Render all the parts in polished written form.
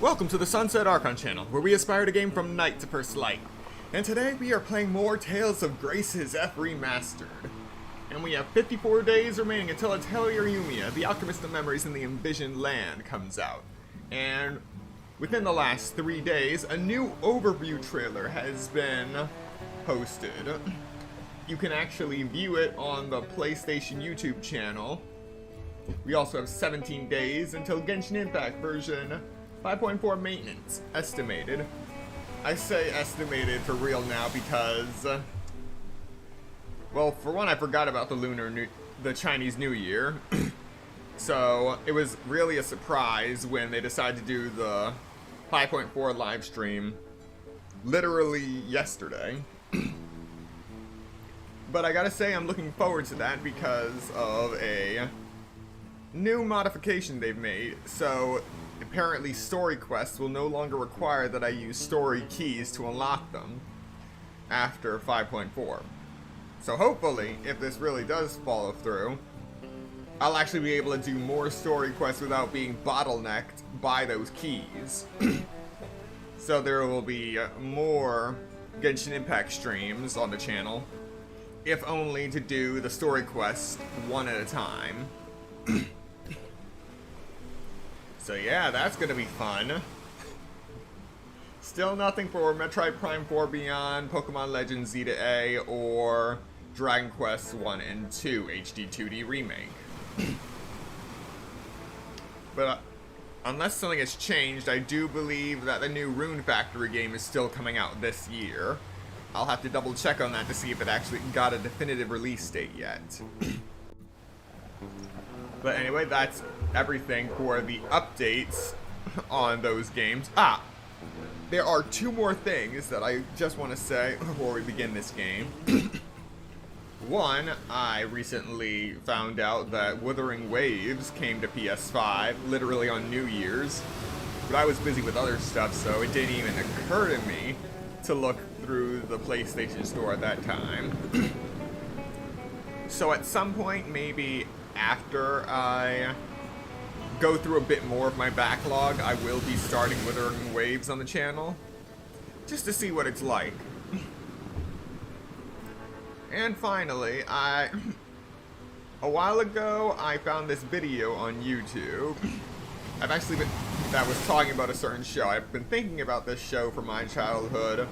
Welcome to the Sunset Archon channel, where we aspire to game from night to first light. And today we are playing more Tales of Graces F Remastered. And we have 54 days remaining until Atelier Yumia, the Alchemist of Memories in the Envisioned Land, comes out. And within the last 3 days, a new overview trailer has been posted. You can actually view it on the PlayStation YouTube channel. We also have 17 days until Genshin Impact version 5.4 maintenance, estimated. I say estimated for real now because, well, for one, I forgot about the Chinese New Year. So it was really a surprise when they decided to do the 5.4 live stream literally yesterday. But I gotta say I'm looking forward to that because of a new modification they've made. So apparently story quests will no longer require that I use story keys to unlock them after 5.4. So hopefully, if this really does follow through, I'll actually be able to do more story quests without being bottlenecked by those keys. So there will be more Genshin Impact streams on the channel, if only to do the story quests one at a time. So yeah, that's gonna be fun. Still nothing for Metroid Prime 4 Beyond, Pokemon Legends Z-A, or Dragon Quest 1 and 2 HD 2D Remake. But unless something has changed, I do believe that the new Rune Factory game is still coming out this year. I'll have to double check on that to see if it actually got a definitive release date yet. But anyway, that's everything for the updates on those games. There are two more things that I just want to say before we begin this game. One, I recently found out that Wuthering Waves came to PS5 literally on New Year's, but I was busy with other stuff, so it didn't even occur to me to look through the PlayStation Store at that time. So at some point, maybe after I go through a bit more of my backlog, I will be starting Wuthering Waves on the channel, just to see what it's like. And finally, a while ago, I found this video on YouTube. That was talking about a certain show. I've been thinking about this show from my childhood,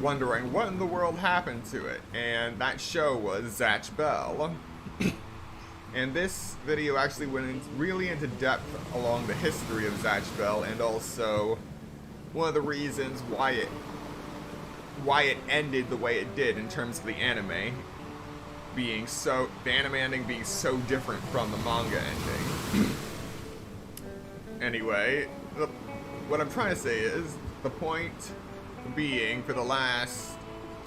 wondering what in the world happened to it, and that show was Zatch Bell. And this video actually went really into depth along the history of Zatch Bell, and also one of the reasons why it ended the way it did in terms of the anime ending being so different from the manga ending. Anyway, what I'm trying to say is, the point being, for the last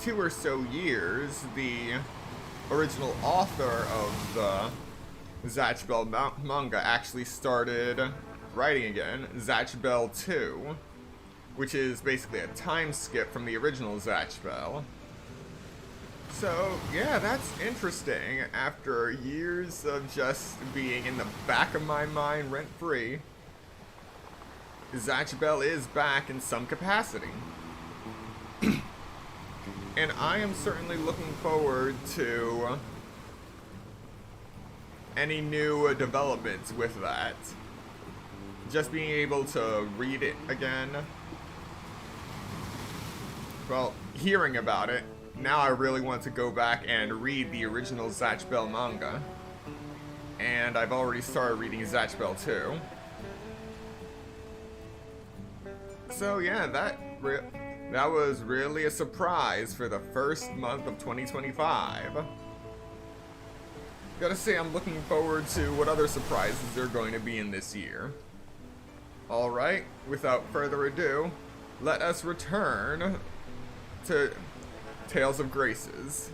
2 or so years, the original author of the Zatch Bell manga actually started writing again, Zatch Bell 2, which is basically a time skip from the original Zatch Bell. So yeah, that's interesting. After years of just being in the back of my mind rent-free, Zatch Bell is back in some capacity. And I am certainly looking forward to any new developments with that. Just being able to read it again. Well, hearing about it, now I really want to go back and read the original Zatch Bell manga. And I've already started reading Zatch Bell 2. So yeah, that was really a surprise for the first month of 2025. Gotta say, I'm looking forward to what other surprises there are going to be in this year. Alright, without further ado, let us return to Tales of Graces.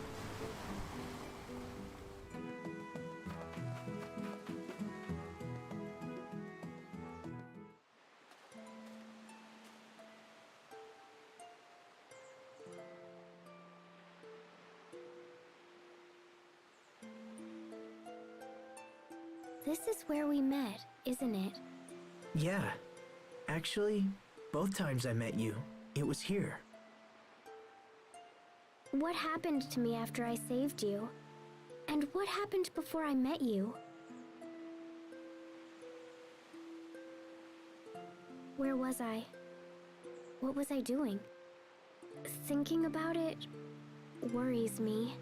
This is where we met, isn't it? Yeah. Actually, both times I met you, it was here. What happened to me after I saved you? And what happened before I met you? Where was I? What was I doing? Thinking about it worries me.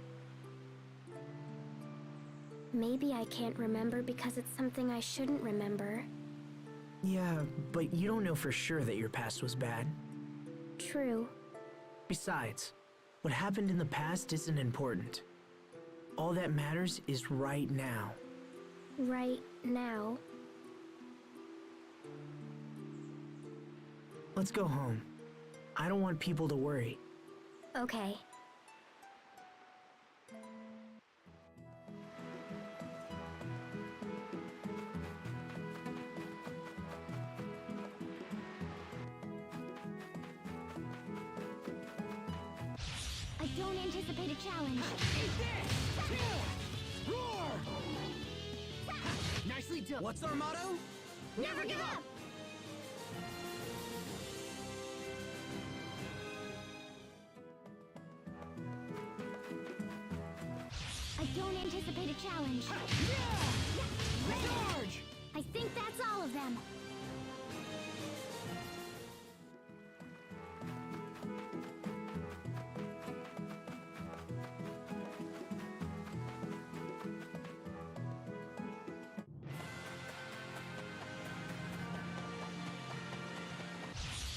Maybe I can't remember because it's something I shouldn't remember. Yeah, but you don't know for sure that your past was bad. True. Besides, what happened in the past isn't important. All that matters is right now. Right now. Let's go home. I don't want people to worry. Okay. I don't anticipate a challenge. Eat this! Roar! Nicely done. What's our motto? Never give up! I don't anticipate a challenge. Charge! I think that's all of them.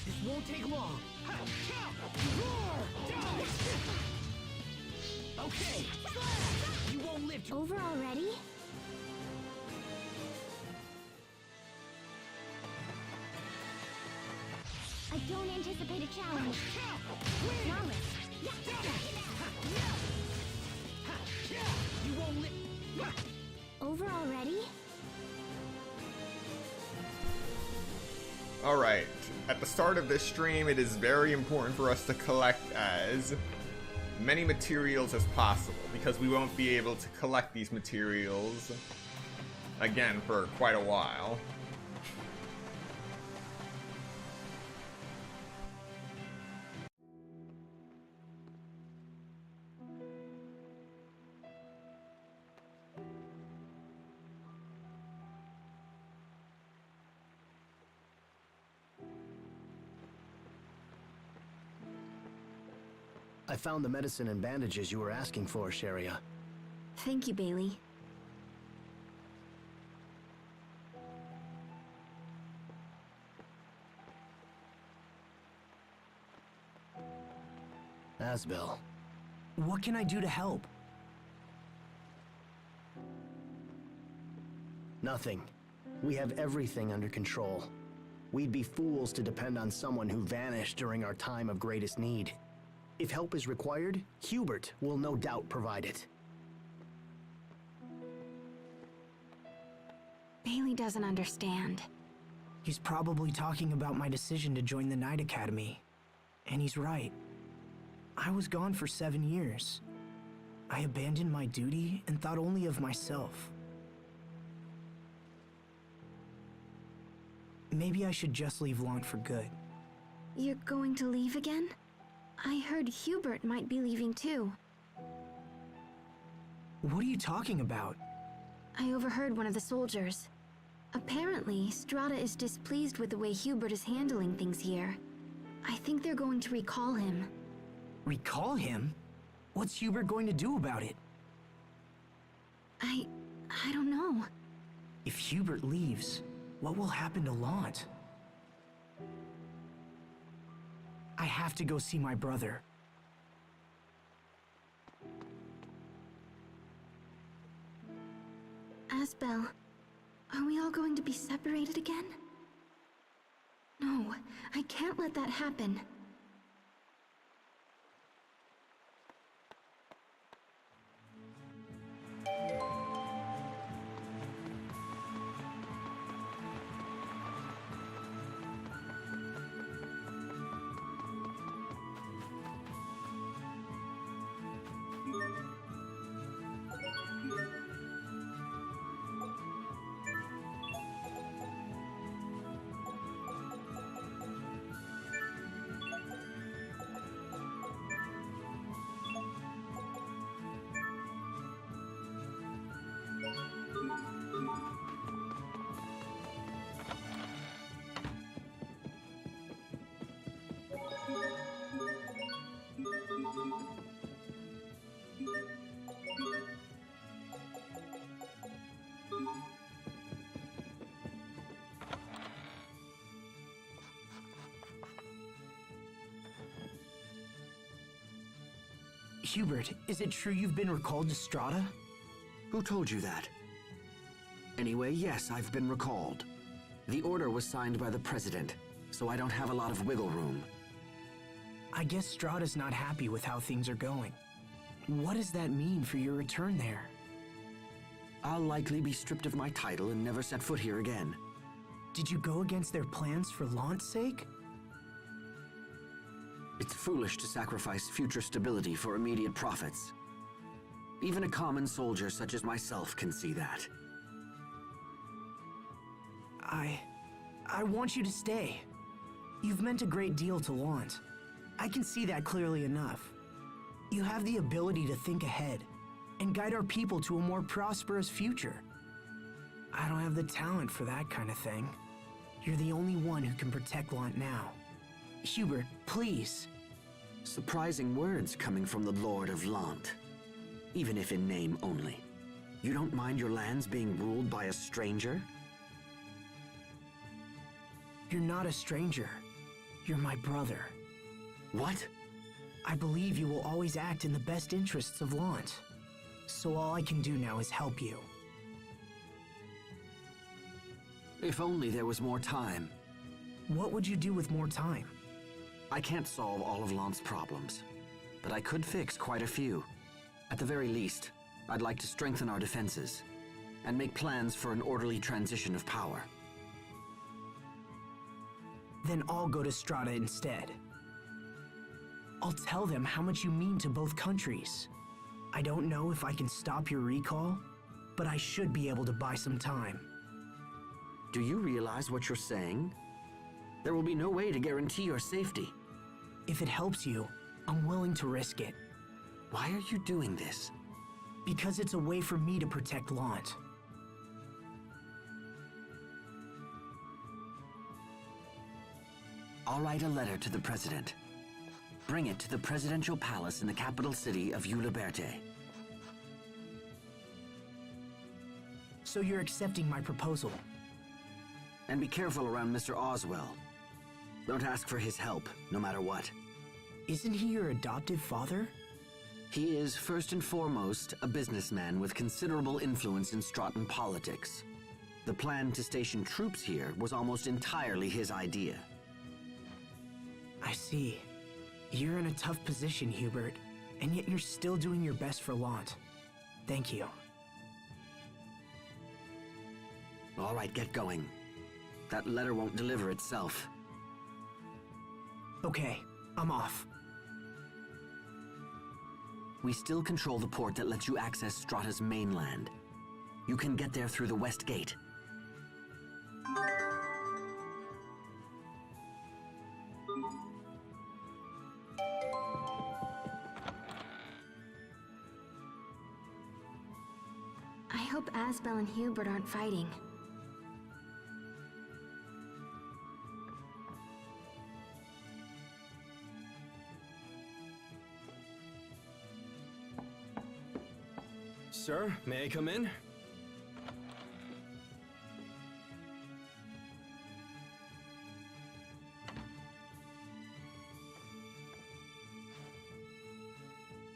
This won't take long. Roar! Dodge! Okay, you won't live to... Over already? I don't anticipate a challenge. Flawless. You won't live... Over already? Alright, at the start of this stream, it is very important for us to collect as many materials as possible, because we won't be able to collect these materials again for quite a while. I found the medicine and bandages you were asking for, Sharia. Thank you, Bailey. Asbel, What can I do to help? nothing. We have everything under control. We'd be fools to depend on someone who vanished during our time of greatest need. If help is required, Hubert will no doubt provide it. Bailey doesn't understand. He's probably talking about my decision to join the Night Academy. And he's right. I was gone for 7 years. I abandoned my duty and thought only of myself. Maybe I should just leave Lant for good. You're going to leave again? I heard Hubert might be leaving too. What are you talking about? I overheard one of the soldiers. Apparently, Strata is displeased with the way Hubert is handling things here. I think they're going to recall him. Recall him? What's Hubert going to do about it? I don't know. If Hubert leaves, what will happen to Lant? I have to go see my brother. Asbel, are we all going to be separated again? No, I can't let that happen. Hubert, is it true you've been recalled to Strata? Who told you that? Anyway, yes, I've been recalled. The order was signed by the President, so I don't have a lot of wiggle room. I guess Strata's not happy with how things are going. What does that mean for your return there? I'll likely be stripped of my title and never set foot here again. Did you go against their plans for Lant's sake? It's foolish to sacrifice future stability for immediate profits. Even a common soldier such as myself can see that. I want you to stay. You've meant a great deal to Lant. I can see that clearly enough. You have the ability to think ahead and guide our people to a more prosperous future. I don't have the talent for that kind of thing. You're the only one who can protect Lant now. Hubert, please. Surprising words coming from the Lord of Lant. Even if in name only. You don't mind your lands being ruled by a stranger? You're not a stranger. You're my brother. What? I believe you will always act in the best interests of Lant. So all I can do now is help you. If only there was more time. What would you do with more time? I can't solve all of Lant's problems, but I could fix quite a few. At the very least, I'd like to strengthen our defenses and make plans for an orderly transition of power. Then I'll go to Strata instead. I'll tell them how much you mean to both countries. I don't know if I can stop your recall, but I should be able to buy some time. Do you realize what you're saying? There will be no way to guarantee your safety. If it helps you, I'm willing to risk it. Why are you doing this? Because it's a way for me to protect Lant. I'll write a letter to the President. Bring it to the Presidential Palace in the capital city of Uliberte. So you're accepting my proposal? And be careful around Mr. Oswell. Don't ask for his help, no matter what. Isn't he your adoptive father? He is, first and foremost, a businessman with considerable influence in Stratton politics. The plan to station troops here was almost entirely his idea. I see. You're in a tough position, Hubert, and yet you're still doing your best for Lant. Thank you. All right, get going. That letter won't deliver itself. Okay, I'm off. We still control the port that lets you access Strata's mainland. You can get there through the West Gate. I hope Asbel and Hubert aren't fighting. Sir, may I come in?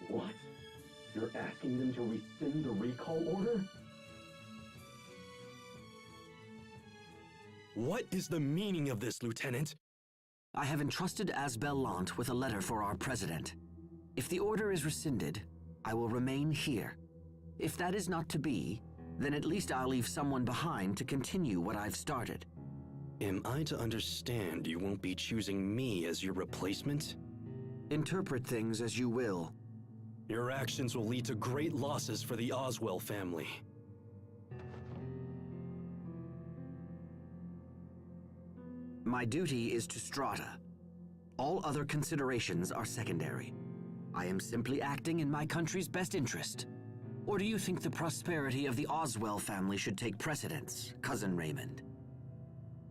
What? You're asking them to rescind the recall order? What is the meaning of this, Lieutenant? I have entrusted Asbel Lant with a letter for our President. If the order is rescinded, I will remain here. If that is not to be, then at least I'll leave someone behind to continue what I've started. Am I to understand you won't be choosing me as your replacement? Interpret things as you will. Your actions will lead to great losses for the Oswell family. My duty is to Strata. All other considerations are secondary. I am simply acting in my country's best interest. Or do you think the prosperity of the Oswell family should take precedence, Cousin Raymond?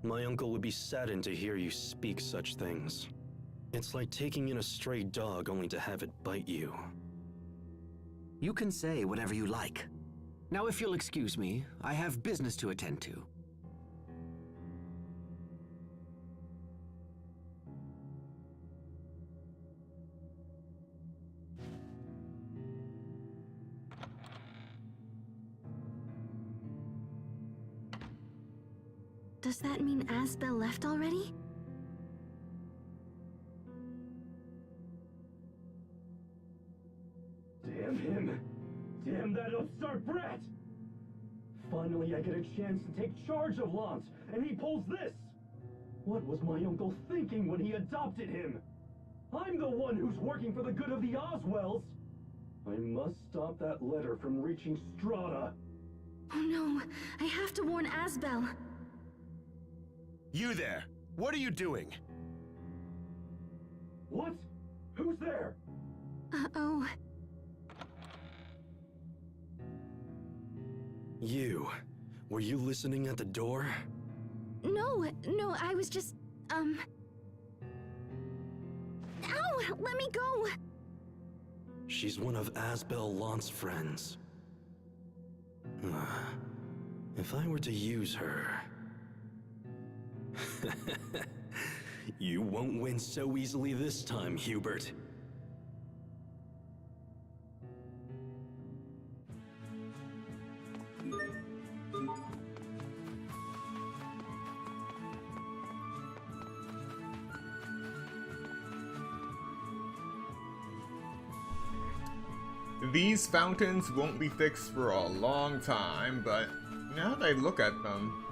My uncle would be saddened to hear you speak such things. It's like taking in a stray dog only to have it bite you. You can say whatever you like. Now, if you'll excuse me, I have business to attend to. Does that mean Asbel left already? Damn him! Damn that upstart brat! Finally I get a chance to take charge of Lance, and he pulls this! What was my uncle thinking when he adopted him? I'm the one who's working for the good of the Oswells! I must stop that letter from reaching Strata. Oh no, I have to warn Asbel. You there! What are you doing? What? Who's there? Uh-oh. Were you listening at the door? No, I was just, Ow! Let me go! She's one of Asbel Lance's friends. If I were to use her... You won't win so easily this time, Hubert. These fountains won't be fixed for a long time, but now that I look at them...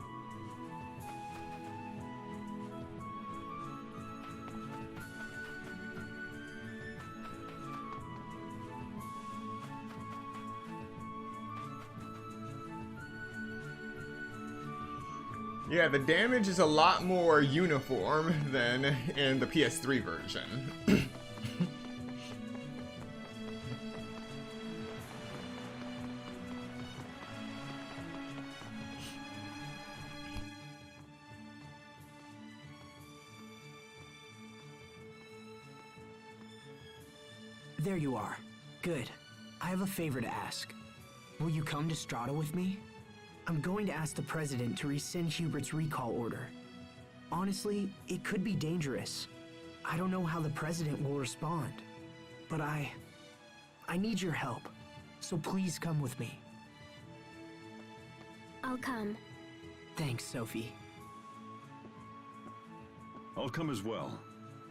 Yeah, the damage is a lot more uniform than in the PS3 version. There you are. Good. I have a favor to ask. Will you come to Strata with me? I'm going to ask the President to rescind Hubert's recall order. Honestly, it could be dangerous. I don't know how the President will respond. But I need your help. So please come with me. I'll come. Thanks, Sophie. I'll come as well.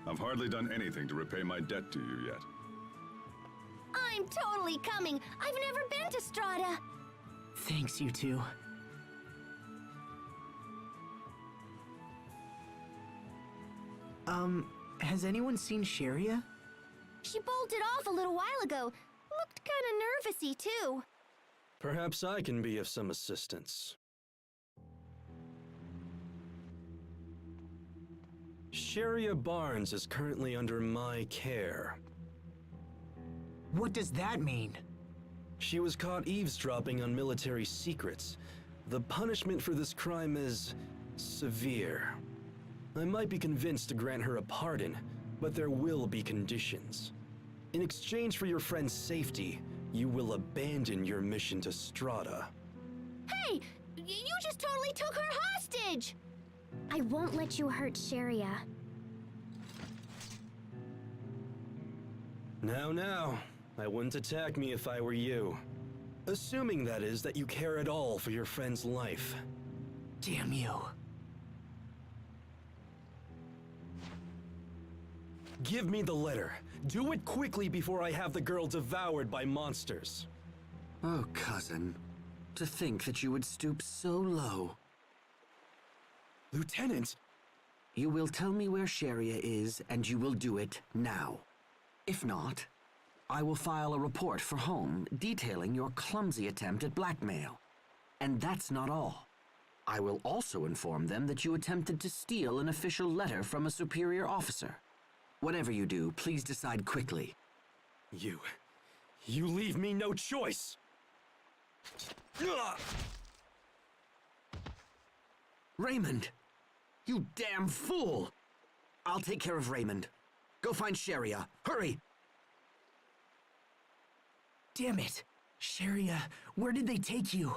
I've hardly done anything to repay my debt to you yet. I'm totally coming! I've never been to Strata! Thanks, you two. Has anyone seen Sharia? She bolted off a little while ago. Looked kinda nervousy, too. Perhaps I can be of some assistance. Sharia Barnes is currently under my care. What does that mean? She was caught eavesdropping on military secrets. The punishment for this crime is severe. I might be convinced to grant her a pardon, but there will be conditions. In exchange for your friend's safety, you will abandon your mission to Strata. Hey! You just totally took her hostage! I won't let you hurt Sharia. Now, I wouldn't attack me if I were you. Assuming, that is, that you care at all for your friend's life. Damn you. Give me the letter. Do it quickly before I have the girl devoured by monsters. Oh, cousin. To think that you would stoop so low. Lieutenant! You will tell me where Sharia is, and you will do it now. If not, I will file a report for home detailing your clumsy attempt at blackmail. And that's not all. I will also inform them that you attempted to steal an official letter from a superior officer. Whatever you do, please decide quickly. You leave me no choice! Raymond! You damn fool! I'll take care of Raymond. Go find Sharia. Hurry! Damn it! Sharia, where did they take you?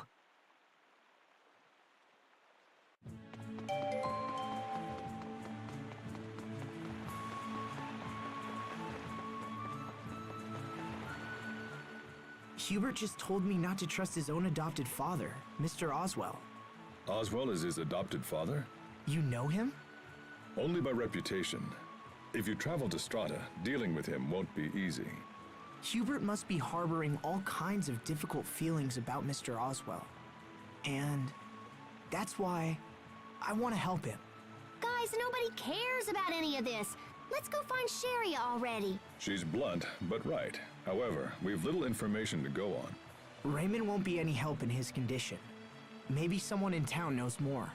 Hubert just told me not to trust his own adopted father, Mr. Oswell. Oswell is his adopted father? You know him? Only by reputation. If you travel to Strata, dealing with him won't be easy. Hubert must be harboring all kinds of difficult feelings about Mr. Oswell. And that's why I want to help him. Guys, nobody cares about any of this. Let's go find Sherry already. She's blunt, but right. However, we've little information to go on. Raymond won't be any help in his condition. Maybe someone in town knows more.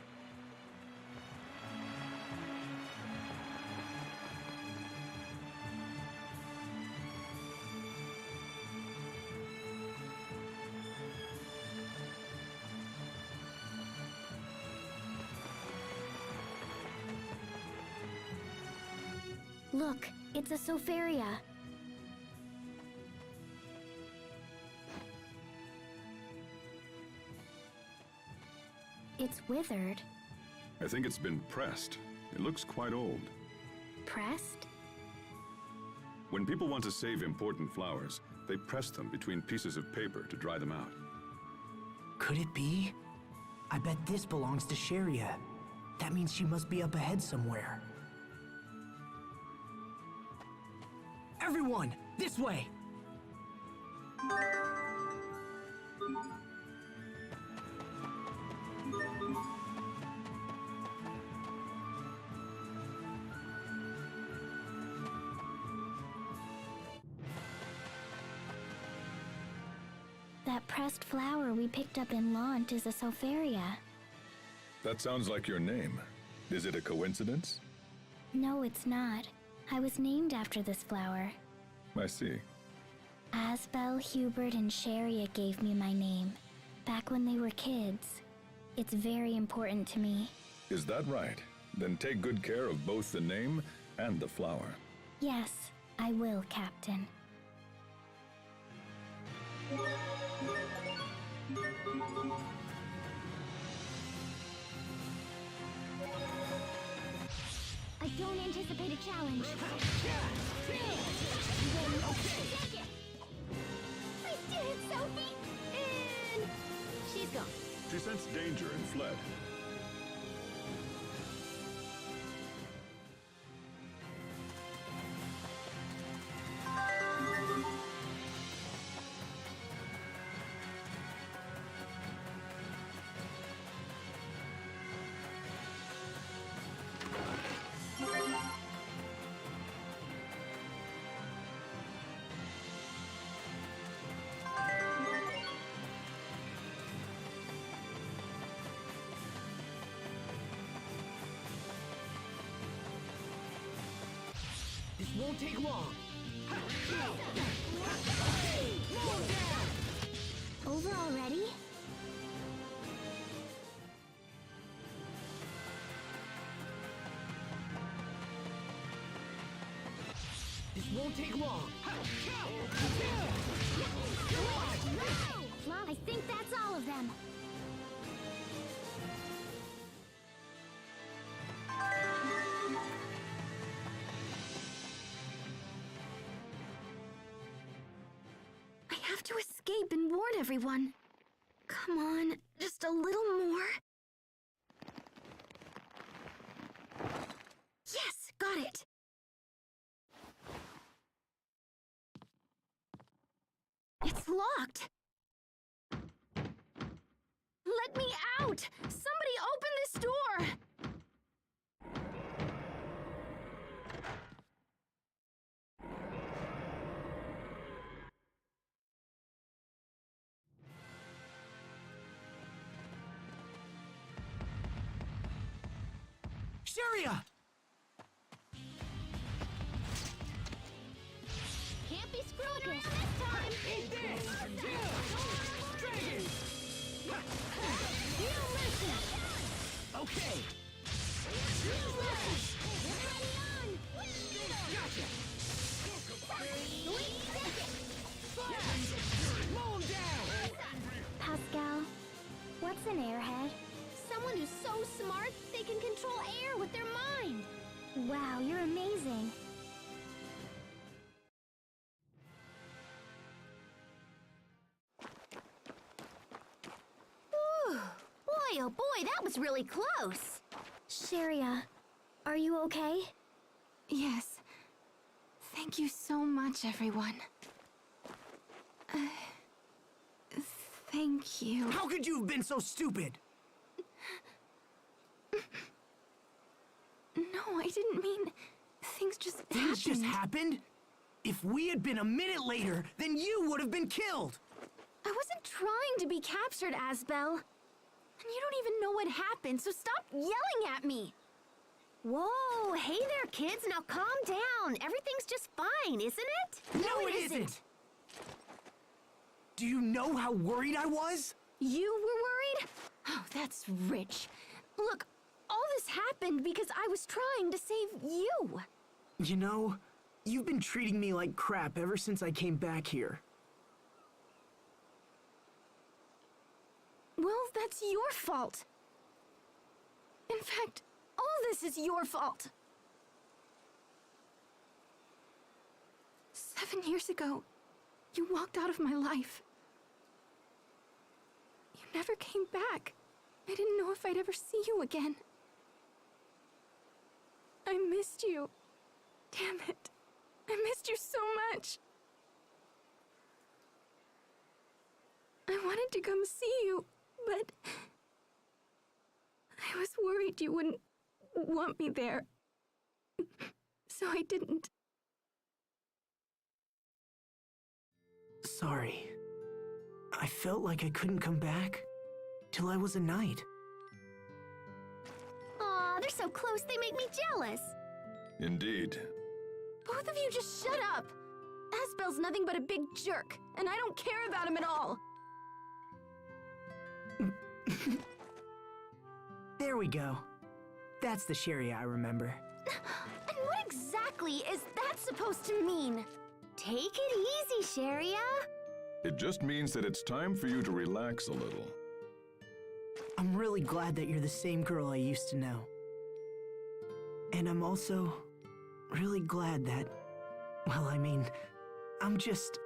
Look, it's a Sofaria. It's withered. I think it's been pressed. It looks quite old. Pressed? When people want to save important flowers, they press them between pieces of paper to dry them out. Could it be? I bet this belongs to Sharia. That means she must be up ahead somewhere. Everyone, this way! That pressed flower we picked up in Lant is a Sofaria. That sounds like your name. Is it a coincidence? No, it's not. I was named after this flower. I see. Asbel, Hubert, and Sharia gave me my name, back when they were kids. It's very important to me. Is that right? Then take good care of both the name and the flower. Yes, I will, Captain. I don't anticipate a challenge. I did it, Sophie! And she's gone. She sensed danger and fled. This won't take long. Over already? This won't take long. I think that's all of them. I have to escape and warn everyone. Come on, just a little more. Yes, got it. It's locked. Let me out! Somebody open this door! Sharia! Can't be screwed around this time! Eat this! Dragon! You listen! Okay! Everybody on! Gotcha! Mow him down! Pascal, what's an airhead? Someone who's so smart they can control air with their mind. Wow, you're amazing. Boy, Asbel, boy, that was really close. Sharia, are you okay? Yes. Thank you so much, everyone. Thank you. How could you have been so stupid? No, I didn't mean... Things just happened. Things just happened? If we had been a minute later, then you would have been killed! I wasn't trying to be captured, Asbel. And you don't even know what happened, so stop yelling at me! Whoa, hey there, kids. Now calm down. Everything's just fine, isn't it? No, it isn't! Do you know how worried I was? You were worried? Oh, that's rich. Look, all this happened because I was trying to save you. You know, you've been treating me like crap ever since I came back here. Well, that's your fault. In fact, all this is your fault. 7 years ago, you walked out of my life. You never came back. I didn't know if I'd ever see you again. I missed you. Damn it. I missed you so much. I wanted to come see you, but I was worried you wouldn't want me there. So I didn't. Sorry. I felt like I couldn't come back till I was a knight. Aw, they're so close they make me jealous. Indeed. Both of you just shut up! Asbel's nothing but a big jerk, and I don't care about him at all! There we go. That's the Sharia I remember. And what exactly is that supposed to mean? Take it easy, Sharia. It just means that it's time for you to relax a little. I'm really glad that you're the same girl I used to know. And I'm also really glad that, well, I mean, I'm just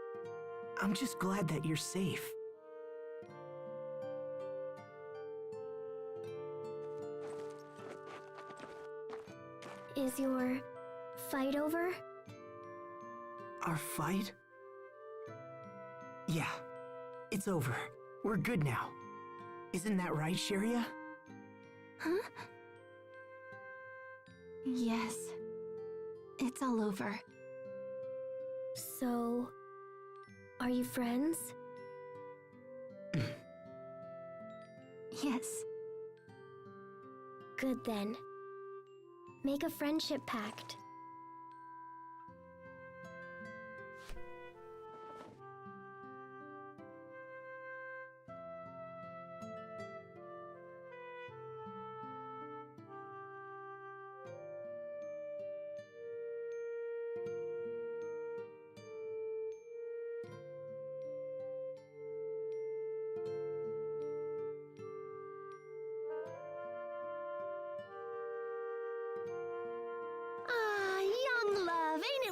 glad that you're safe. Is your fight over? Our fight? Yeah, it's over. We're good now. Isn't that right, Sharia? Huh? Yes. It's all over. So, are you friends? Yes. Good then. Make a friendship pact.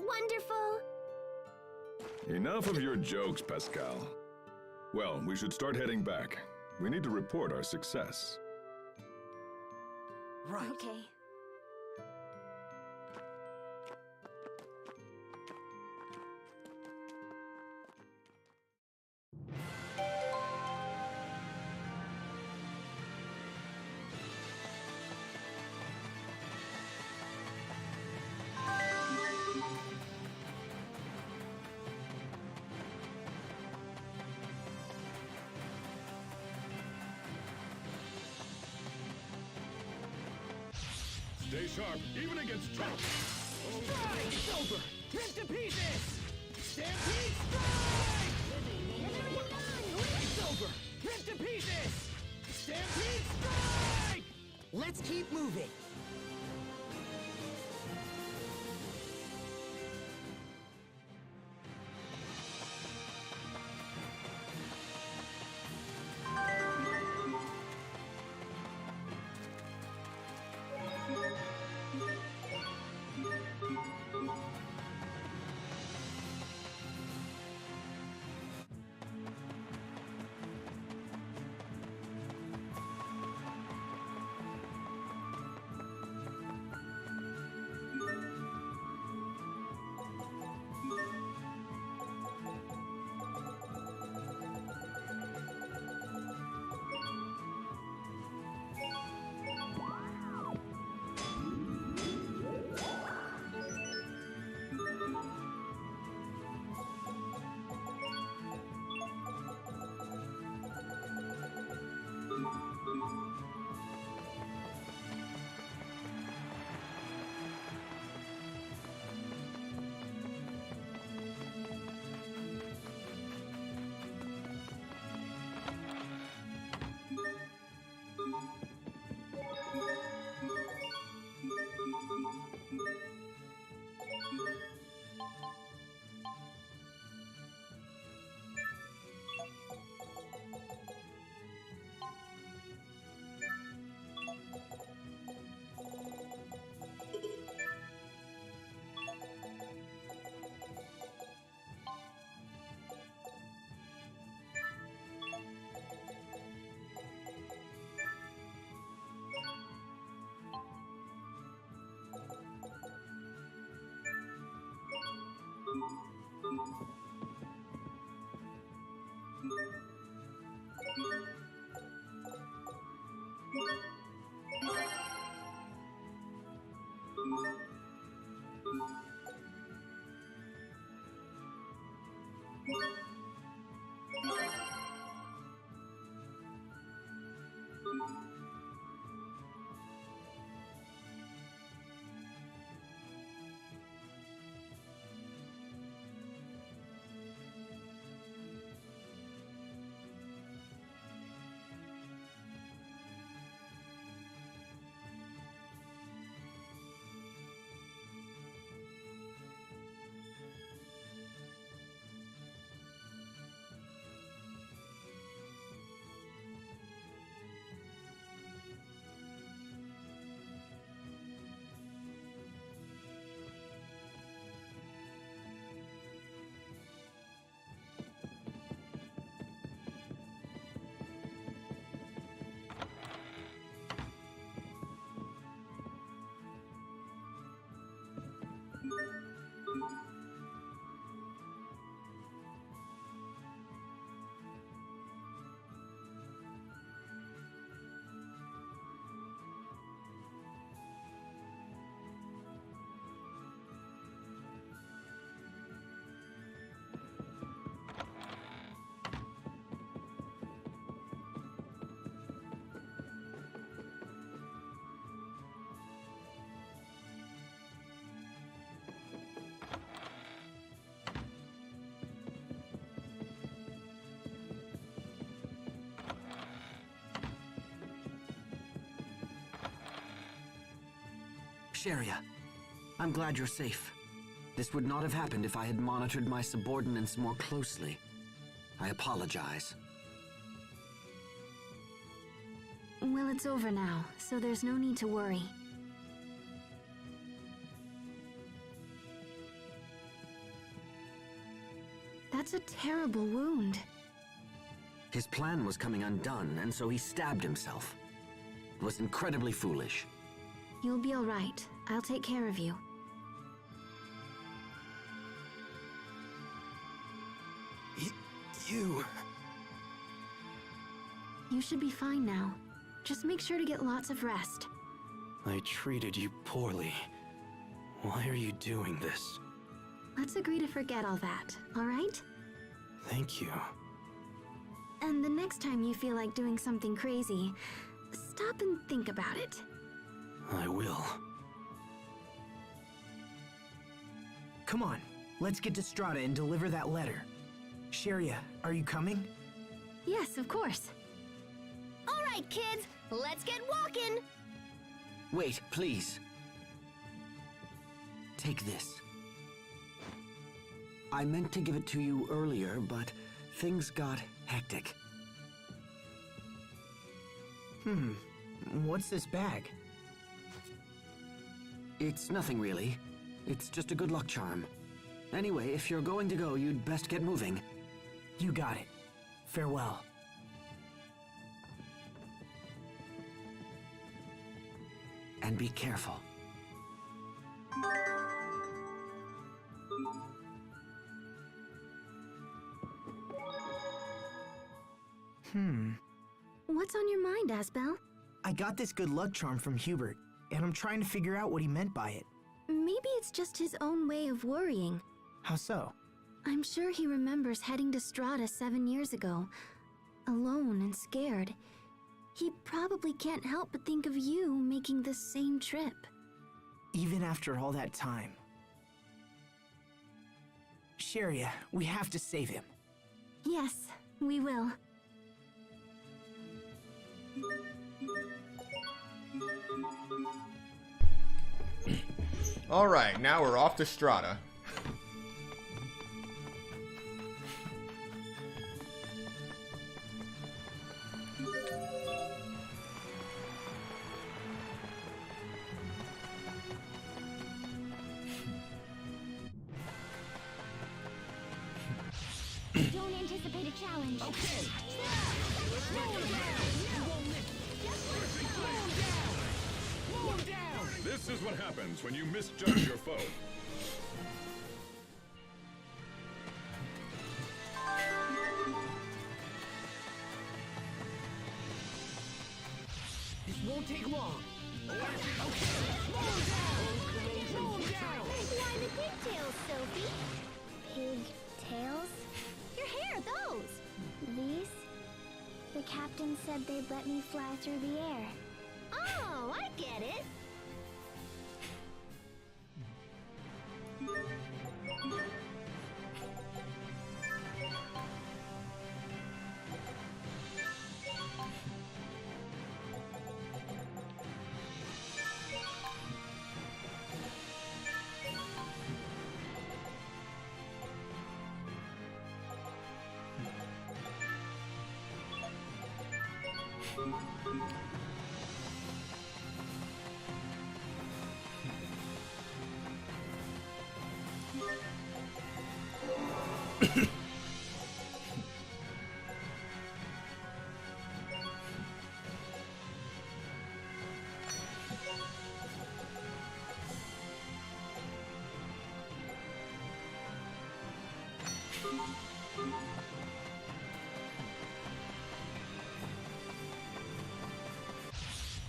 Wonderful. Enough of your jokes, Pascal. Well, we should start heading back. We need to report our success. Right. Okay. Stay sharp, even against traps. Strike! It's over! Rip to pieces! Stampede strike! It's over! Rip to pieces! Stampede strike! Let's keep moving. Sharia, I'm glad you're safe. This would not have happened if I had monitored my subordinates more closely. I apologize. Well, it's over now, so there's no need to worry. That's a terrible wound. His plan was coming undone, and so he stabbed himself. It was incredibly foolish. You'll be all right. I'll take care of you. You... You should be fine now. Just make sure to get lots of rest. I treated you poorly. Why are you doing this? Let's agree to forget all that, all right? Thank you. And the next time you feel like doing something crazy, stop and think about it. I will. Come on, let's get to Strata and deliver that letter. Sharia, are you coming? Yes, of course. All right, kids, let's get walking. Wait, please. Take this. I meant to give it to you earlier, but things got hectic. What's this bag? It's nothing really. It's just a good luck charm. Anyway, if you're going to go, you'd best get moving. You got it. Farewell. And be careful. What's on your mind, Asbel? I got this good luck charm from Hubert, and I'm trying to figure out what he meant by it. Maybe it's just his own way of worrying. How so? I'm sure he remembers heading to Strata 7 years ago, alone and scared. He probably can't help but think of you making the same trip. Even after all that time. Sharia, we have to save him. Yes, we will. Alright, now we're off to Strata. Don't anticipate a challenge. Okay. Slow him down. This is what happens when you misjudge your foe. This won't take long. Okay. Slow him down. Slow him down. Why the pigtails, Sophie? Pigtails? Your hair, those. These? The captain said they'd let me fly through the air. Oh, I get it.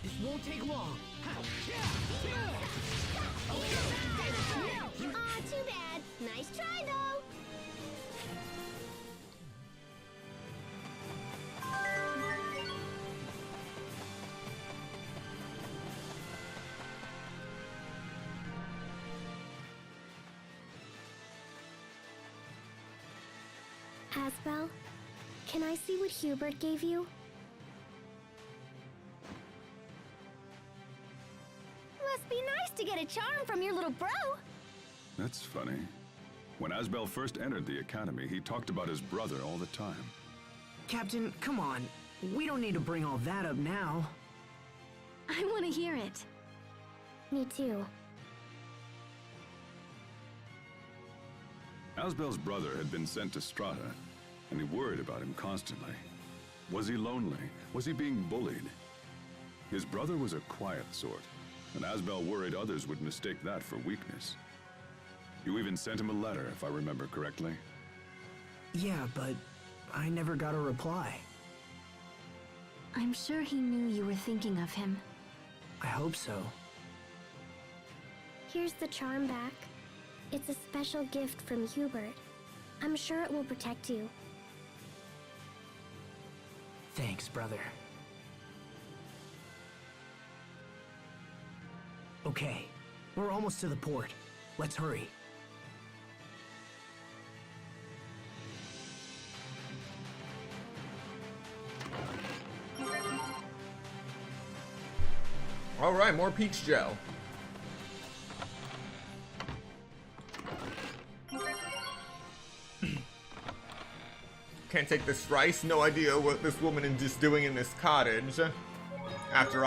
This won't take long. Aw, too bad. Nice try, though. Asbel, can I see what Hubert gave you? Must be nice to get a charm from your little bro. That's funny. When Asbel first entered the academy, he talked about his brother all the time. Captain, come on. We don't need to bring all that up now. I want to hear it. Me too. Asbel's brother had been sent to Strata, and he worried about him constantly. Was he lonely? Was he being bullied? His brother was a quiet sort, and Asbel worried others would mistake that for weakness. You even sent him a letter, if I remember correctly. Yeah, but I never got a reply. I'm sure he knew you were thinking of him. I hope so. Here's the charm back. It's a special gift from Hubert. I'm sure it will protect you. Thanks, brother. Okay, we're almost to the port. Let's hurry. Alright, more peach gel. Can't take this rice. No idea what this woman is just doing in this cottage. After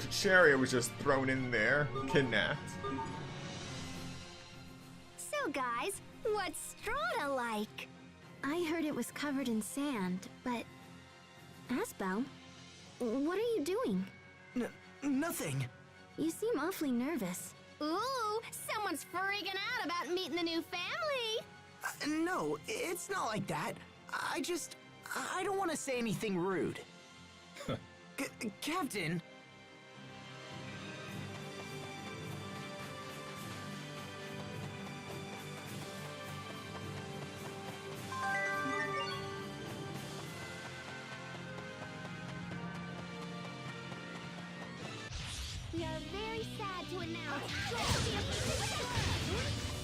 Sharia was just thrown in there, kidnapped. So guys, what's Strata like? I heard it was covered in sand, but... Asbel, what are you doing? Nothing. You seem awfully nervous. Ooh, someone's freaking out about meeting the new family. No, it's not like that. I don't want to say anything rude. Captain! We are very sad to announce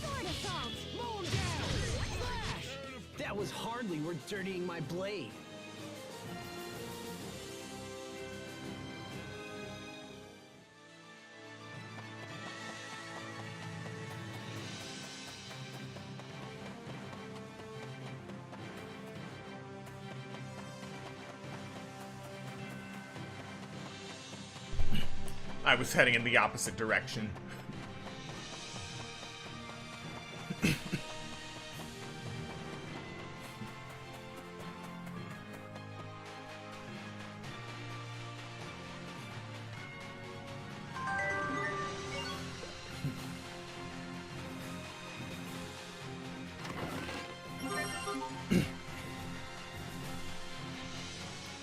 Sword Assault! Mow 'em down! Slash! That was hardly worth dirtying my blade. I was heading in the opposite direction.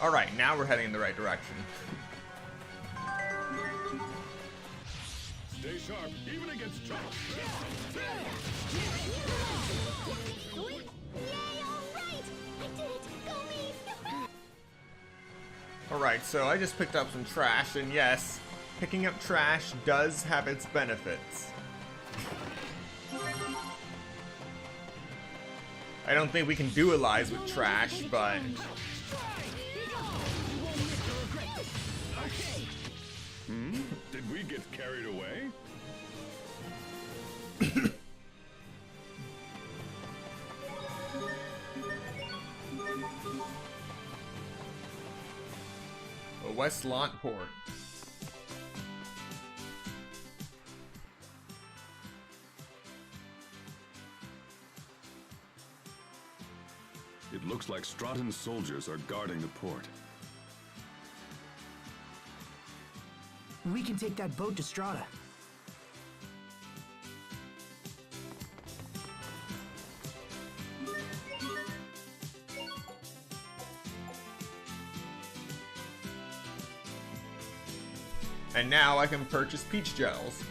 Alright, now we're heading in the right direction. Stay sharp, even against traps. Yay, alright! I did it! Go me! Alright, so I just picked up some trash, and yes, picking up trash does have its benefits. I don't think we can dualize with trash, but... Did we get carried away? West Lontport. It looks like Straton soldiers are guarding the port. We can take that boat to Strata. And now I can purchase peach gels.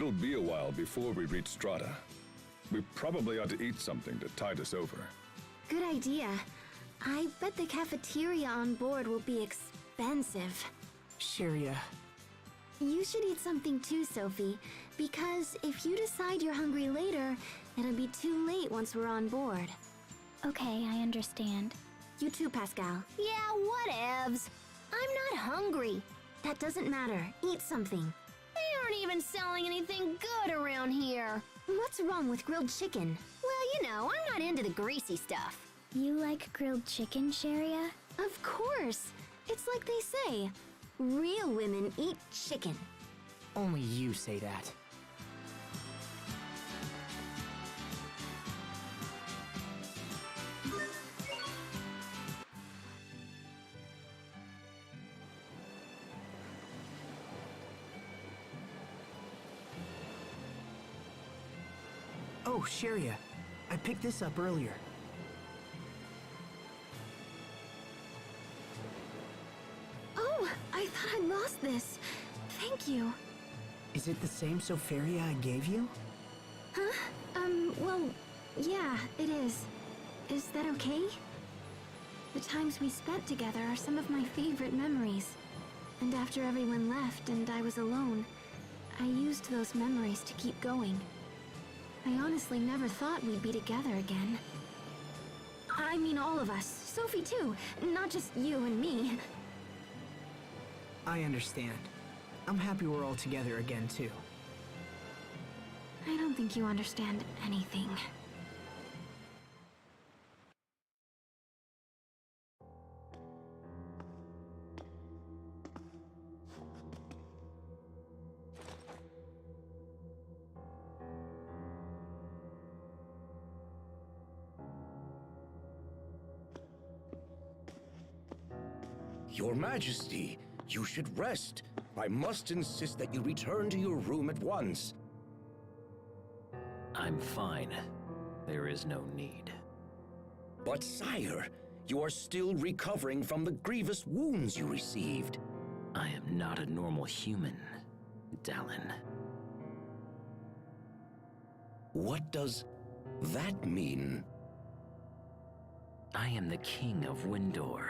It'll be a while before we reach Strata. We probably ought to eat something to tide us over. Good idea. I bet the cafeteria on board will be expensive. Sharia, You should eat something too, Sophie, because if you decide you're hungry later, it'll be too late once we're on board. Okay, I understand. You too, Pascal. Yeah, whatevs. I'm not hungry. That doesn't matter. Eat something. They aren't even selling anything good around here. What's wrong with grilled chicken? Well, you know, I'm not into the greasy stuff. You like grilled chicken, Sharia? Of course. It's like they say. Real women eat chicken. only you say that. Oh, Sharia. I picked this up earlier. Oh, I thought I lost this. Thank you. Is it the same Soferia I gave you? Huh? Well, yeah, it is. Is that okay? The times we spent together are some of my favorite memories. And after everyone left and I was alone, I used those memories to keep going. I honestly never thought we'd be together again. I mean all of us. Sophie too, not just you and me. I understand. I'm happy we're all together again too. I don't think you understand anything. Your Majesty, you should rest. I must insist that you return to your room at once. I'm fine. There is no need. But sire, you are still recovering from the grievous wounds you received. I am not a normal human, Dallin. What does that mean? I am the king of Windor.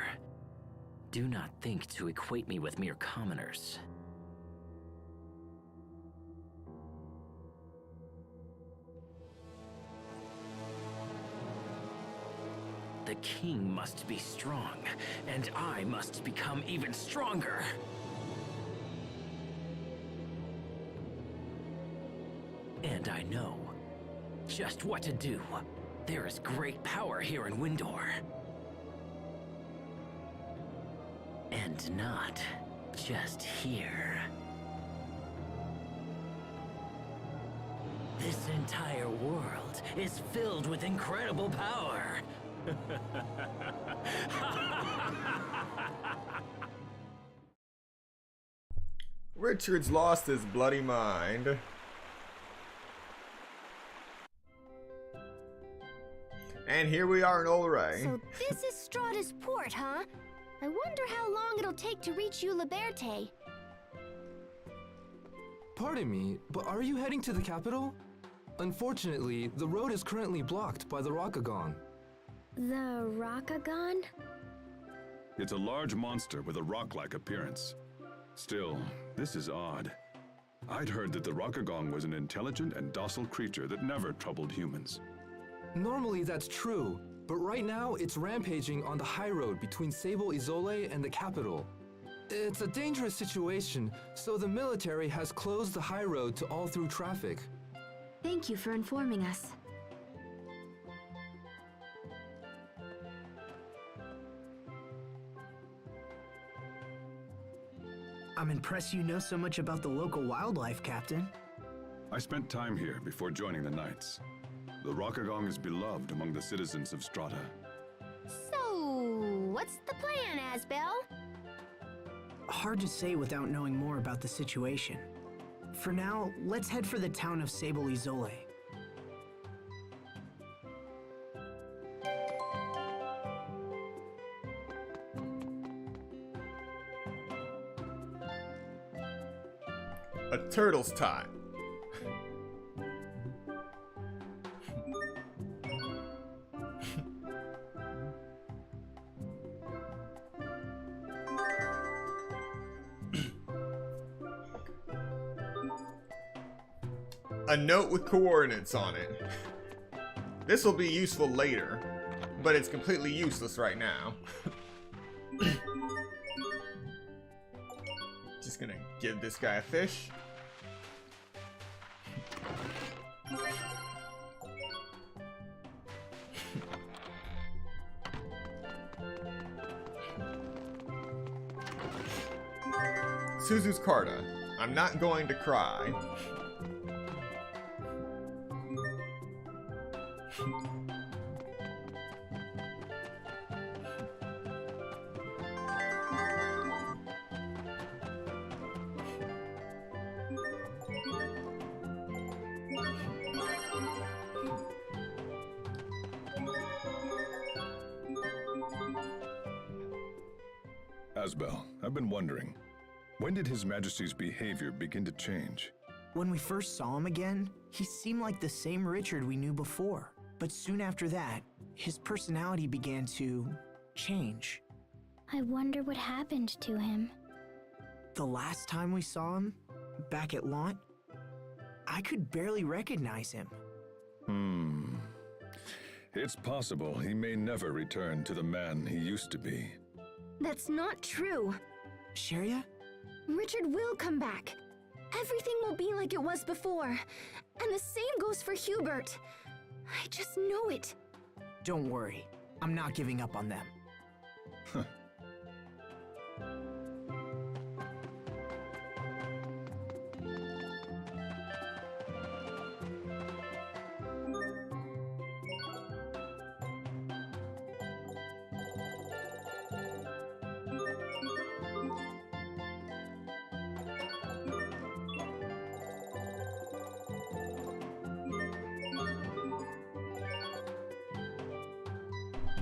Do not think to equate me with mere commoners. The king must be strong, and I must become even stronger. And I know just what to do. There is great power here in Windor. And not just here. This entire world is filled with incredible power. Richard's lost his bloody mind. And here we are in Olray. So this is Strata's port, huh? I wonder how long it'll take to reach you Liberte. Pardon me, but are you heading to the capital? Unfortunately, the road is currently blocked by the Rakagon. The Rakagon? It's a large monster with a rock-like appearance. Still, this is odd. I'd heard that the Rakagon was an intelligent and docile creature that never troubled humans. Normally that's true, but right now it's rampaging on the high road between Sable Isole and the capital. It's a dangerous situation, so the military has closed the high road to all through traffic. Thank you for informing us. I'm impressed you know so much about the local wildlife, Captain. I spent time here before joining the Knights. The Rakagon is beloved among the citizens of Strata. So, what's the plan, Asbel? Hard to say without knowing more about the situation. For now, let's head for the town of Sable Isole. A turtle's time. a note with coordinates on it. This will be useful later, but it's completely useless right now. Just gonna give this guy a fish. Suzu's Carta. I'm not going to cry. Asbel, I've been wondering, when did His Majesty's behavior begin to change? When we first saw him again, he seemed like the same Richard we knew before. But soon after that, his personality began to change. I wonder what happened to him. The last time we saw him, back at Launt, I could barely recognize him. It's possible he may never return to the man he used to be. That's not true. Sheria? Richard will come back. Everything will be like it was before. And the same goes for Hubert. I just know it. Don't worry. I'm not giving up on them.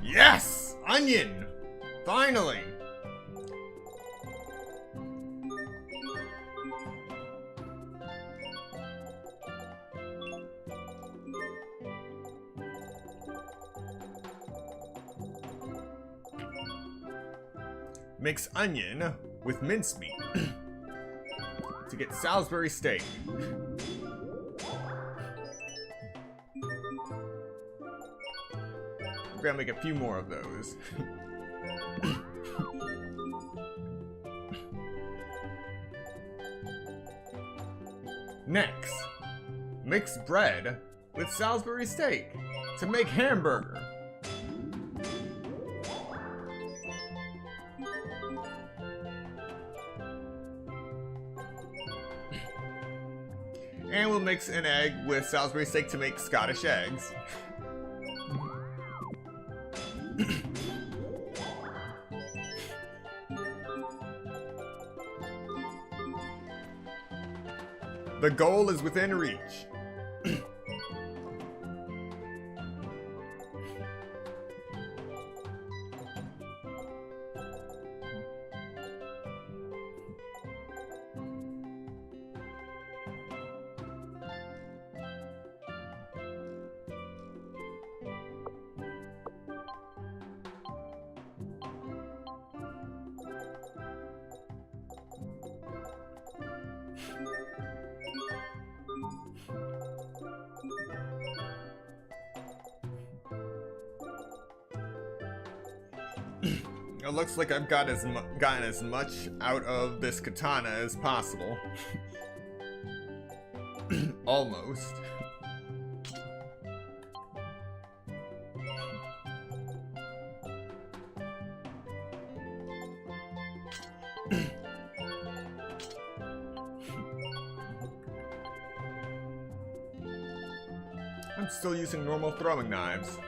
Yes! Onion! Finally! Mix onion with mincemeat to get Salisbury steak. We're gonna make a few more of those. Next, mix bread with Salisbury steak to make hamburger. And we'll mix an egg with Salisbury steak to make Scottish eggs. The goal is within reach. It looks like I've got gotten as much out of this katana as possible. Almost. I'm still using normal throwing knives.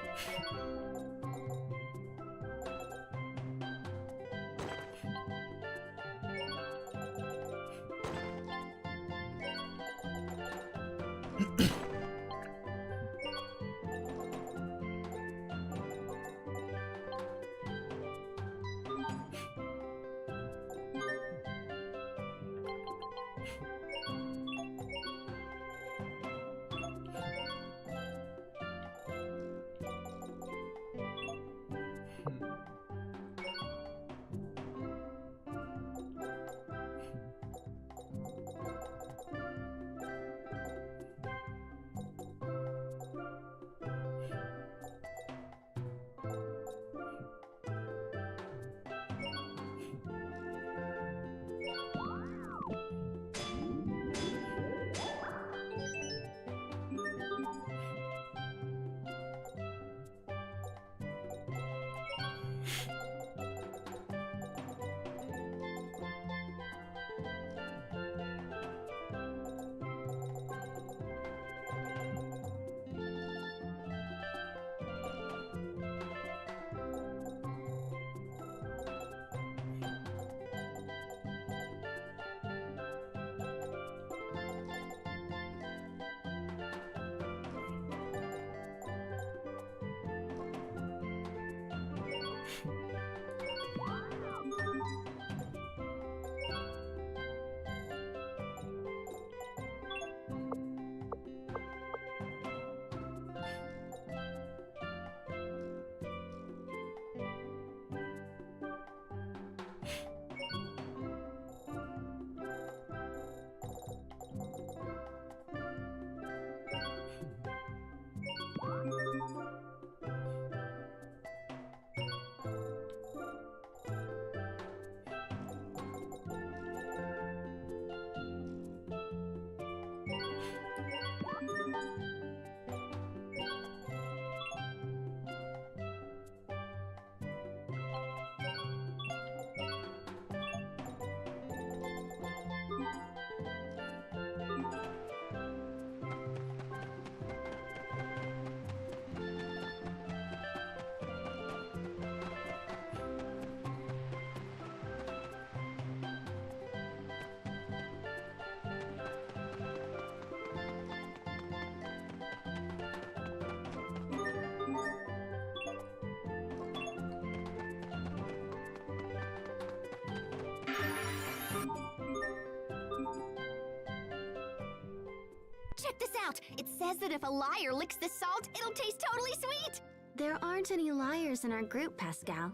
Check this out! It says that if a liar licks the salt, it'll taste totally sweet! There aren't any liars in our group, Pascal.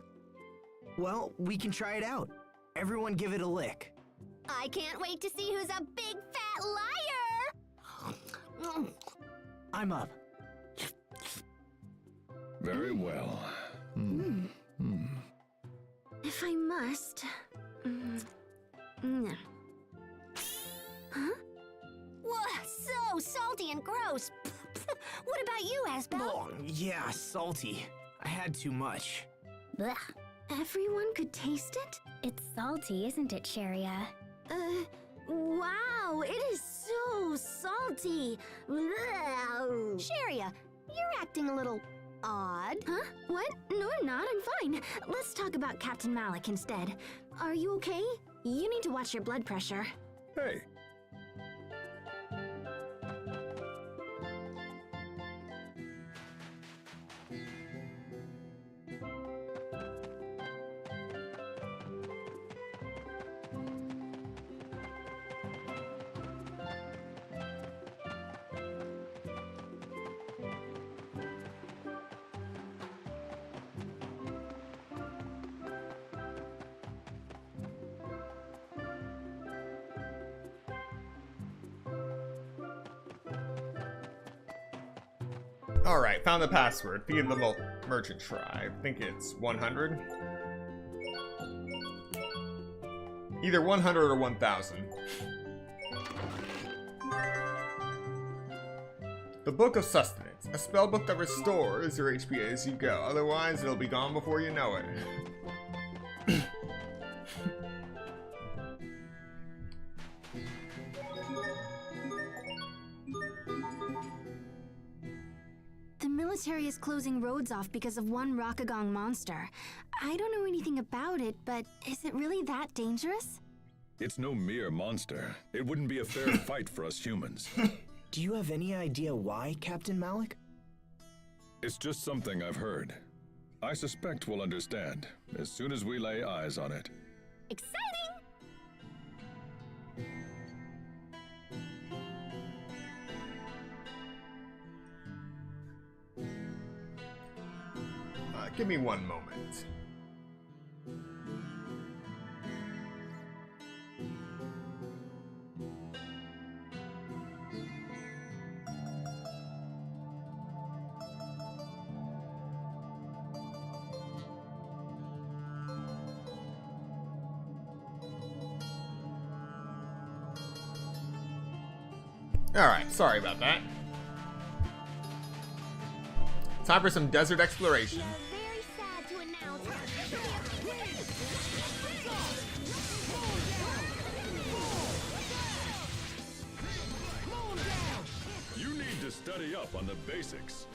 Well, we can try it out. Everyone give it a lick. I can't wait to see who's a big fat liar! I'm up. Very well. If I must... Huh? Whoa, so salty and gross! What about you, Asbel? Oh, yeah, salty. I had too much. Blech. Everyone could taste it? It's salty, isn't it, Sharia? Wow, it is so salty. Sharia, you're acting a little odd. Huh? What? No, I'm not. I'm fine. Let's talk about Captain Malik instead. Are you okay? You need to watch your blood pressure. Hey. Alright, found the password. Feed the merchant tribe. I think it's 100. Either 100 or 1000. The Book of Sustenance. A spell book that restores your HP as you go. Otherwise, it'll be gone before you know it. The military is closing roads off because of one Rakagong monster. I don't know anything about it, but is it really that dangerous? It's no mere monster. It wouldn't be a fair fight for us humans. Do you have any idea why, Captain Malik? It's just something I've heard. I suspect we'll understand as soon as we lay eyes on it. Exciting! Give me one moment. Alright, sorry about that. Time for some desert exploration. Very sad to announce. You need to study up on the basics.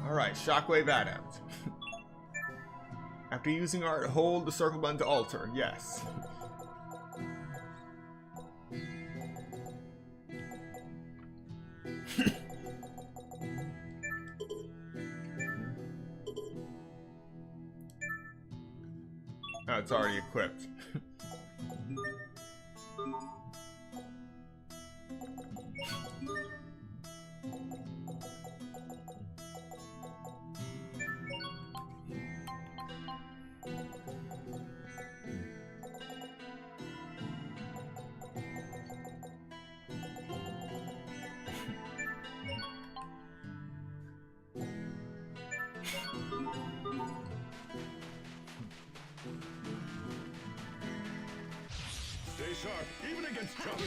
Alright, shockwave adept. After using art, hold the circle button to alter. Yes. Oh, it's already equipped. Stay sharp, even against chumps.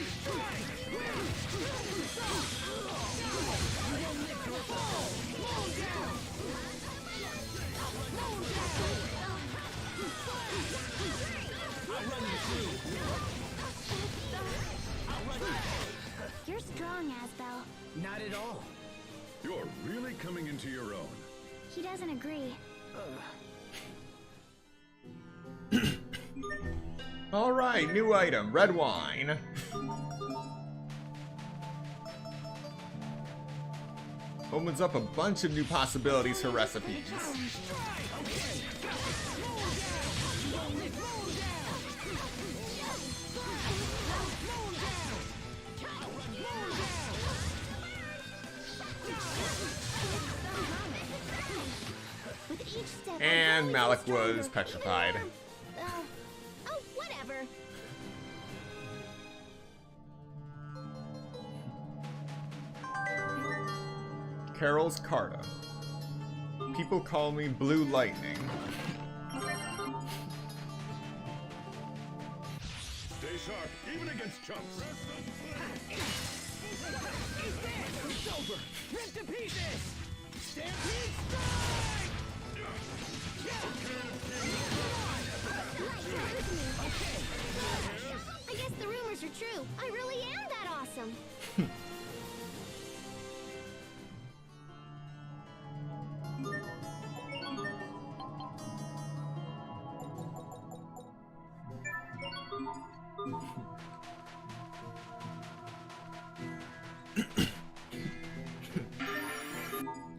You're strong, Asbel. Not at all. You're really coming into your own. He doesn't agree. Alright, new item, red wine. Opens up a bunch of new possibilities for recipes. With each step, And Malik was petrified. Oh, whatever. Carol's Carta. People call me Blue Lightning. Stay sharp, even against chumps. It's over! Rip to pieces! Stampede strike! I guess the rumors are true. I really am that awesome.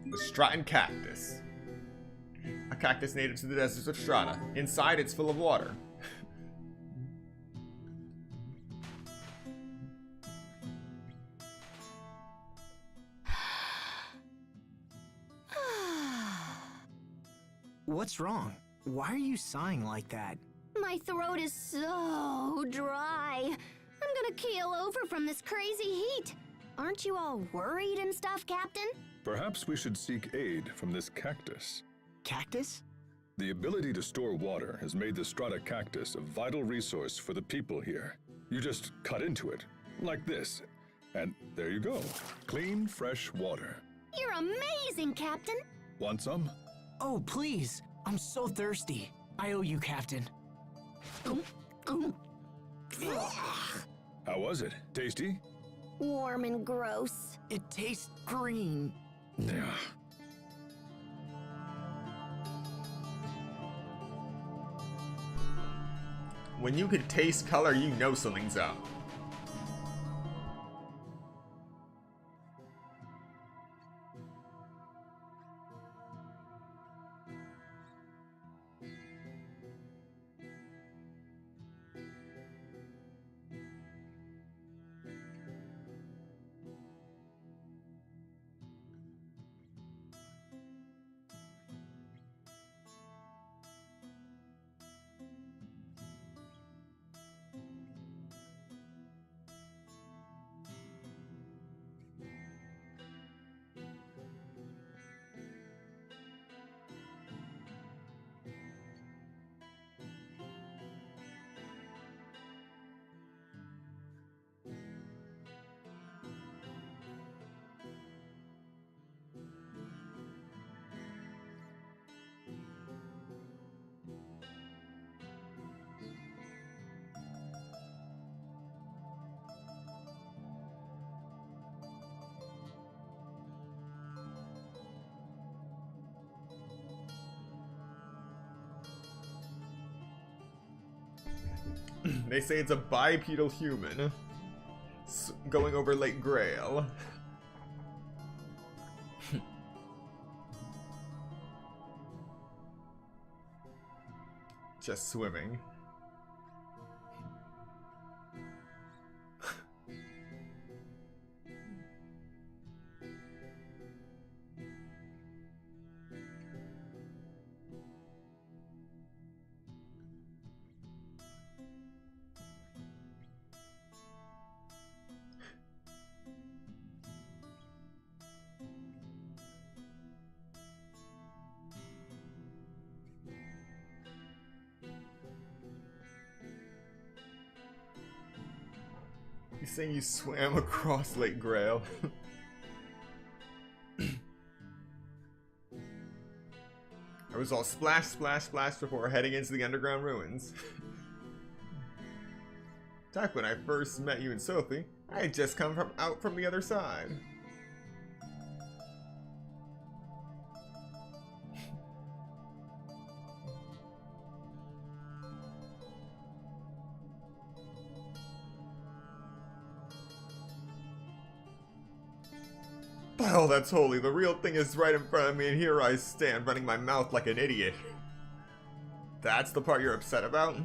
The Straton Cactus. A cactus native to the deserts of Strata. Inside, it's full of water. What's wrong? Why are you sighing like that? My throat is so dry. I'm gonna keel over from this crazy heat. Aren't you all worried and stuff, Captain? Perhaps we should seek aid from this cactus. Cactus? The ability to store water has made the Strata cactus a vital resource for the people here. You just cut into it, like this, and there you go. Clean, fresh water. You're amazing, Captain. Want some? Oh, please. I'm so thirsty. I owe you, Captain. How was it? Tasty? Warm and gross. It tastes green. Yeah. When you can taste color, you know something's up. They say it's a bipedal human going over Lake Grail. Just swimming. You saying you swam across Lake Grail? I was all splash, splash, splash before heading into the underground ruins. Back when I first met you and Sophie, I had just come out from the other side. By all that's holy, the real thing is right in front of me, and here I stand, running my mouth like an idiot. That's the part you're upset about?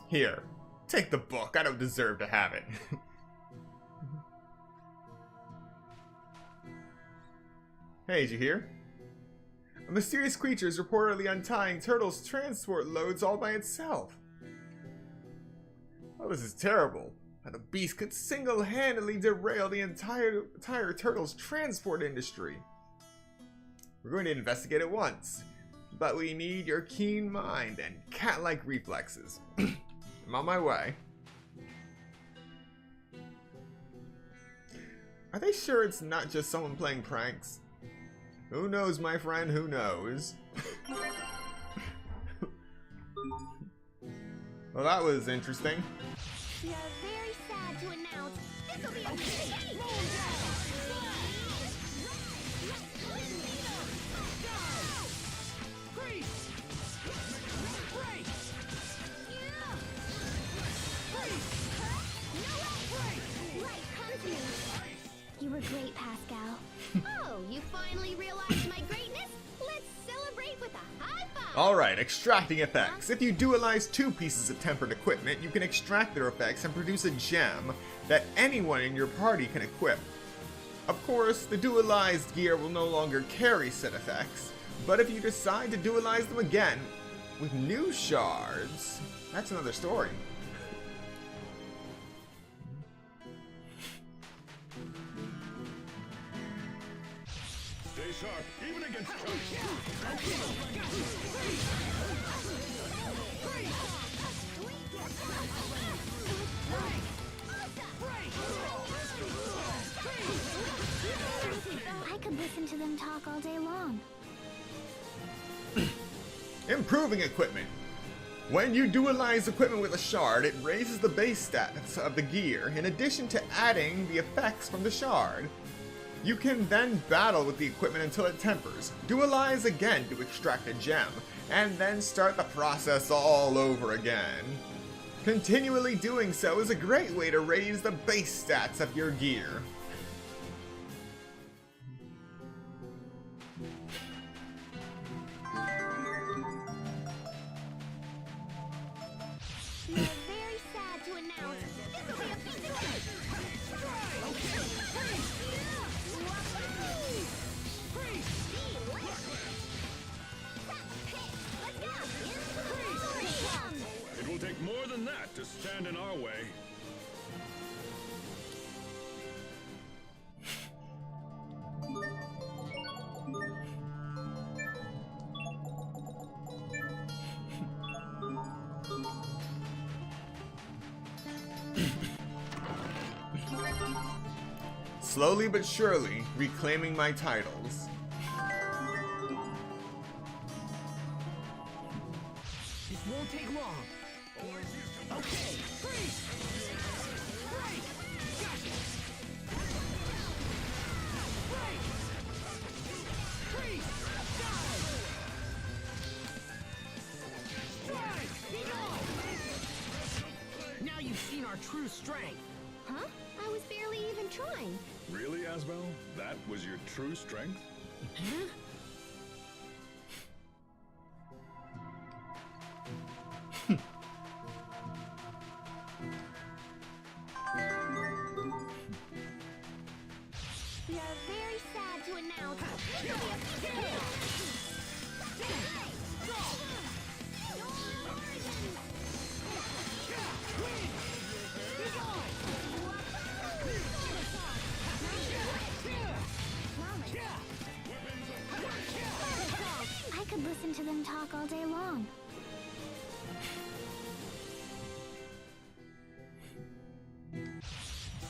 Here, take the book. I don't deserve to have it. Hey, did you hear? A mysterious creature is reportedly untying Turtle's transport loads all by itself. Oh, this is terrible. The beast could single-handedly derail the entire Turtle's transport industry. We're going to investigate it once, but we need your keen mind and cat-like reflexes. I'm on my way. Are they sure it's not just someone playing pranks? Who knows, my friend, who knows? Well, that was interesting. We are very sad to announce this will be a big You were great, Pascal. Oh, you finally realized my greatness? Let's celebrate with a high five! Alright, extracting effects. If you dualize two pieces of tempered equipment, you can extract their effects and produce a gem that anyone in your party can equip. Of course, the dualized gear will no longer carry said effects, but if you decide to dualize them again with new shards, that's another story. Stay sharp, even against I could listen to them talk all day long. Improving equipment. When you dualize equipment with a shard, it raises the base stats of the gear, in addition to adding the effects from the shard. You can then battle with the equipment until it tempers, dualize again to extract a gem, and then start the process all over again. Continually doing so is a great way to raise the base stats of your gear. It will take more than that to stand in our way. Slowly but surely, reclaiming my titles. This won't take long. Okay, freeze! Break! Gotcha! Break! Freeze! Dive! Strike! Go! Now you've seen our true strength. Huh? I was barely even trying. Really, Asbel? That was your true strength? Huh? We are very sad to announce I could listen to them talk all day long.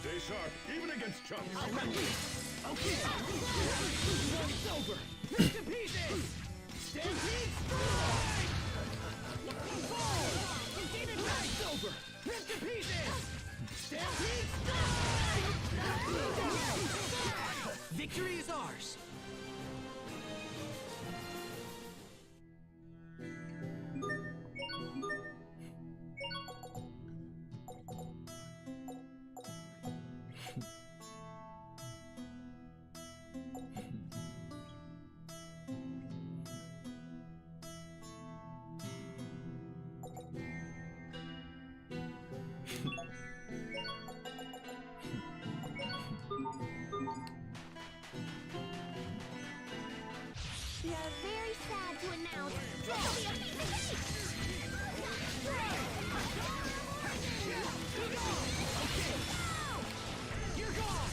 Stay sharp, even against chumps. Okay. It's over. Ripped to pieces. Stampede strike. Fall. David Ride's over. Ripped to pieces. Stampede strike. Victory is ours. We are very sad to announce You're gone.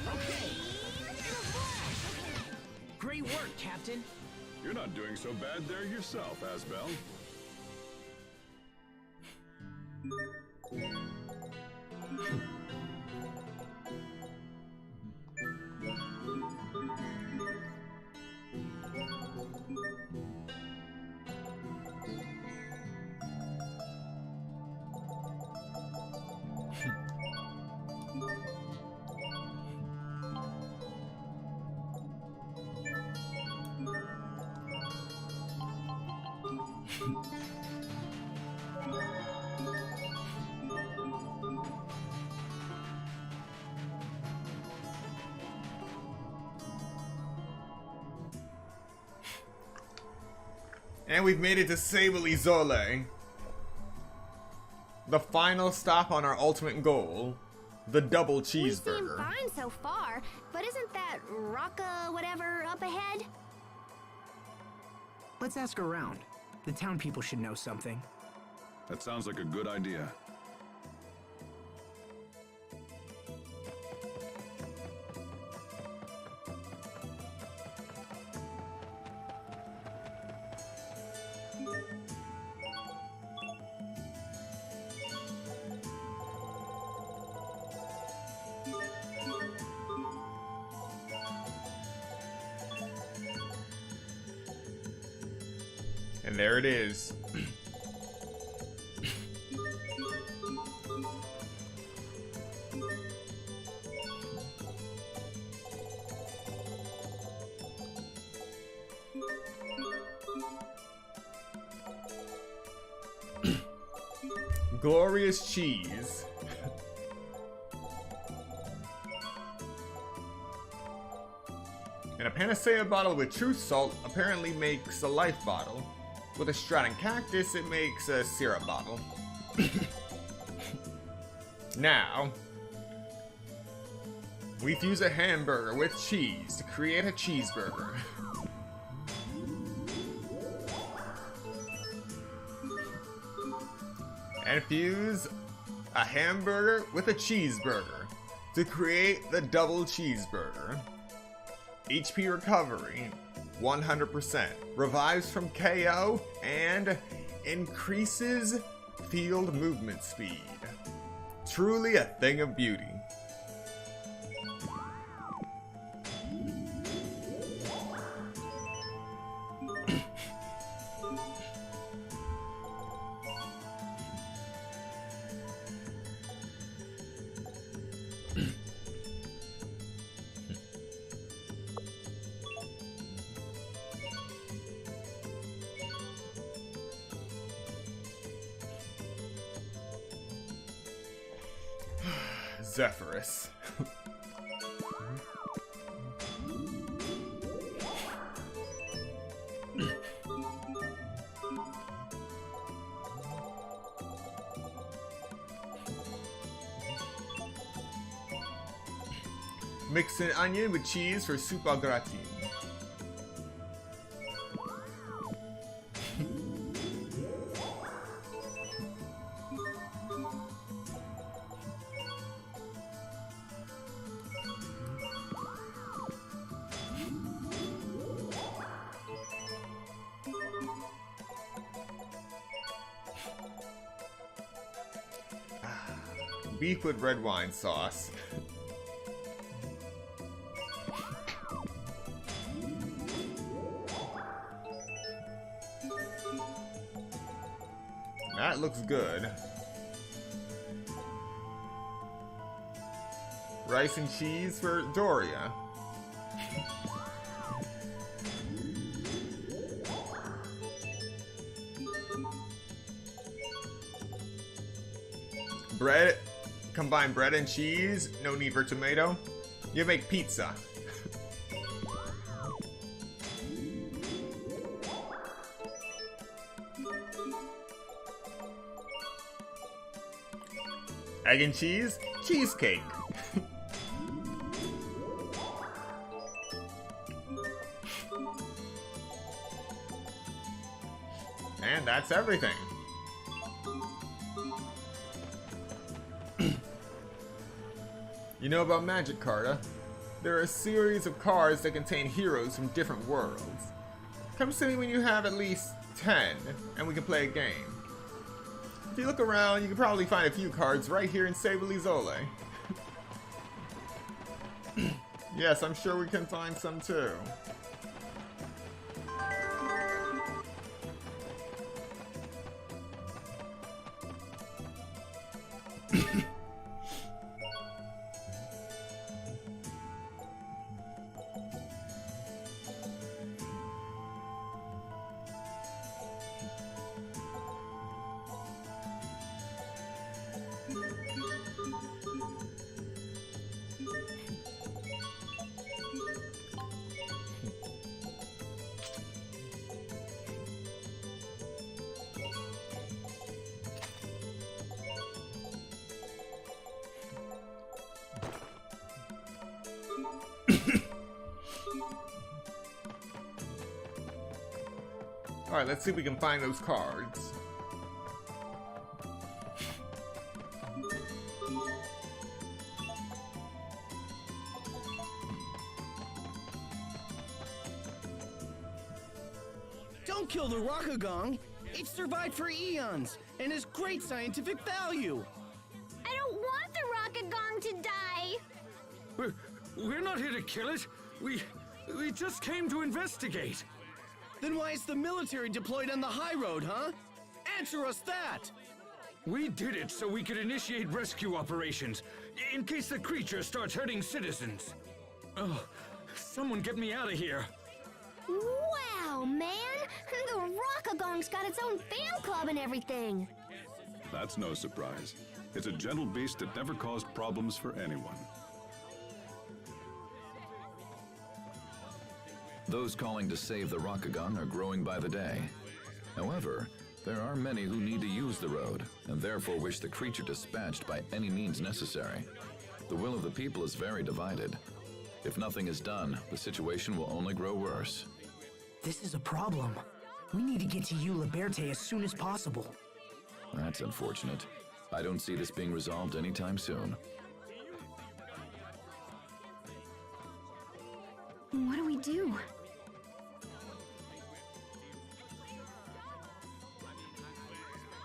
Okay. Great work, Captain. You're not doing so bad there yourself, Asbel. And we've made it to Sable Izole. The final stop on our ultimate goal, the double We seem cheeseburger. fine so far, but isn't that Rocka whatever up ahead? Let's ask around. The town people should know something. That sounds like a good idea. And there it is. Glorious cheese. And a panacea bottle with truth salt apparently makes a life bottle. With a Stratton cactus, it makes a syrup bottle. Now, we fuse a hamburger with cheese to create a cheeseburger. And fuse a hamburger with a cheeseburger to create the double cheeseburger. HP recovery 100%, revives from KO, and increases field movement speed. Truly a thing of beauty. Zephyrus. Mix an onion with cheese for soup au gratin. Beef with red wine sauce. That looks good. Rice and cheese for Doria. Bread, combine bread and cheese, no need for tomato. You make pizza. Egg and cheese, cheesecake. And that's everything. You know about Magic Carta? There are a series of cards that contain heroes from different worlds. Come see me when you have at least 10, and we can play a game. If you look around, you can probably find a few cards right here in Sable Isole. Yes, I'm sure we can find some too. Alright, let's see if we can find those cards. Don't kill the Rockagong! It survived for eons, and has great scientific value! I don't want the Rockagong to die! We're not here to kill it. We just came to investigate. Then why is the military deployed on the high road, huh? Answer us that! We did it so we could initiate rescue operations, in case the creature starts hurting citizens. Oh, someone get me out of here. Wow, man! The Rockagong's got its own fan club and everything! That's no surprise. It's a gentle beast that never caused problems for anyone. Those calling to save the Rockagong are growing by the day. However, there are many who need to use the road, and therefore wish the creature dispatched by any means necessary. The will of the people is very divided. If nothing is done, the situation will only grow worse. This is a problem. We need to get to you, Liberte, as soon as possible. That's unfortunate. I don't see this being resolved anytime soon. What do we do?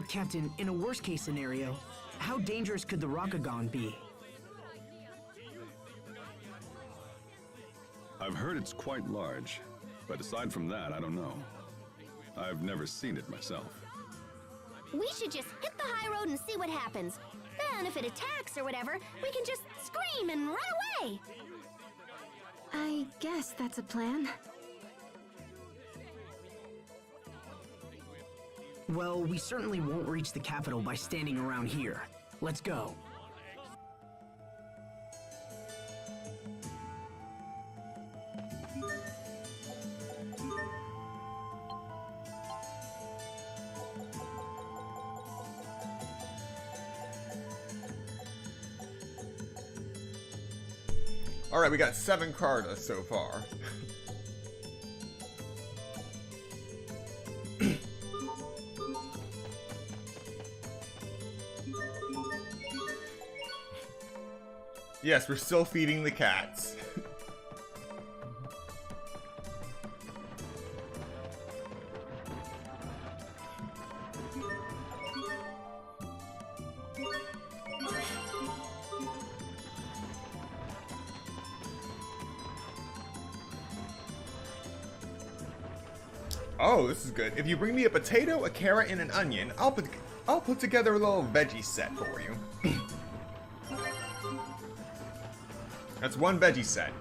Captain, in a worst-case scenario, how dangerous could the Rockagong be? I've heard it's quite large, but aside from that, I don't know. I've never seen it myself. We should just hit the high road and see what happens. Then if it attacks or whatever, we can just scream and run away! I guess that's a plan. Well, we certainly won't reach the capital by standing around here. Let's go. Alright, we got 7 Cartas so far. Yes, we're still feeding the cats. Oh, this is good. If you bring me a potato, a carrot, and an onion, I'll put together a little veggie set for you. That's 1 veggie set.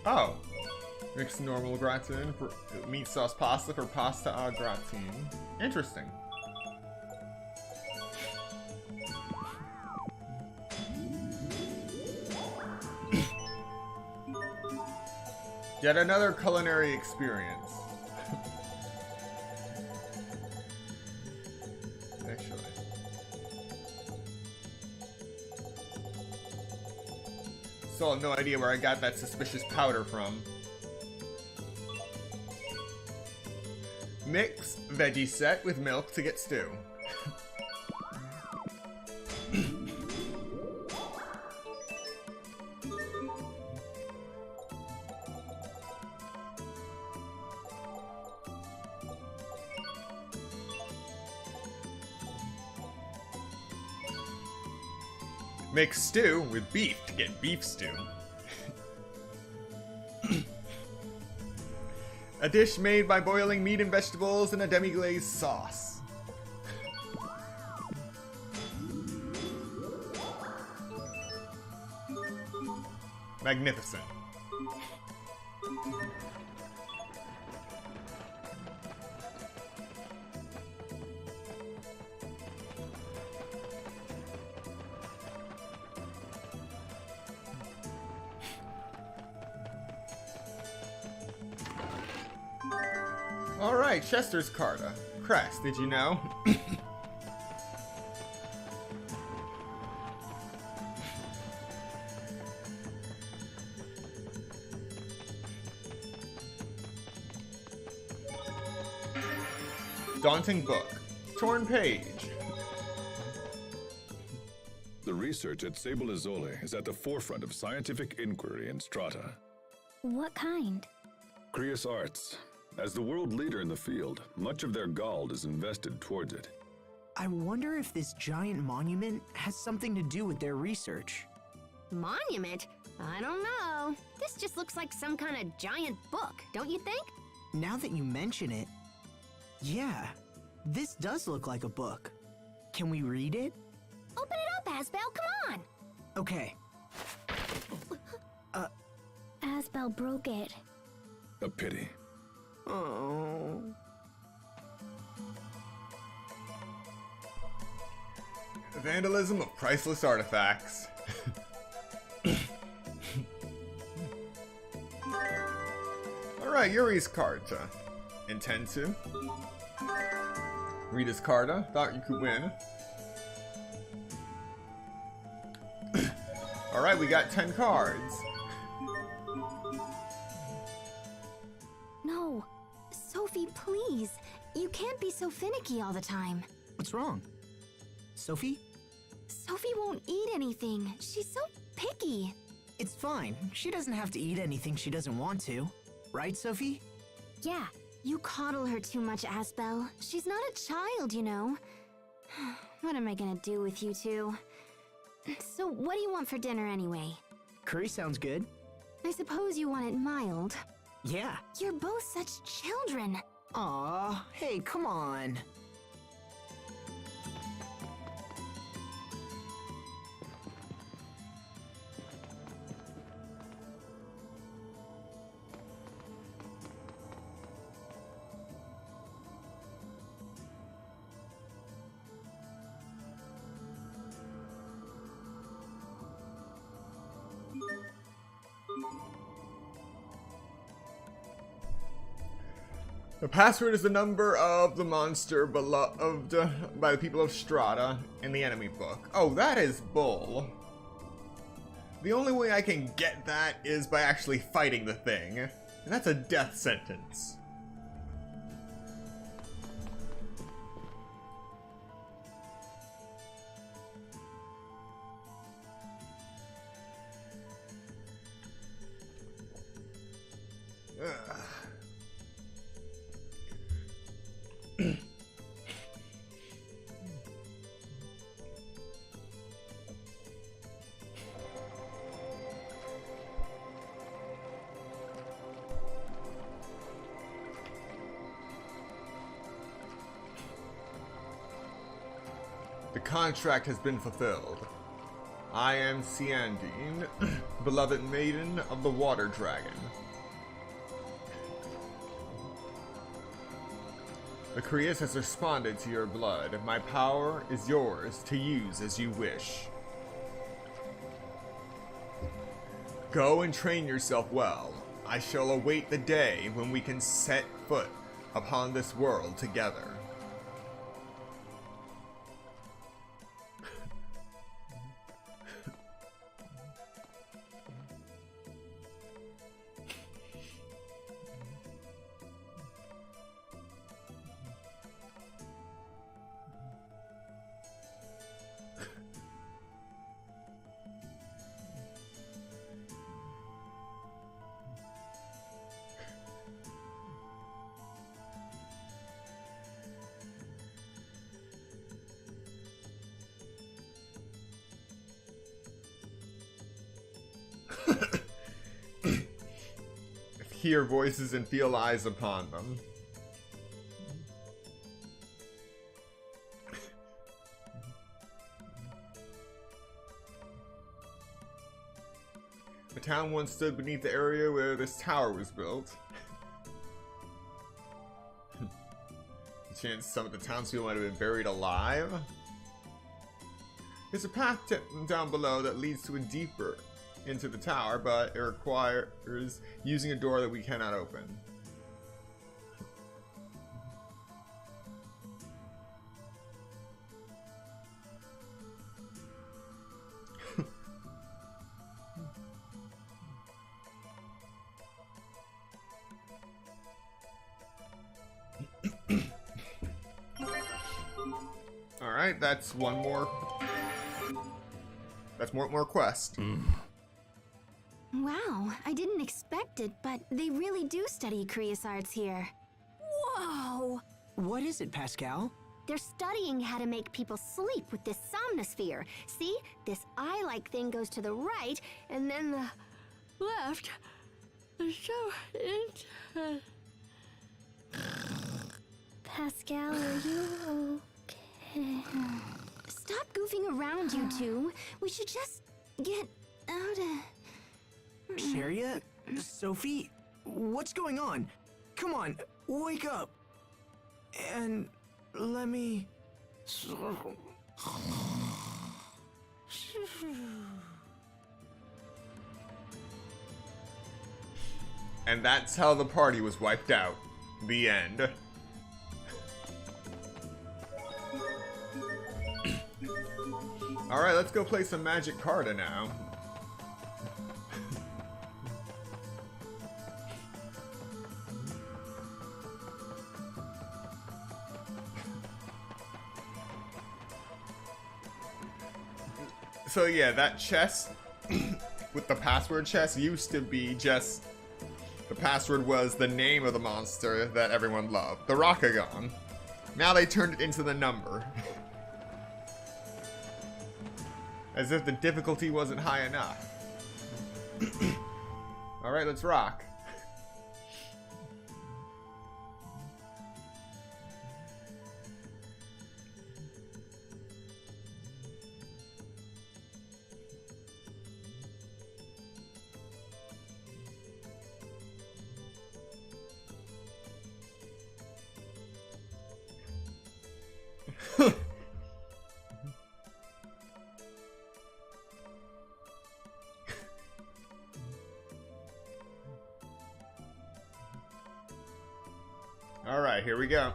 Oh. Mixed normal gratin for meat sauce pasta for pasta au gratin. Interesting. Yet another culinary experience. Actually. Still have no idea where I got that suspicious powder from. Mix veggie set with milk to get stew. Mix stew with beef to get beef stew. A dish made by boiling meat and vegetables in a demi-glazed sauce. Magnificent. Alright, Chester's Carta. Crest, did you know? Daunting book. Torn page. The research at Sable Izole is at the forefront of scientific inquiry in Strata. What kind? Creus Arts. As the world leader in the field, much of their gold is invested towards it. I wonder if this giant monument has something to do with their research. Monument? I don't know. This just looks like some kind of giant book, don't you think? Now that you mention it, yeah, this does look like a book. Can we read it? Open it up, Asbel, come on! Okay. Asbel broke it. A pity. Oh. Vandalism of priceless artifacts. Alright, Yuri's Carta. Intend to. Rita's Carta. Thought you could win. Alright, we got 10 cards. No. Sophie, please. You can't be so finicky all the time. What's wrong? Sophie? Sophie won't eat anything. She's so picky. It's fine. She doesn't have to eat anything she doesn't want to. Right, Sophie? Yeah. You coddle her too much, Asbel. She's not a child, you know. What am I gonna do with you two? So, what do you want for dinner anyway? Curry sounds good. I suppose you want it mild. Yeah. You're both such children. Aw, hey, come on. The password is the number of the monster beloved by the people of Strata in the enemy book. Oh, that is bull. The only way I can get that is by actually fighting the thing. And that's a death sentence. The contract has been fulfilled. I am Ciandine, beloved maiden of the Water Dragon. The Creus has responded to your blood. My power is yours to use as you wish. Go and train yourself well. I shall await the day when we can set foot upon this world together. Hear voices and feel eyes upon them. The town once stood beneath the area where this tower was built. The chance some of the townspeople might have been buried alive. There's a path down below that leads to a deeper into the tower, but it requires using a door that we cannot open. Alright, that's one more. That's more quest. Wow, I didn't expect it, but they really do study Creus arts here. Whoa! What is it, Pascal? They're studying how to make people sleep with this somnosphere. See? This eye-like thing goes to the right, and then the left. So Pascal, are you okay? Stop goofing around, you two. We should just get out of... Sharia? Sophie? What's going on? Come on, wake up. And let me... And that's how the party was wiped out. The end. Alright, let's go play some Magic Carta now. So yeah, that chest with the password chest used to be just... The password was the name of the monster that everyone loved, the Rokagon. Now they turned it into the number. As if the difficulty wasn't high enough. Alright, let's rock. Alright, here we go.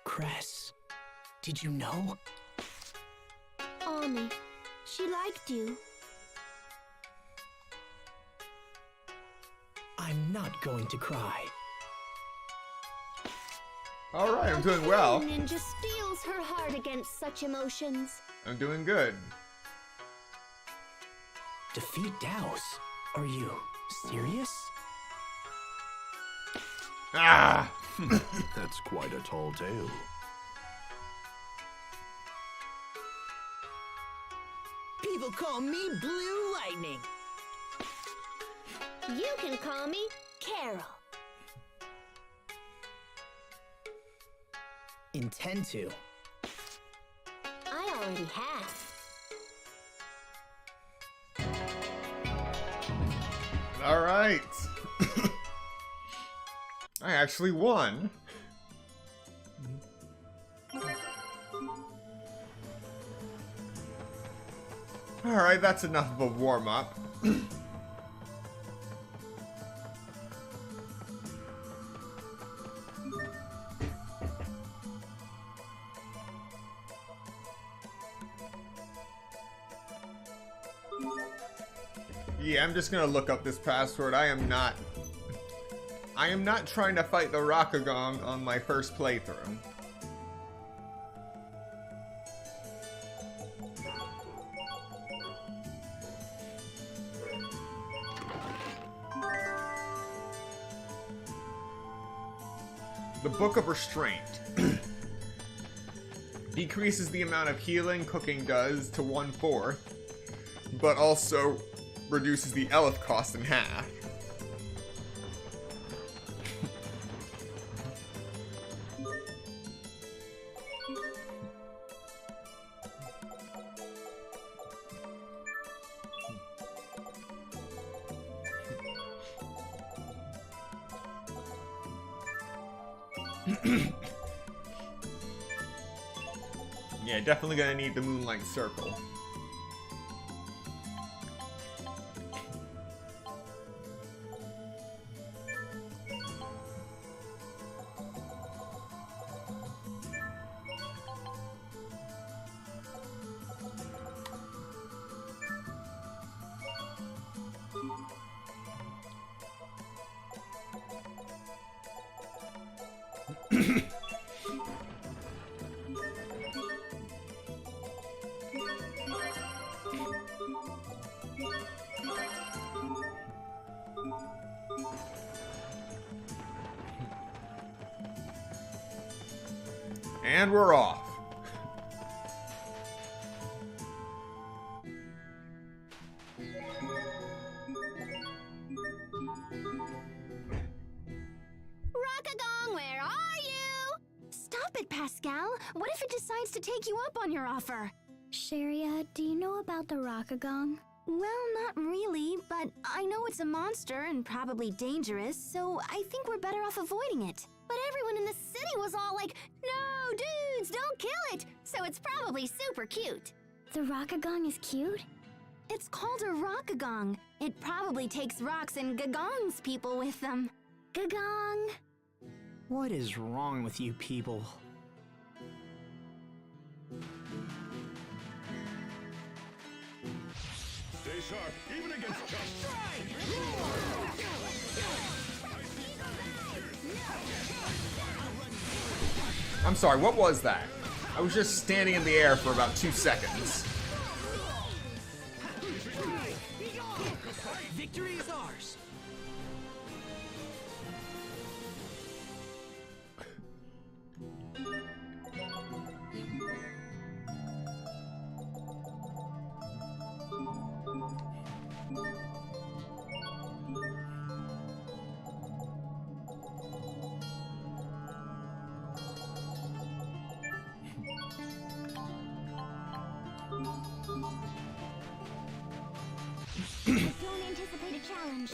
Cress, did you know? Ami, she liked you. I'm not going to cry. Alright, I'm doing well. A ninja steels her heart against such emotions. I'm doing good. Defeat Daos? Are you serious? Ah! That's quite a tall tale. People call me Blue Lightning. You can call me Carol. Intend to. I already have. Alright. I actually won. Alright, that's enough of a warm-up. Yeah, I'm just gonna look up this password. I am not trying to fight the Rockagong on my first playthrough. The Book of Restraint. Decreases the amount of healing cooking does to 1/4, but also reduces the eleth cost in half. Yeah, definitely gonna need the Moonlight Circle. And we're off. Rockagong, where are you? Stop it, Pascal. What if it decides to take you up on your offer? Sharia, do you know about the Rockagong? Well, not really, but I know it's a monster and probably dangerous, so I think we're better off avoiding it. But everyone in the city was all like, no, dudes, don't kill it! So it's probably super cute. The Rockagong is cute? It's called a Rockagong. It probably takes rocks and gagongs people with them. Gagong! What is wrong with you people? Stay sharp, even against just. I'm sorry, what was that? I was just standing in the air for about 2 seconds. Victory is ours. Don't anticipate a challenge.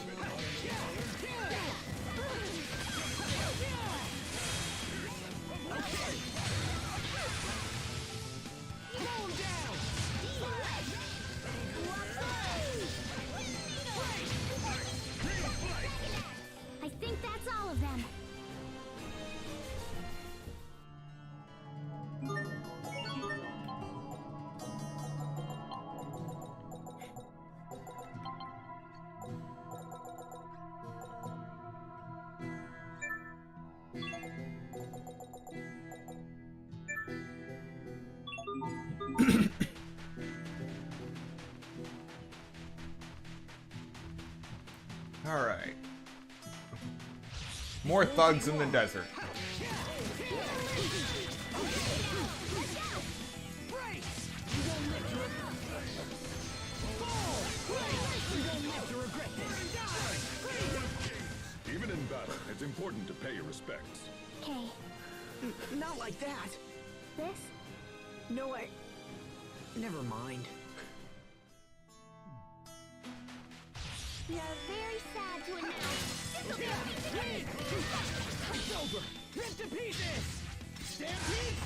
Alright. More thugs in the desert. Even in battle, it's important to pay your respects. Okay. Not like that. This? No, never mind. We are very sad to announce this'll be It's over! Rip to pieces! Stampede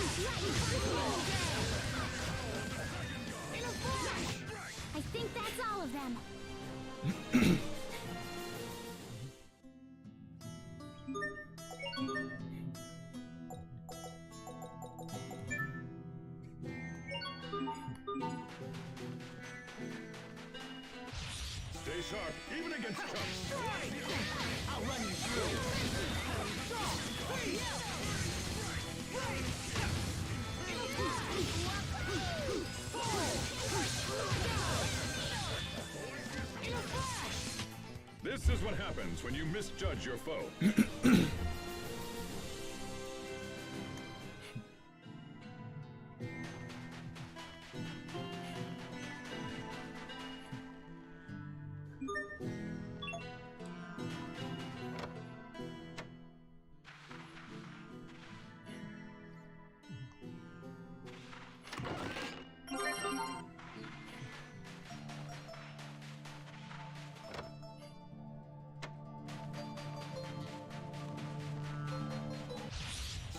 strike! I think that's all of them. Stay sharp, even against chumps. I'll run you through! This is what happens when you misjudge your foe.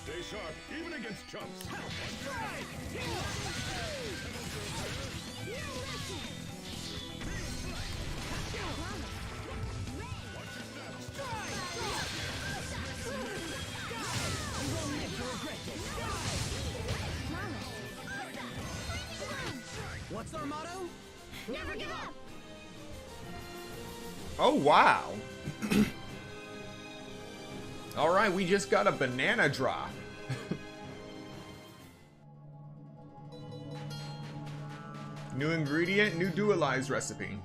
Stay sharp, even against chumps. What's our motto? Never give up! Oh, wow. Alright, we just got a banana drop. New ingredient, new dualized recipe.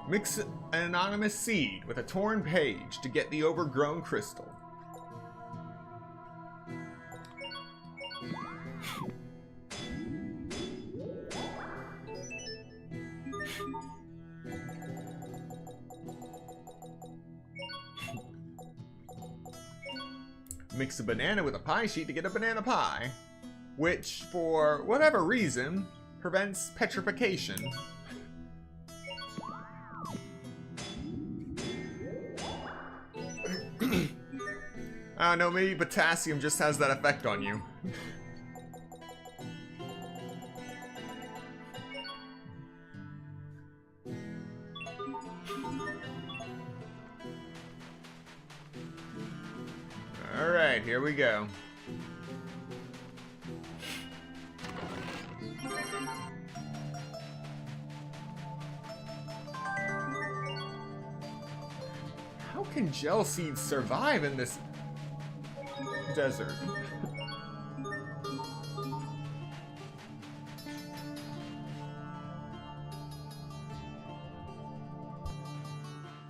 Mix an anonymous seed with a torn page to get the overgrown crystal. Mix a banana with a pie sheet to get a banana pie, which, for whatever reason, prevents petrification. I don't know, maybe potassium just has that effect on you. Alright, here we go. How can gel seeds survive in this desert?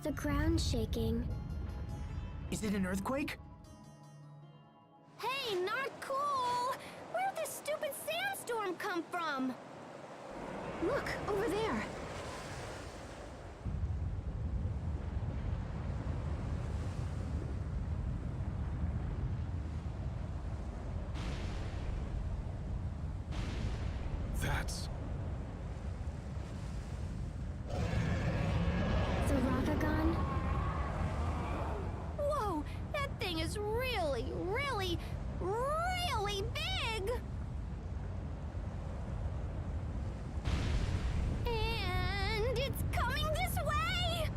The ground's shaking. Is it an earthquake? Hey, not cool! Where did this stupid sandstorm come from? Look, over there. That's... The Rakagon? Whoa, that thing is really, really, really big! And it's coming this way!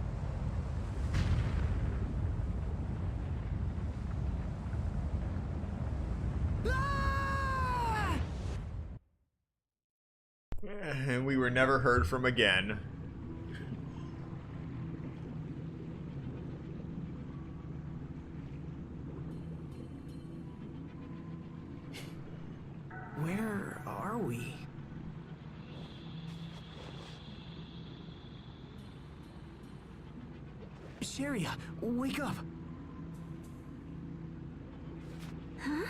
Ah! And we were never heard from again. we? Sharia, wake up! Huh?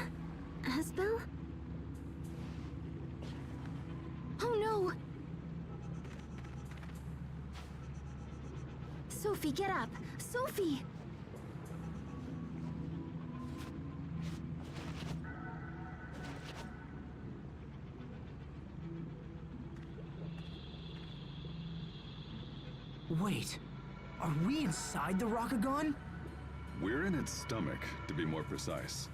Asbel? Oh no! Sophie, get up! Sophie! Wait, are we inside the Rokugan? We're in its stomach, to be more precise.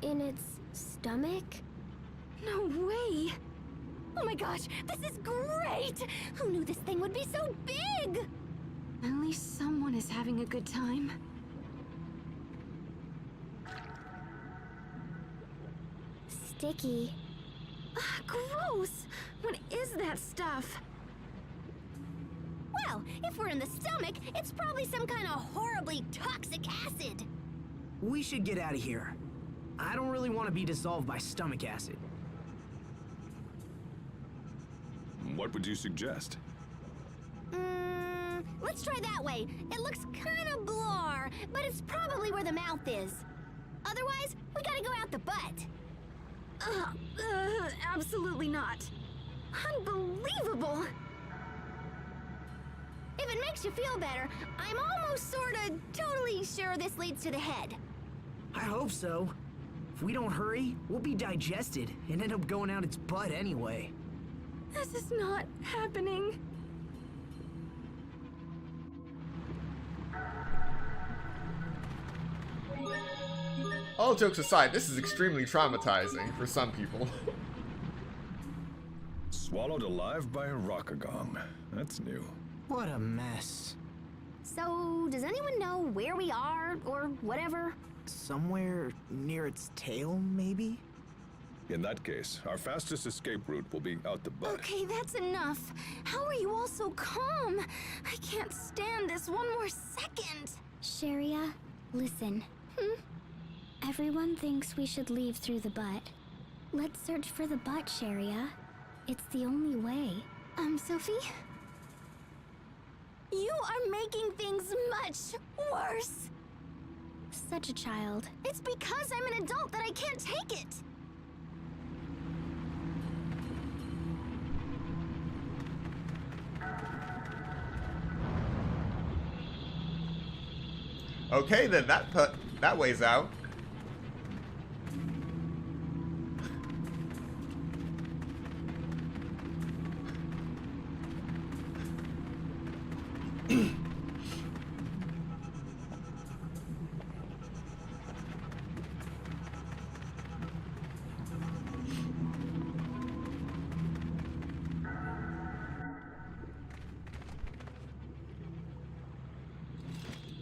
In its stomach? No way! Oh my gosh, this is great! Who knew this thing would be so big? At least someone is having a good time. Sticky. Gross! What is that stuff? Well, if we're in the stomach, it's probably some kind of horribly toxic acid. We should get out of here. I don't really want to be dissolved by stomach acid. What would you suggest? Let's try that way. It looks kind of blar, but it's probably where the mouth is. Otherwise, we gotta go out the butt. Absolutely not. Unbelievable! If it makes you feel better, I'm almost sorta totally sure this leads to the head. I hope so. If we don't hurry, we'll be digested and end up going out its butt anyway. This is not happening. All jokes aside, this is extremely traumatizing for some people. Swallowed alive by a Rokugan. That's new. What a mess. So, does anyone know where we are, or whatever? Somewhere near its tail, maybe? In that case, our fastest escape route will be out the butt. Okay, that's enough. How are you all so calm? I can't stand this one more second. Sharia, listen. Everyone thinks we should leave through the butt. Let's search for the butt, Sharia. It's the only way. Sophie? You are making things much worse. Such a child. It's because I'm an adult that I can't take it. Okay, then that way's out.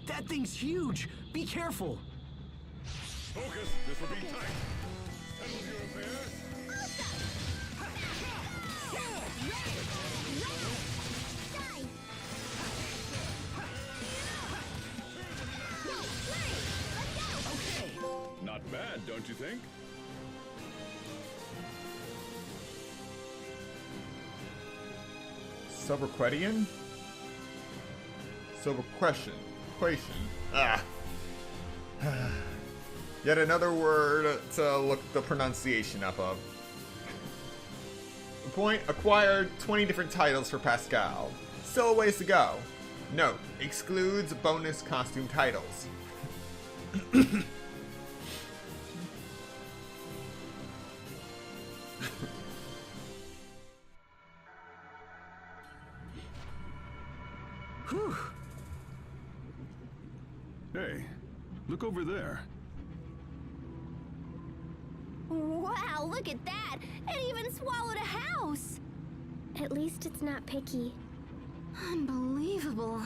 That thing's huge! Be careful! Focus, this will be tight. Settle your affairs. Not bad, don't you think? Soberquedian? Soberquestion. Yet another word to look the pronunciation up of. The point, acquired 20 different titles for Pascal. Still a ways to go. Note, excludes bonus costume titles. Whew. Hey, look over there. Wow, look at that! It even swallowed a house! At least it's not picky. Unbelievable.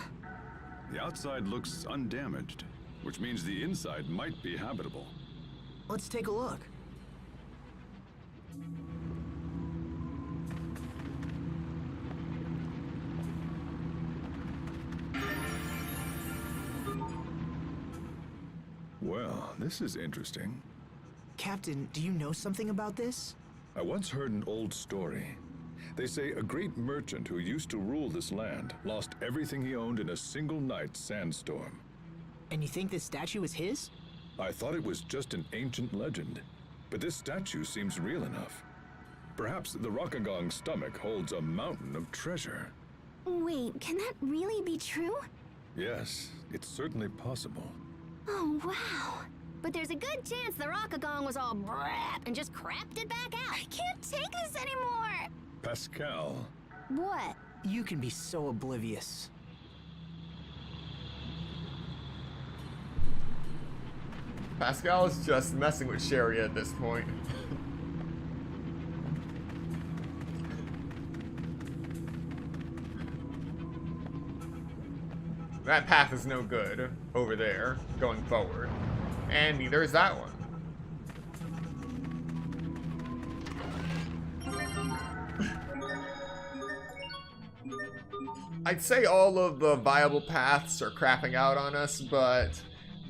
The outside looks undamaged, which means the inside might be habitable. Let's take a look. Well, this is interesting. Captain, do you know something about this? I once heard an old story. They say a great merchant who used to rule this land lost everything he owned in a single night sandstorm. And you think this statue is his? I thought it was just an ancient legend, but this statue seems real enough. Perhaps the Rockagong's stomach holds a mountain of treasure. Wait, can that really be true? Yes, it's certainly possible. Oh, wow. But there's a good chance the Rockagong was all brap and just crapped it back out. I can't take this anymore! Pascal. What? You can be so oblivious. Pascal is just messing with Sherry at this point. That path is no good over there, going forward. And neither is that one. I'd say all of the viable paths are crapping out on us, but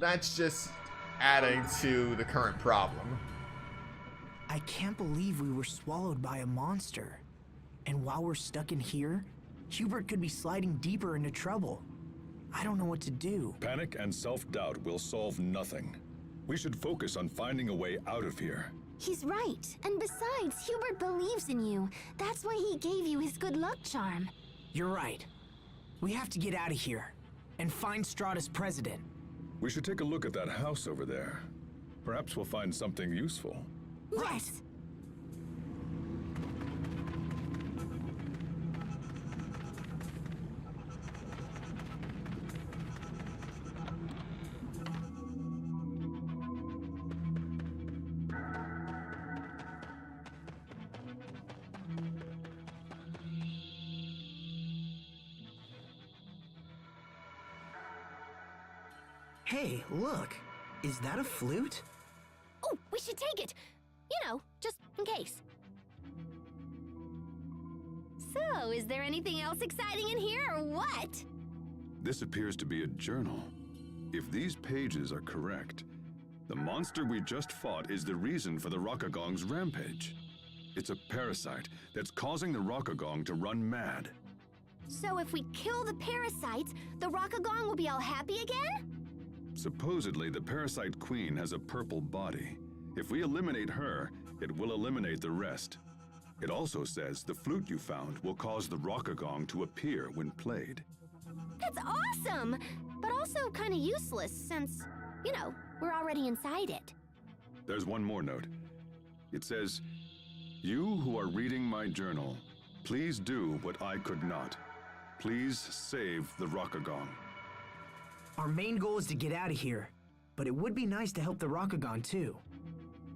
that's just adding to the current problem. I can't believe we were swallowed by a monster. And while we're stuck in here, Hubert could be sliding deeper into trouble. I don't know what to do. Panic and self-doubt will solve nothing. We should focus on finding a way out of here. He's right. And besides, Hubert believes in you. That's why he gave you his good luck charm. You're right. We have to get out of here and find Strata's president. We should take a look at that house over there. Perhaps we'll find something useful. Yes! Hey, look. Is that a flute? Oh, we should take it! You know, just in case. So, is there anything else exciting in here, or what? This appears to be a journal. If these pages are correct, the monster we just fought is the reason for the Rockagong's rampage. It's a parasite that's causing the Rockagong to run mad. So if we kill the parasites, the Rockagong will be all happy again? Supposedly, the parasite queen has a purple body. If we eliminate her, it will eliminate the rest. It also says the flute you found will cause the Rockagong to appear when played. That's awesome! But also kind of useless since, you know, we're already inside it. There's one more note. It says, "You who are reading my journal, please do what I could not. Please save the Rockagong." Our main goal is to get out of here, but it would be nice to help the Rockagong too.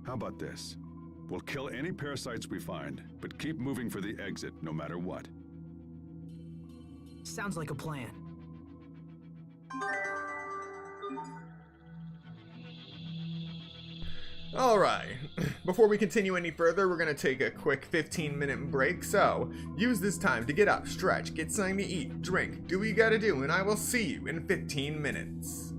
How about this? We'll kill any parasites we find, but keep moving for the exit no matter what. Sounds like a plan. Alright, before we continue any further, we're gonna take a quick 15-minute break, so use this time to get up, stretch, get something to eat, drink, do what you gotta do, and I will see you in 15 minutes.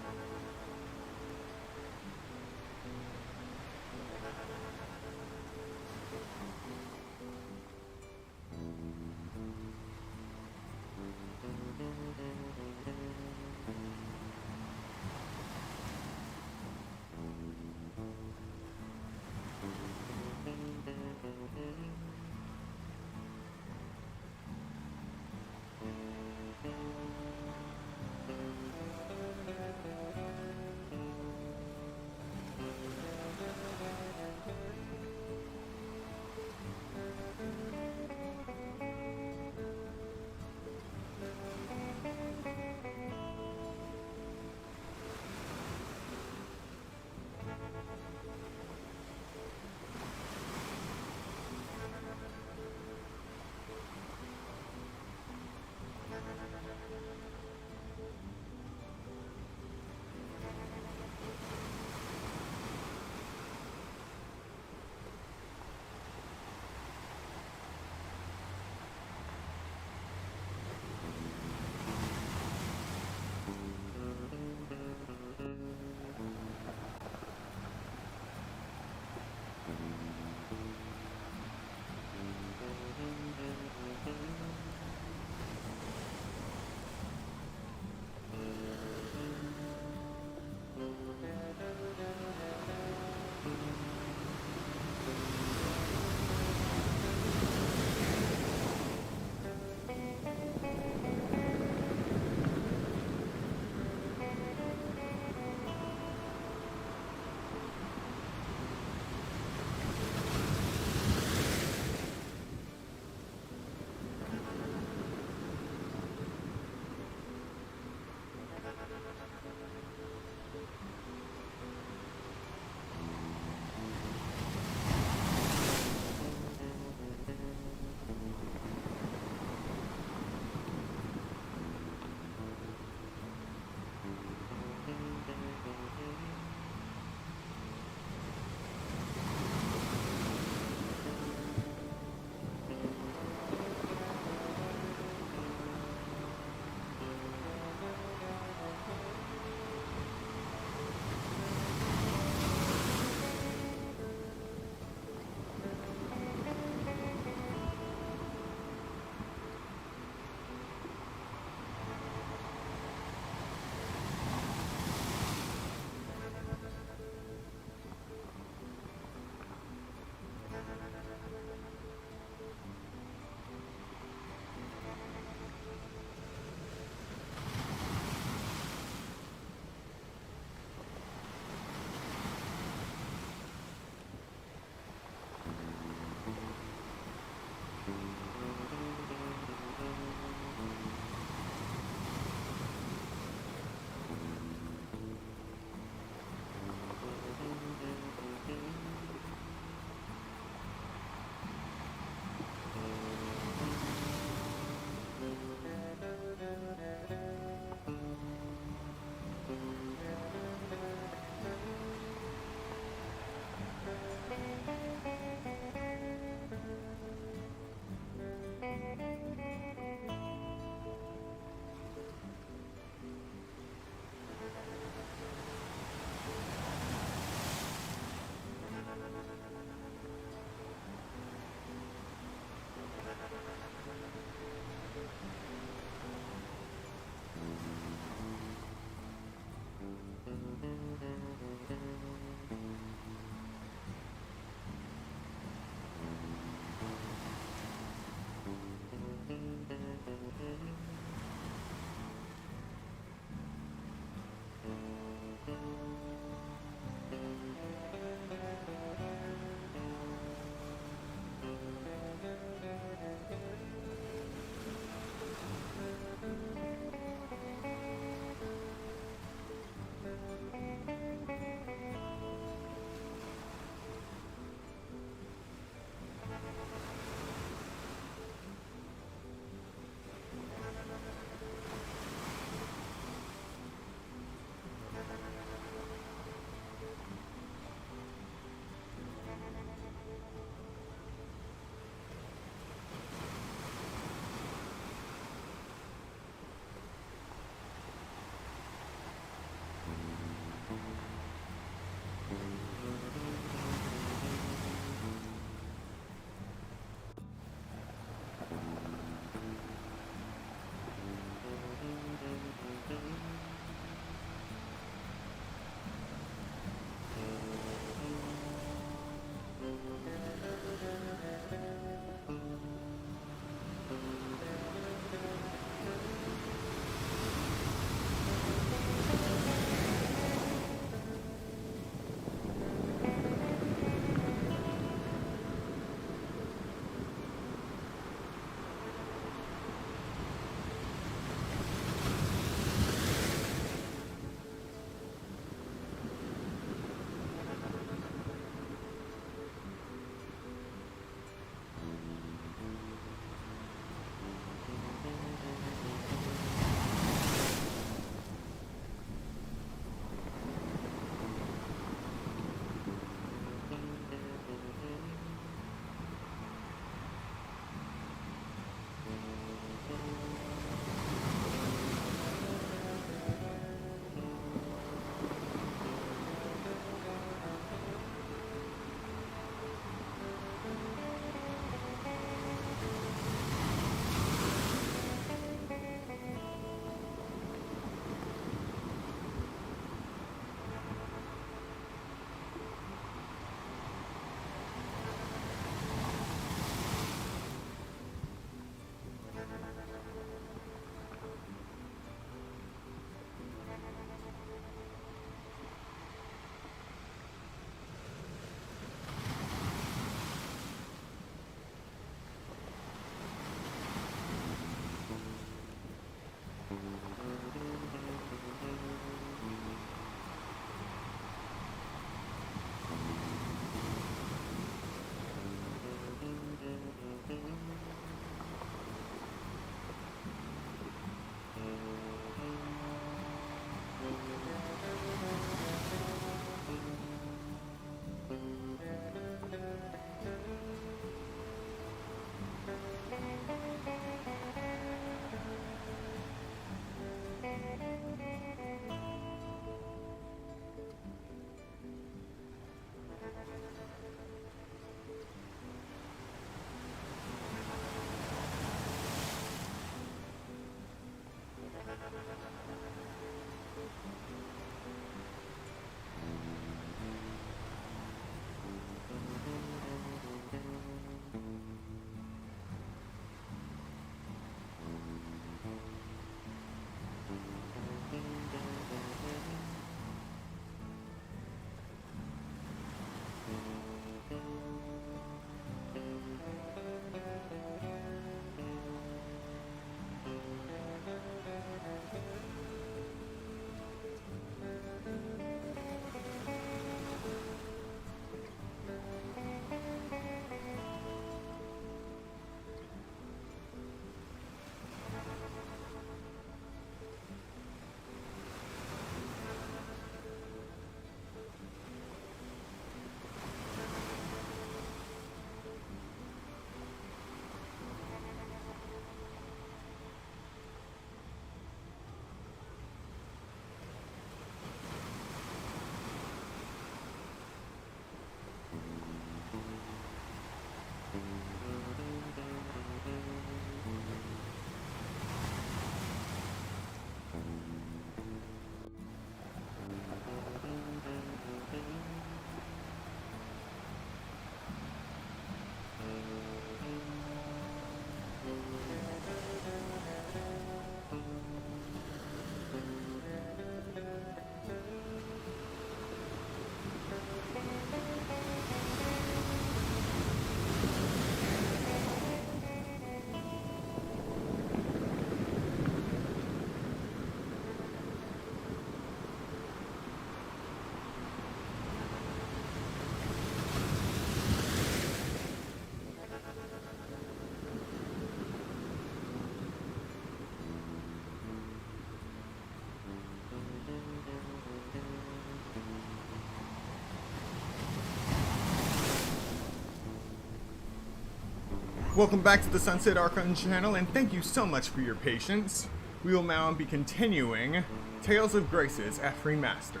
Welcome back to the Sunset Archon channel, and thank you so much for your patience. We will now be continuing Tales of Graces F Remastered.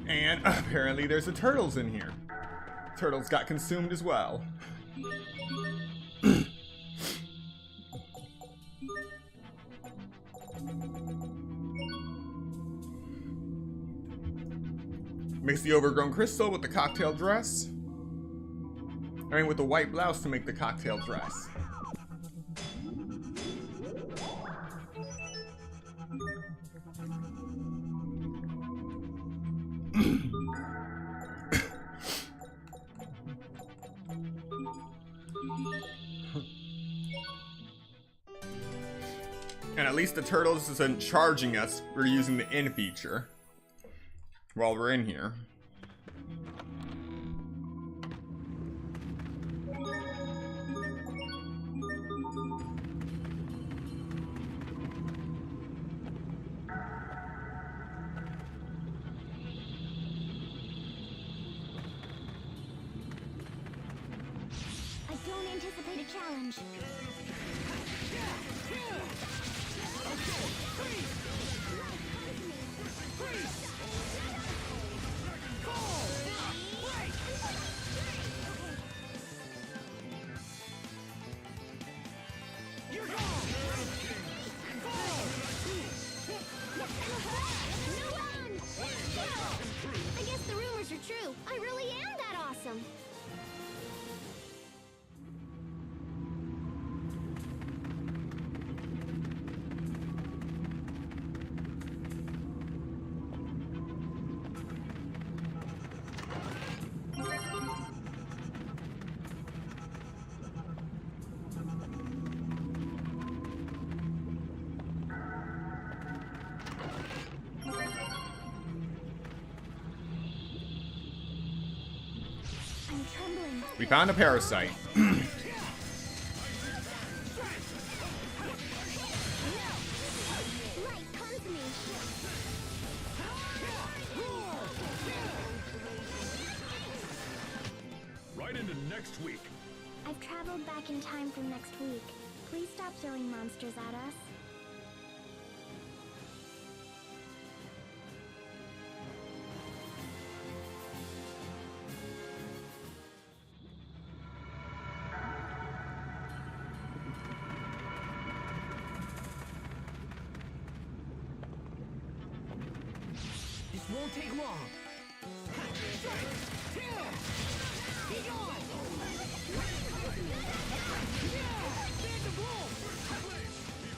And apparently there's the turtles in here. Turtles got consumed as well. Mix the overgrown crystal with the cocktail dress. I mean, with the white blouse to make the cocktail dress. And at least the turtles isn't charging us for using the in feature while we're in here. I don't anticipate a challenge. I guess the rumors are true. I really am that awesome. I'm trembling. We found a parasite. Light, come to me. Right into next week. I've traveled back in time from next week. Please stop throwing monsters at us. This won't take long. Be gone! Stand the blow!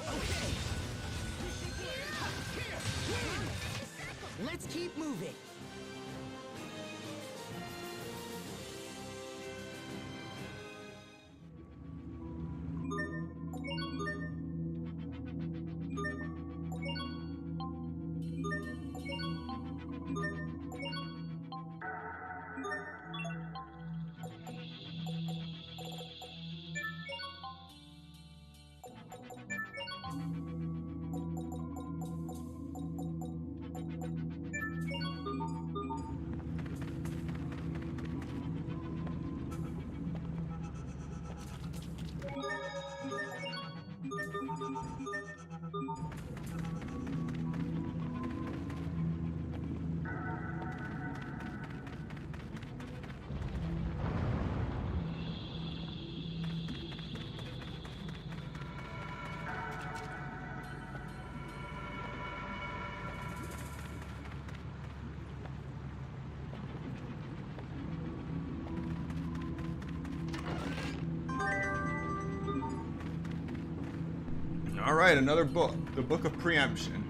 Okay. Let's keep moving. Alright, another book. The Book of Preemption.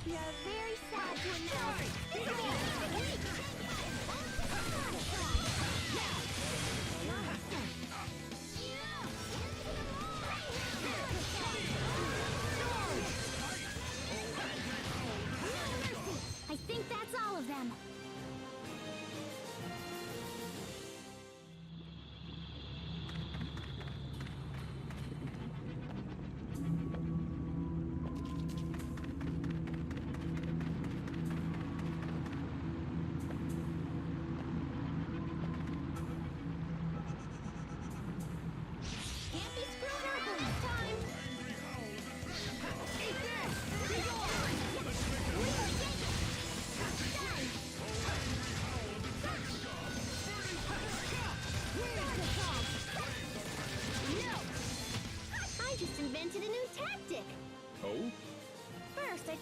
We are very sad to announce. I think that's all of them.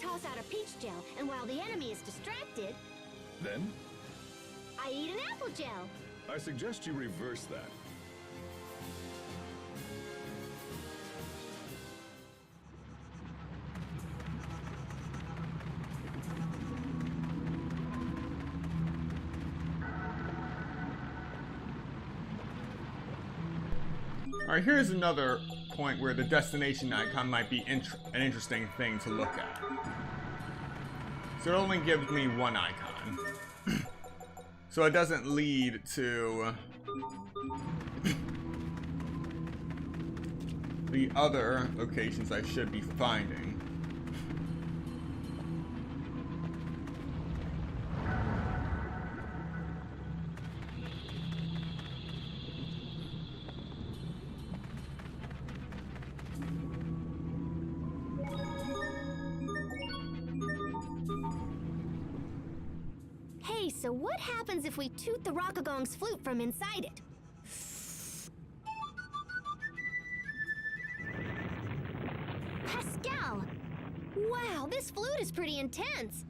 toss out a peach gel, and while the enemy is distracted, Then, I eat an apple gel. I suggest you reverse that. Alright, here's another point where the destination icon might be an interesting thing to look at. So it only gives me one icon. So it doesn't lead to the other locations I should be finding. So what happens if we toot the Rockagong's flute from inside it? Pascal! Wow, this flute is pretty intense.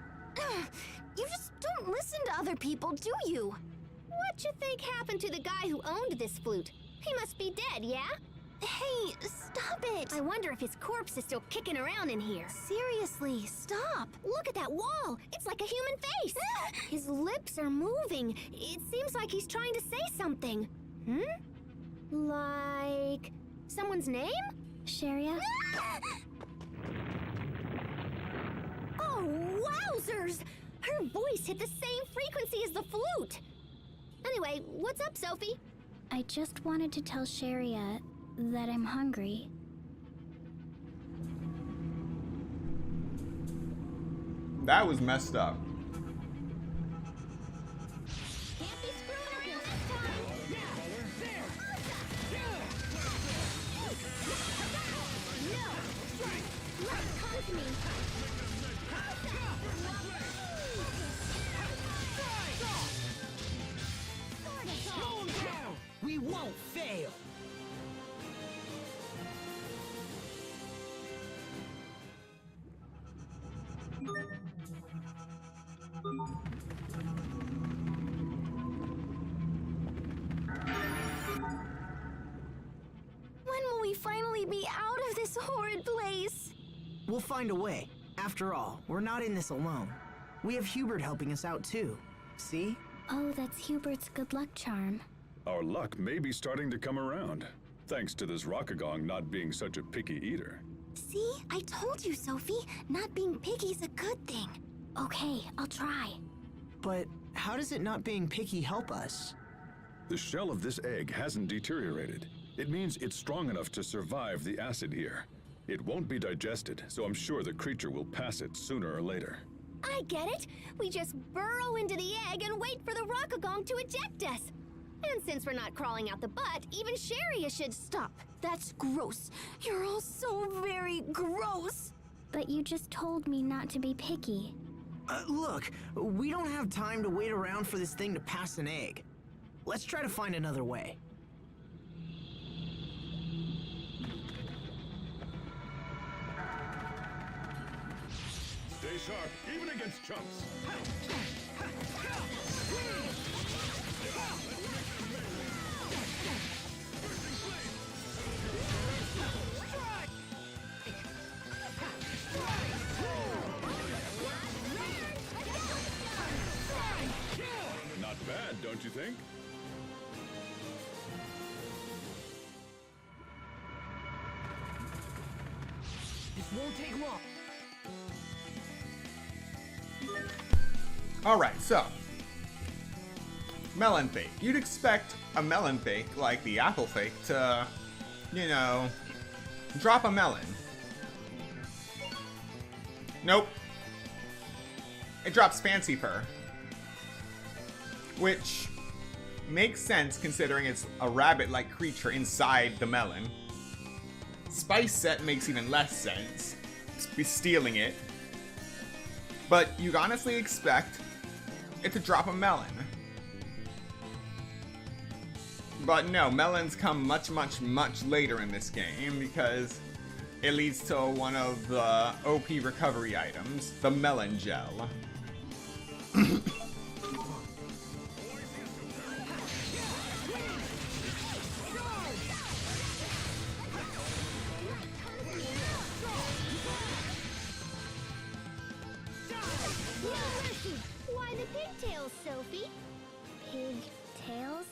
You just don't listen to other people, do you? What you think happened to the guy who owned this flute? He must be dead, yeah? Hey, stop it! I wonder if his corpse is still kicking around in here. Seriously, stop! Look at that wall! It's like a human face! His lips are moving. It seems like he's trying to say something. Like... someone's name? Sharia? Oh, wowzers! Her voice hit the same frequency as the flute! Anyway, what's up, Sophie? I just wanted to tell Sharia that I'm hungry. That was messed up. Can't be screwing around this time! No! Come to me! We won't fail! When will we finally be out of this horrid place? We'll find a way. After all, we're not in this alone. We have Hubert helping us out too. See? Oh, that's Hubert's good luck charm. Our luck may be starting to come around, thanks to this Rockagong not being such a picky eater. See? I told you, Sophie. Not being picky's a good thing. Okay, I'll try. But how does it not being picky help us? The shell of this egg hasn't deteriorated. It means it's strong enough to survive the acid here. It won't be digested, so I'm sure the creature will pass it sooner or later. I get it! We just burrow into the egg and wait for the Rockagong to eject us! And since we're not crawling out the butt, even Sharia should stop. That's gross. You're all so very gross. But you just told me not to be picky. Look, we don't have time to wait around for this thing to pass an egg. Let's try to find another way. Stay sharp, even against chumps. Not bad, don't you think? This won't take long. Alright, so. Melon fake. You'd expect a melon fake, like the apple fake, to, you know, drop a melon. Nope. It drops Fancy Fur. Which makes sense considering it's a rabbit-like creature inside the melon. Spice Set makes even less sense. It's stealing it. But you'd honestly expect it to drop a melon. But no, melons come much, much, much later in this game because it leads to one of the OP recovery items, the melon gel. Why the pigtails, Sophie? Pigtails?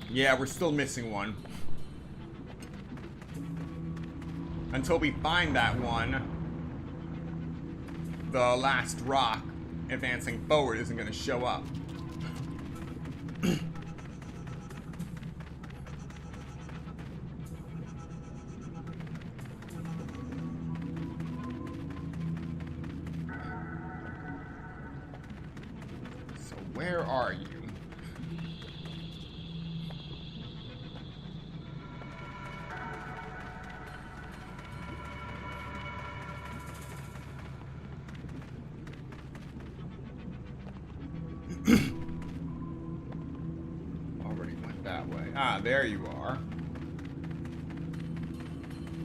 Yeah, we're still missing one. Until we find that one, the last rock advancing forward isn't going to show up. So where are you? Already went that way. Ah, there you are.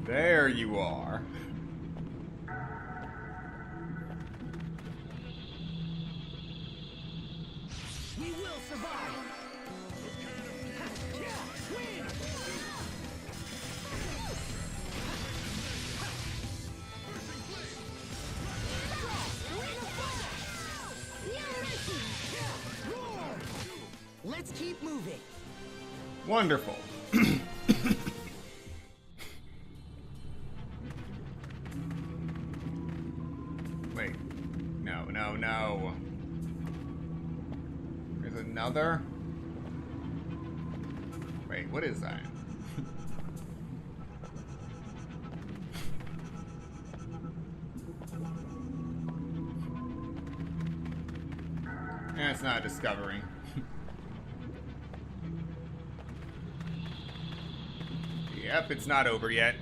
There you are. We will survive. Win. Let's keep moving. Wonderful. Wait. No, no, no. There's another? Wait, what is that? It's not discovering. Yep, it's not over yet.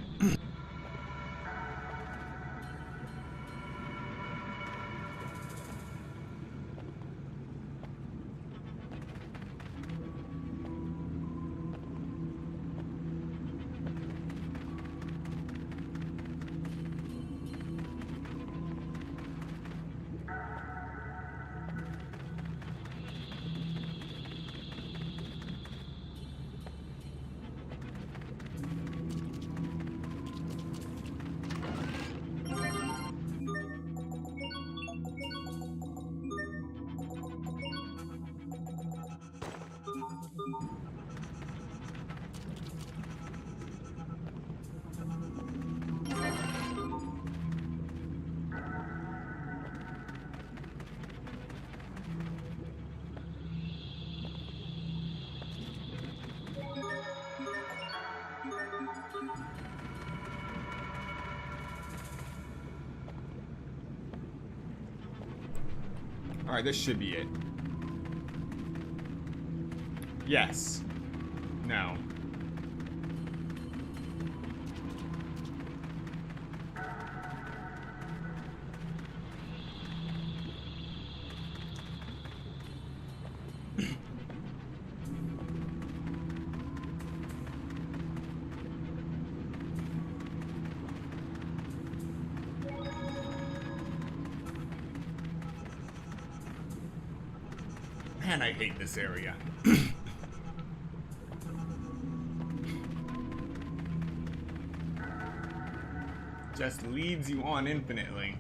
Alright, this should be it. Yes. No. Man, I hate this area. Just leads you on infinitely.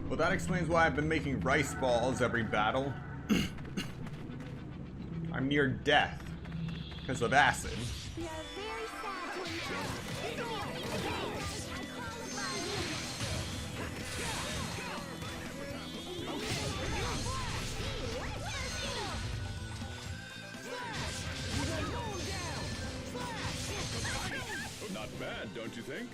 Well, that explains why I've been making rice balls every battle. I'm near death because of acid. We are very sad to Not bad, don't you think?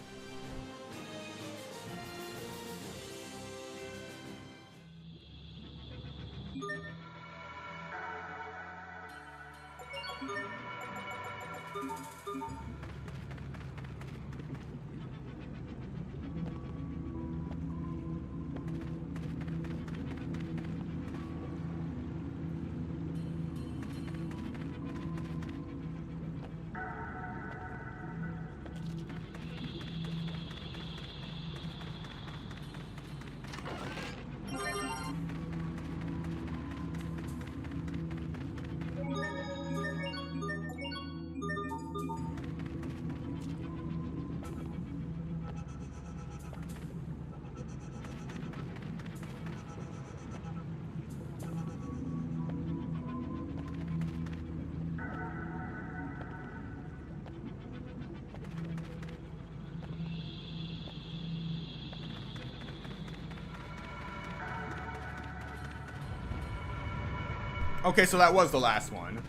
Okay, so that was the last one.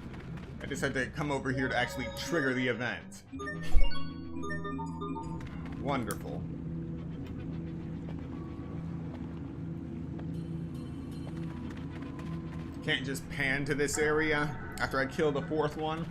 I just had to come over here to actually trigger the event. Wonderful. Can't just pan to this area after I kill the fourth one.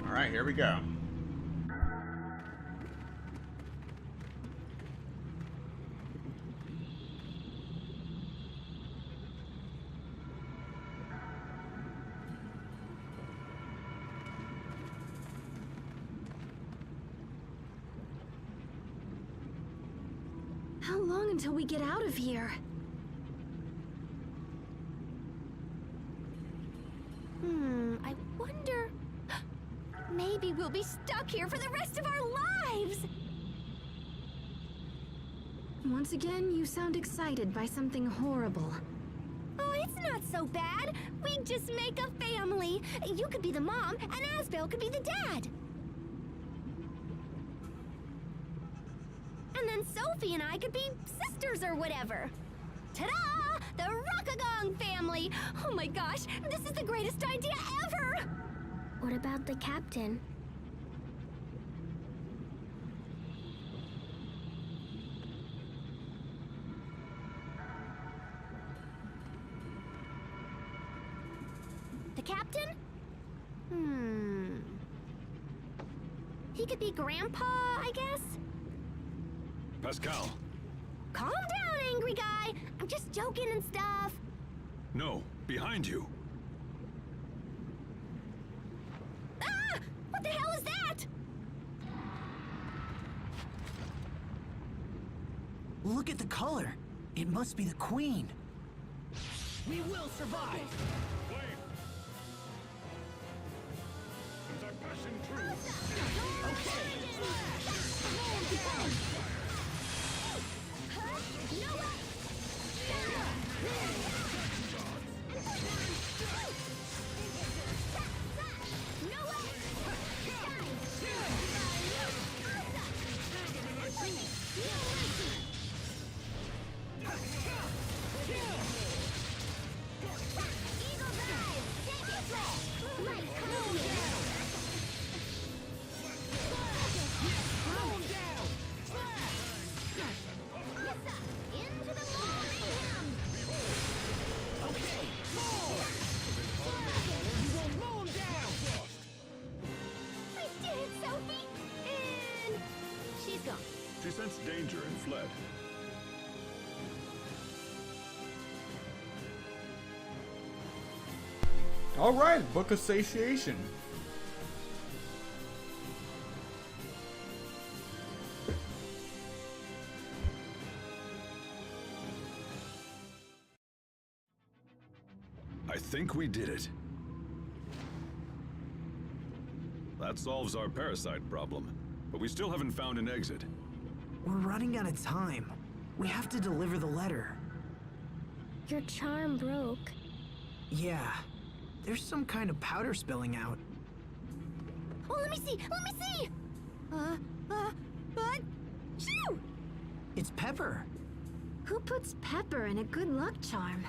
Alright, here we go. How long until we get out of here? I wonder... Maybe we'll be stuck here for the rest of our lives! Once again, you sound excited by something horrible. Oh, it's not so bad. We'd just make a family. You could be the mom, and Asbel could be the dad. And then Sophie and I could be sisters or whatever. Ta-da! The Rockagong family! Oh my gosh, this is the greatest idea ever! What about the captain? The captain? He could be Grandpa, I guess? Pascal. Calm down, angry guy. I'm just joking and stuff. No, behind you. Ah! What the hell is that? Look at the color. It must be the queen. We will survive! As I pass in through. She sensed danger and fled. Alright, Book of Satiation. think we did it. That solves our parasite problem, but we still haven't found an exit. We're running out of time. We have to deliver the letter. Your charm broke. Yeah. There's some kind of powder spilling out. Oh, let me see! Let me see! Shoo! It's Pepper. Who puts pepper in a good luck charm?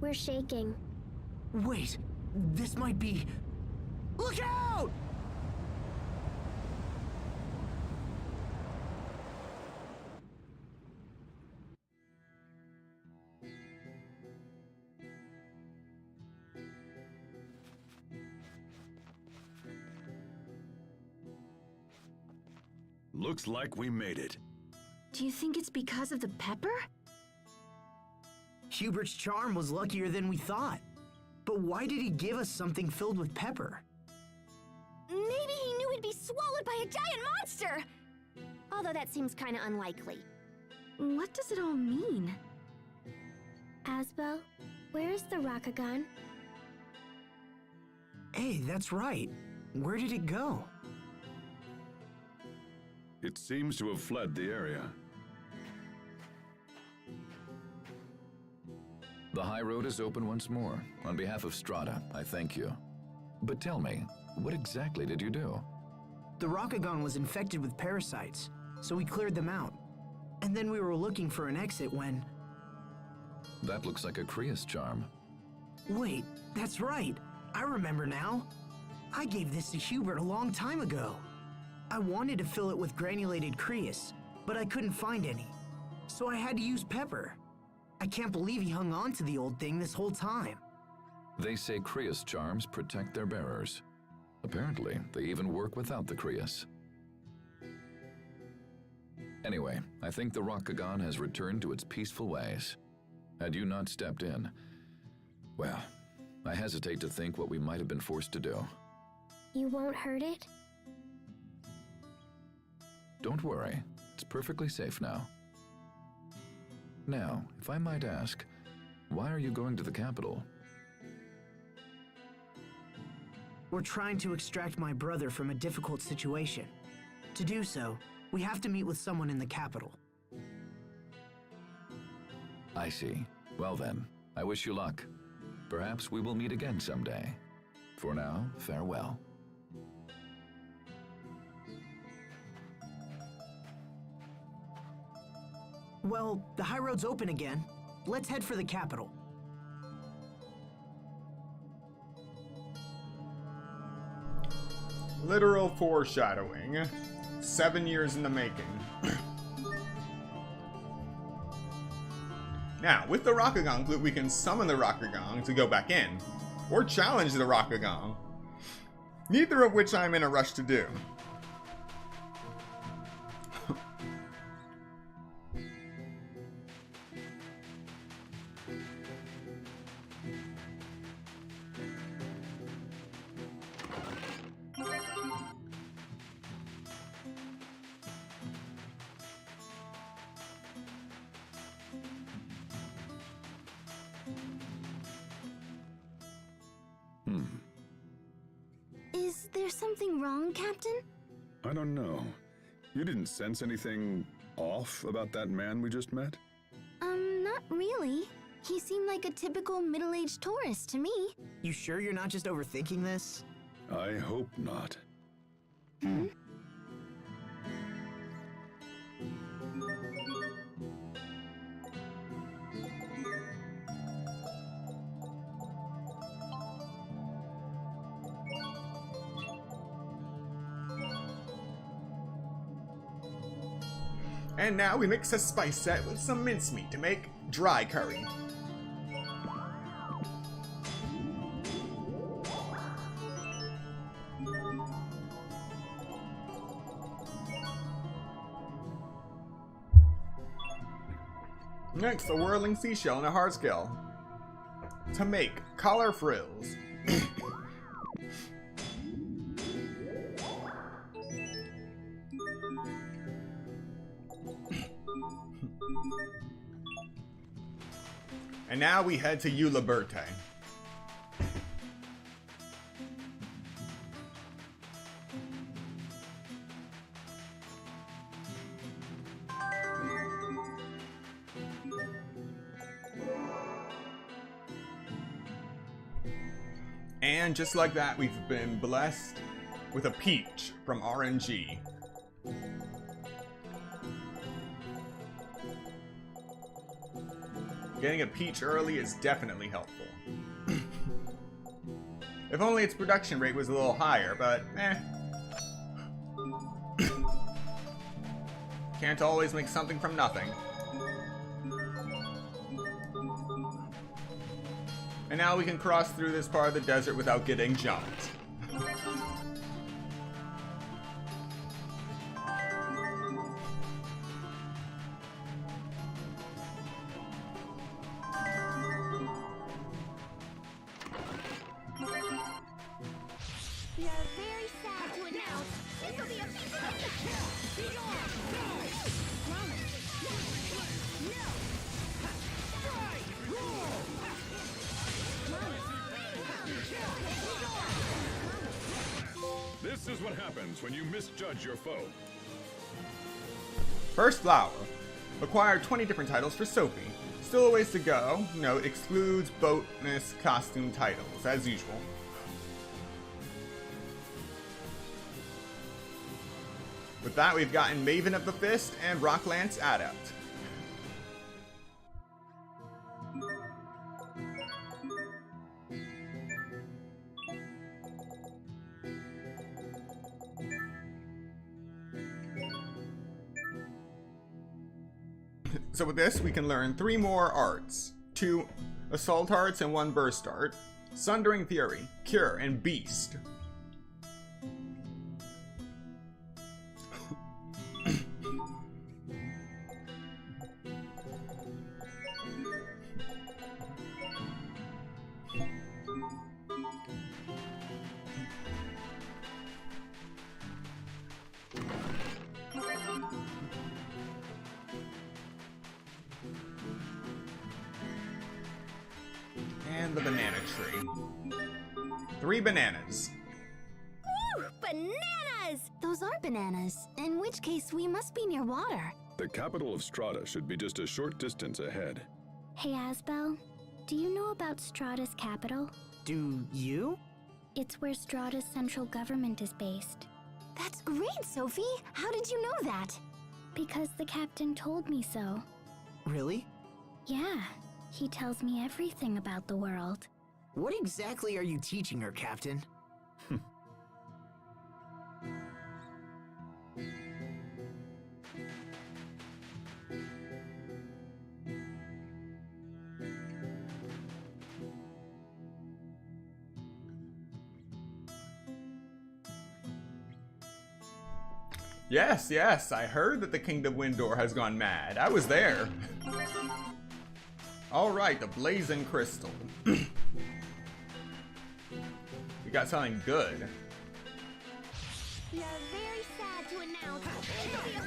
We're shaking. Wait, this might be... Look out! Looks like we made it. Do you think it's because of the pepper? Hubert's charm was luckier than we thought. But why did he give us something filled with pepper? Maybe he knew he'd be swallowed by a giant monster! Although that seems kinda unlikely. What does it all mean? Asbel, where's the Rakugan? Hey, that's right. Where did it go? It seems to have fled the area. The high road is open once more. On behalf of Strata, I thank you. But tell me, what exactly did you do? The Rakugan was infected with parasites, so we cleared them out. And then we were looking for an exit when... That looks like a Krius charm. Wait, that's right. I remember now. I gave this to Hubert a long time ago. I wanted to fill it with granulated Krius, but I couldn't find any. So I had to use pepper. I can't believe he hung on to the old thing this whole time. They say Krius charms protect their bearers. Apparently, they even work without the Krius. Anyway, I think the Rakugan has returned to its peaceful ways. Had you not stepped in, well, I hesitate to think what we might have been forced to do. You won't hurt it? Don't worry, it's perfectly safe now. Now, if I might ask, why are you going to the capital? We're trying to extract my brother from a difficult situation. To do so, we have to meet with someone in the capital. I see. Well then, I wish you luck. Perhaps we will meet again someday. For now, farewell. Well, the high road's open again. Let's head for the capital. Literal foreshadowing. 7 years in the making. Now, with the Rakugan Glute, we can summon the Rakugan to go back in, or challenge the Rakugan. Neither of which I'm in a rush to do. Is there something wrong, Captain? I don't know. You didn't sense anything off about that man we just met? Not really. He seemed like a typical middle-aged tourist to me. You sure you're not just overthinking this? I hope not. Hmm? And now we mix a spice set with some mincemeat to make dry curry. Next, a whirling seashell and a hard scale to make collar frills. And now we head to Uliberte. And just like that, we've been blessed with a peach from RNG. Getting a peach early is definitely helpful. If only its production rate was a little higher, but eh. Can't always make something from nothing. And now we can cross through this part of the desert without getting jumped. We are very sad to announce this will be a Be gone! This is what happens when you misjudge your foe. First flower. Acquired 20 different titles for Sophie. Still a ways to go. Note, excludes bonus costume titles, as usual. With that, we've gotten Maven of the Fist and Rocklance Adept. So with this, we can learn 3 more arts. 2 Assault Arts and 1 Burst Art. Sundering Fury, Cure, and Beast. And the banana tree. 3 bananas. Woo! Bananas! Those are bananas, in which case we must be near water. The capital of Strata should be just a short distance ahead. Hey, Asbel, do you know about Strata's capital? Do you? It's where Strata's central government is based. That's great, Sophie! How did you know that? Because the captain told me so. Really? Yeah, he tells me everything about the world. What exactly are you teaching her, Captain? Yes, yes, I heard that the Kingdom Windor has gone mad. I was there. Alright, the Blazing Crystal. We got something good. We are very sad to announce this will be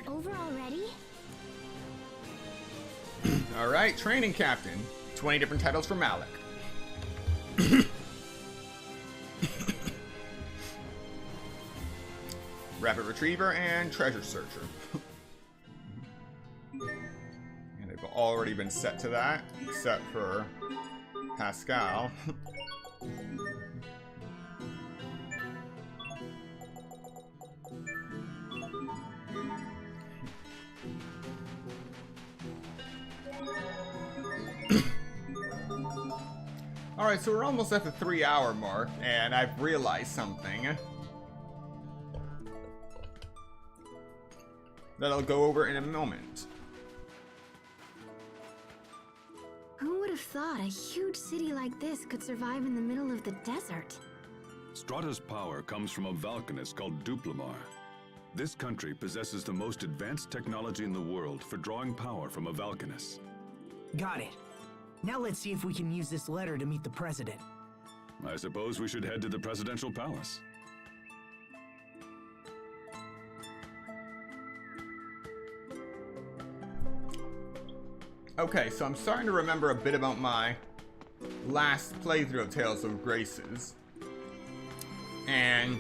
a Over already? Alright, Training Captain. 20 different titles for Malik. Rapid Retriever and Treasure Searcher. And they've already been set to that, except for Pascal. Alright, so we're almost at the 3-hour mark, and I've realized something that I'll go over in a moment. Who would have thought a huge city like this could survive in the middle of the desert? Strata's power comes from a volcanist called Duplamar. This country possesses the most advanced technology in the world for drawing power from a volcanist. Got it. Now let's see if we can use this letter to meet the president. I suppose we should head to the presidential palace. Okay, so I'm starting to remember a bit about my last playthrough of Tales of Graces. And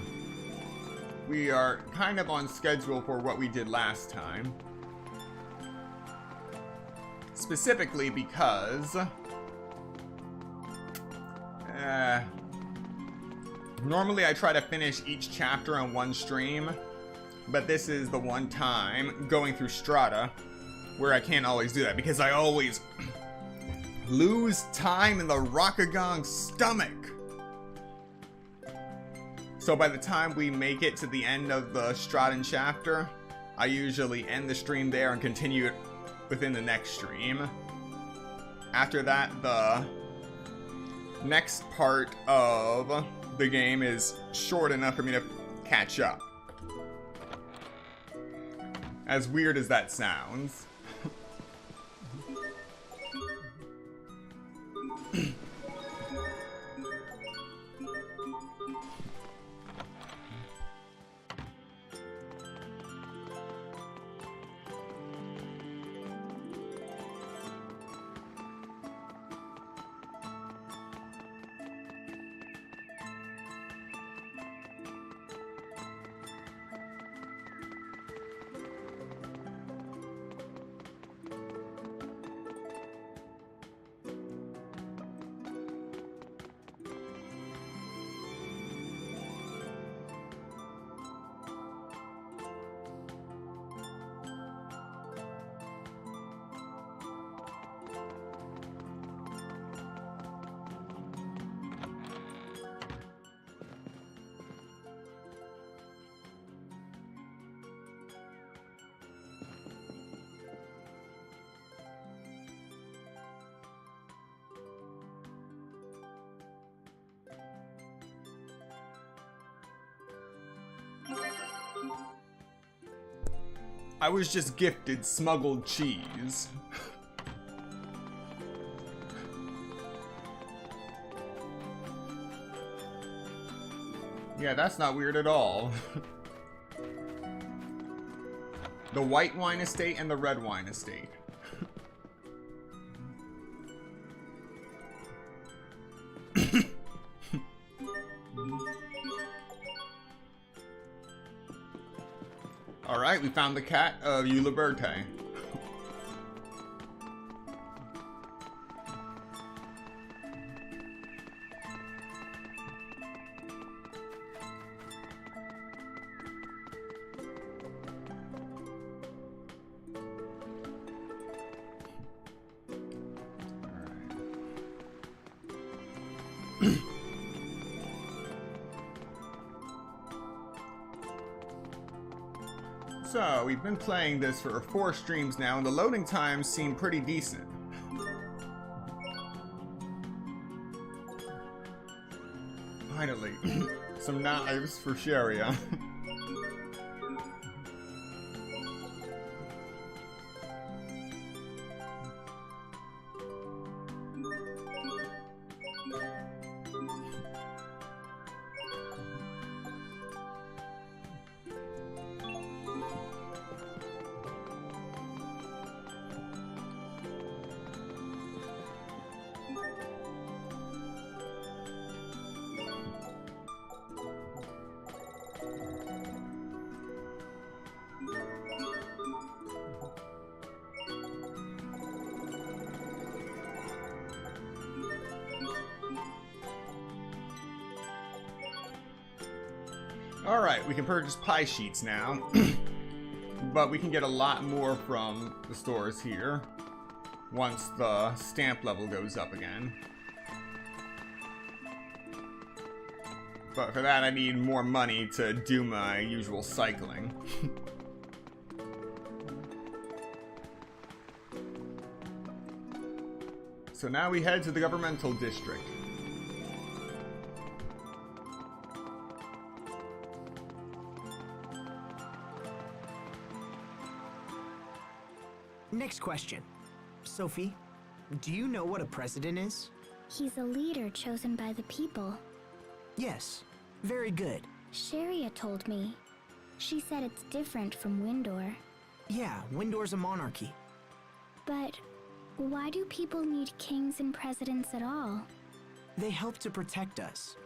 we are kind of on schedule for what we did last time. Specifically because normally I try to finish each chapter on one stream, but this is the one time going through Strata where I can't always do that because I always lose time in the Rockagong's stomach. So by the time we make it to the end of the Stratan chapter, I usually end the stream there and continue it within the next stream. After that, the next part of the game is short enough for me to catch up. As weird as that sounds. I was just gifted smuggled cheese. Yeah, that's not weird at all. The white wine estate and the red wine estate. Alright, we found the cat of Uliberte. So, we've been playing this for 4 streams now, and the loading times seem pretty decent. Finally, some knives for Sharia. Alright, we can purchase pie sheets now. But we can get a lot more from the stores here once the stamp level goes up again. But for that I need more money to do my usual cycling. So now we head to the governmental district. Next question. Sophie, Do you know what a president is? He's a leader chosen by the people. Yes. Very good. Sharia told me. She said it's different from Windor. Yeah, Windor's a monarchy. But why do people need kings and presidents at all? They help to protect us.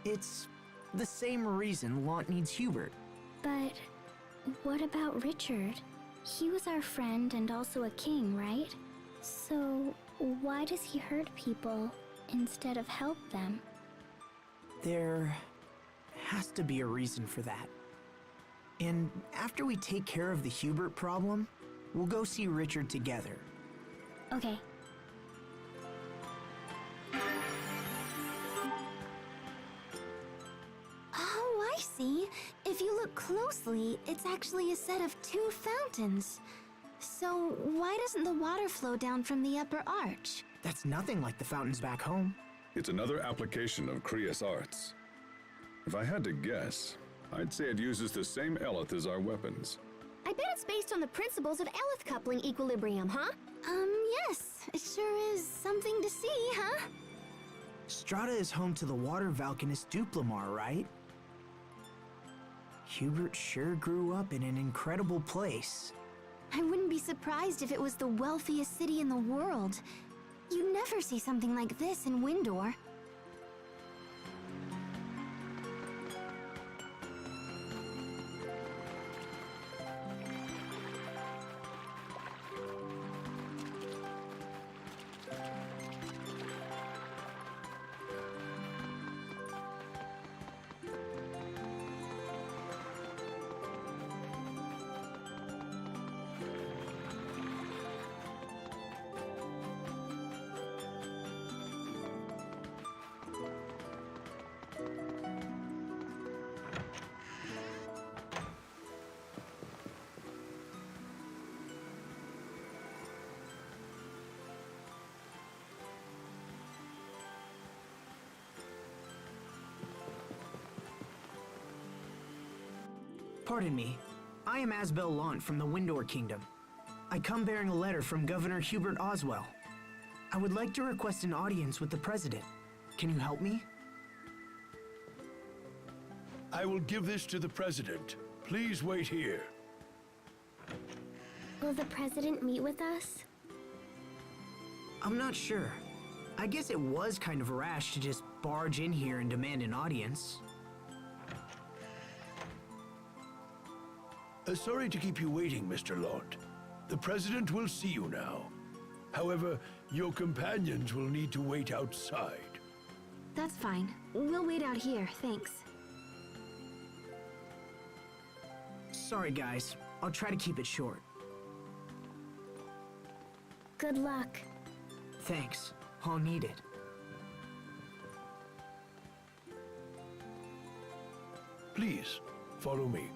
It's the same reason Lant needs Hubert. But what about Richard? He was our friend and also a king, right? So why does he hurt people instead of help them? There has to be a reason for that. And after we take care of the Hubert problem, we'll go see Richard together. Okay. Oh, I see. If you look closely, it's actually a set of 2 fountains. So why doesn't the water flow down from the upper arch? That's nothing like the fountains back home. It's another application of Kriya's arts. If I had to guess, I'd say it uses the same eleth as our weapons. I bet it's based on the principles of eleth coupling equilibrium, huh? Yes. It sure is something to see, huh? Strata is home to the water Valkanist Duplimar, right? Hubert sure grew up in an incredible place. I wouldn't be surprised if it was the wealthiest city in the world. You never see something like this in Windor. Pardon me. I am Asbel Lant from the Windor Kingdom. I come bearing a letter from Governor Hubert Oswell. I would like to request an audience with the President. Can you help me? I will give this to the President. Please wait here. Will the President meet with us? I'm not sure. I guess it was kind of rash to just barge in here and demand an audience. Sorry to keep you waiting, Mr. Lant. The President will see you now. However, your companions will need to wait outside. That's fine. We'll wait out here, thanks. Sorry, guys. I'll try to keep it short. Good luck. Thanks. I'll need it. Please, follow me.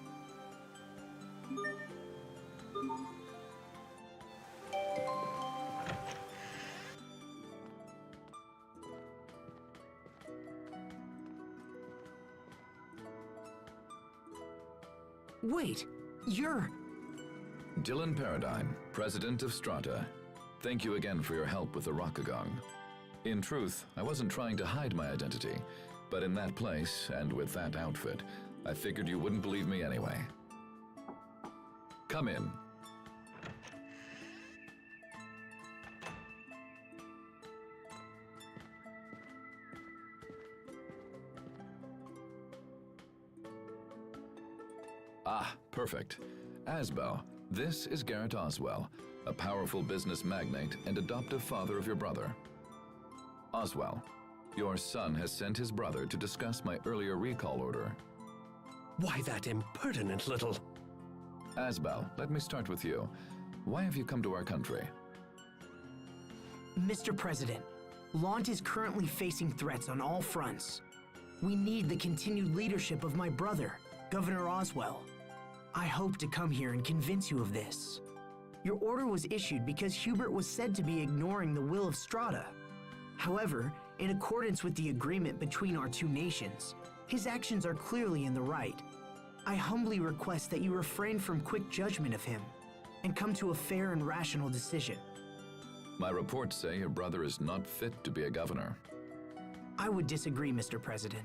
Wait, you're... Dylan Paradigm, President of Strata. Thank you again for your help with the Rokugan. In truth, I wasn't trying to hide my identity, but in that place and with that outfit, I figured you wouldn't believe me anyway. Come in. Ah, perfect. Asbel, this is Garrett Oswell, a powerful business magnate and adoptive father of your brother. Oswell, your son has sent his brother to discuss my earlier recall order. Why that impertinent little... Asbel, let me start with you. Why have you come to our country? Mr. President, Lant is currently facing threats on all fronts. We need the continued leadership of my brother, Governor Oswell. I hope to come here and convince you of this. Your order was issued because Hubert was said to be ignoring the will of Strata. However, in accordance with the agreement between our two nations, his actions are clearly in the right. I humbly request that you refrain from quick judgment of him and come to a fair and rational decision. My reports say your brother is not fit to be a governor. I would disagree, Mr. President.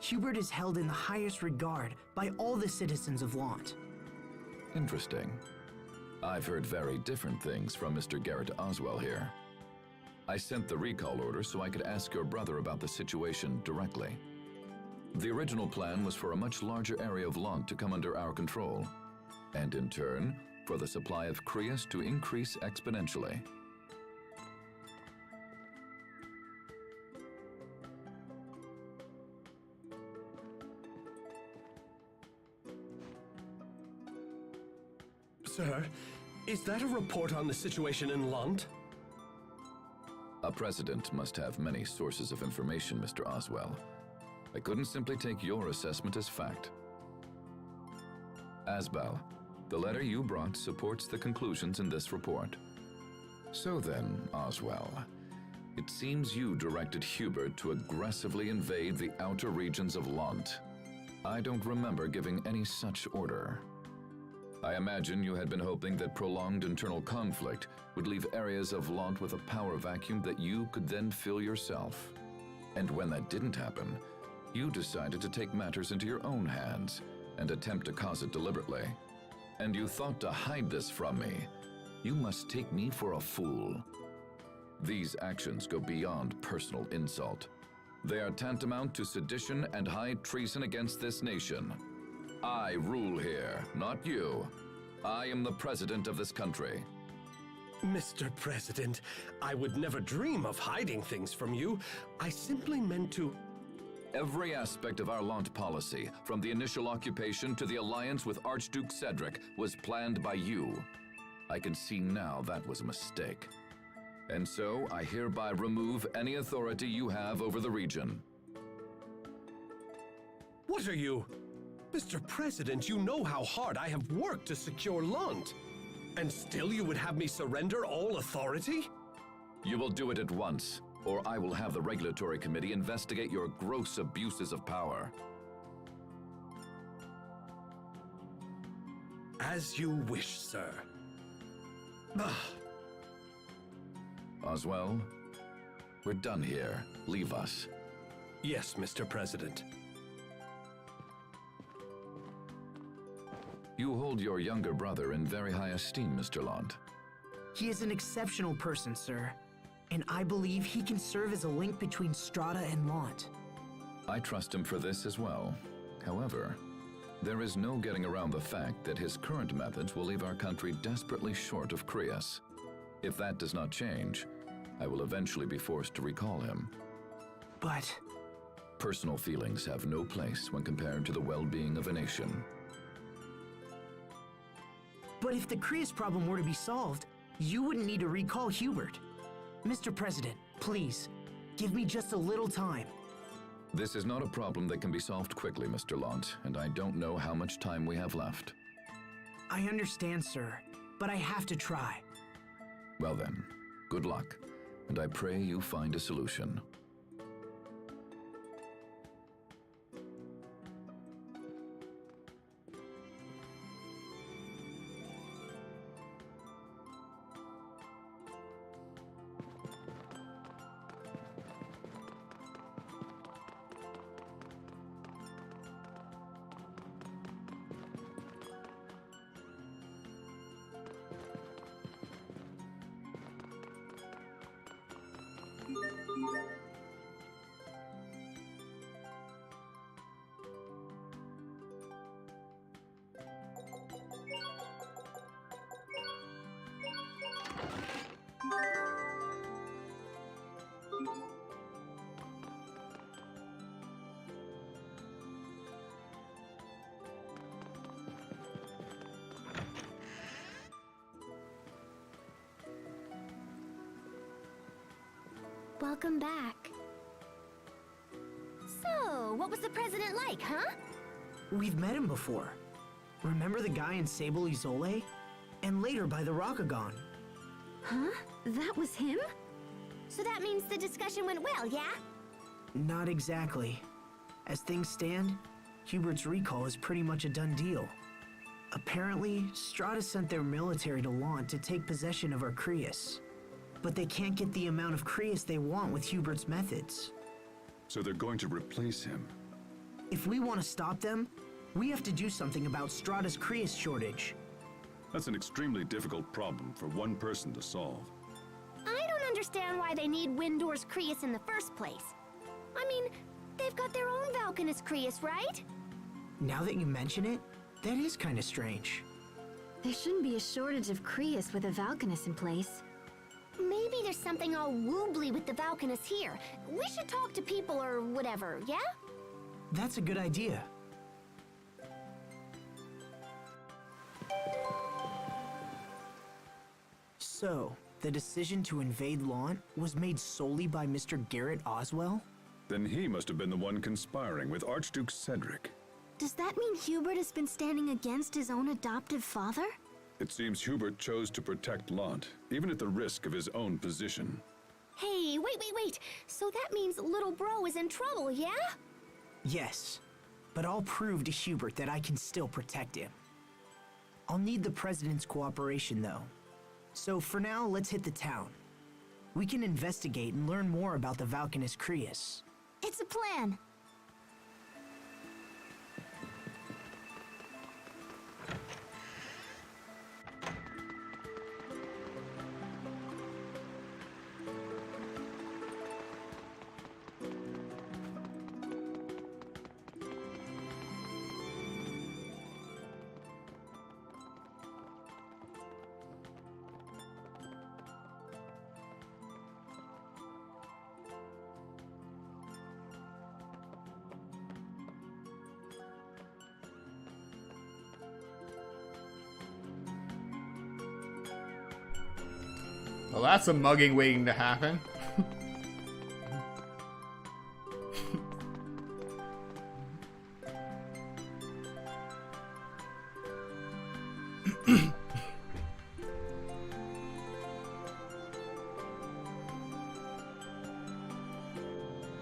Hubert is held in the highest regard by all the citizens of Lant. Interesting. I've heard very different things from Mr. Garrett Oswell here. I sent the recall order so I could ask your brother about the situation directly. The original plan was for a much larger area of Lant to come under our control, and in turn, for the supply of Creus to increase exponentially. Sir, is that a report on the situation in Lant? A president must have many sources of information, Mr. Oswell. I couldn't simply take your assessment as fact. Asbel, the letter you brought supports the conclusions in this report. So then, Oswell, it seems you directed Hubert to aggressively invade the outer regions of Lant. I don't remember giving any such order. I imagine you had been hoping that prolonged internal conflict would leave areas of Lant with a power vacuum that you could then fill yourself. And when that didn't happen, you decided to take matters into your own hands and attempt to cause it deliberately. And you thought to hide this from me. You must take me for a fool. These actions go beyond personal insult. They are tantamount to sedition and high treason against this nation. I rule here, not you. I am the president of this country. Mr. President, I would never dream of hiding things from you. I simply meant to... Every aspect of our Lant policy, from the initial occupation to the alliance with Archduke Cedric, was planned by you. I can see now that was a mistake. And so I hereby remove any authority you have over the region. What are you... Mr. President, you know how hard I have worked to secure Lant. And still you would have me surrender all authority? You will do it at once, or I will have the Regulatory Committee investigate your gross abuses of power. As you wish, sir. Oswell, we're done here. Leave us. Yes, Mr. President. You hold your younger brother in very high esteem, Mr. Lant. He is an exceptional person, sir, and I believe he can serve as a link between Strata and Lant. I trust him for this as well. However, there is no getting around the fact that his current methods will leave our country desperately short of Creus. If that does not change, I will eventually be forced to recall him. But... Personal feelings have no place when compared to the well-being of a nation. But if the Creus problem were to be solved, you wouldn't need to recall Hubert. Mr. President, please, give me just a little time. This is not a problem that can be solved quickly, Mr. Lant, and I don't know how much time we have left. I understand, sir, but I have to try. Well then, good luck, and I pray you find a solution. Welcome back. So, what was the president like, huh? We've met him before. Remember the guy in Sable Izole? And later by the Rokugan. Huh? That was him? So that means the discussion went well, yeah? Not exactly. As things stand, Hubert's recall is pretty much a done deal. Apparently, Strata sent their military to Lant to take possession of our Creus. but they can't get the amount of Creus they want with Hubert's methods. So they're going to replace him. If we want to stop them, we have to do something about Strata's Creus shortage. That's an extremely difficult problem for one person to solve. I don't understand why they need Windor's Creus in the first place. I mean, they've got their own Valkanus Creus, right? Now that you mention it, that is kind of strange. There shouldn't be a shortage of Creus with a Valkanus in place. Maybe there's something all woobly with the Valkanus here. We should talk to people or whatever, yeah? That's a good idea. So, the decision to invade Lant was made solely by Mr. Garrett Oswell? Then he must have been the one conspiring with Archduke Cedric. Does that mean Hubert has been standing against his own adoptive father? It seems Hubert chose to protect Lant, even at the risk of his own position. Hey, wait. So that means little bro is in trouble, yeah? Yes, but I'll prove to Hubert that I can still protect him. I'll need the President's cooperation, though. So for now, let's hit the town. We can investigate and learn more about the Valkanus Creus. It's a plan. Well, that's a mugging waiting to happen.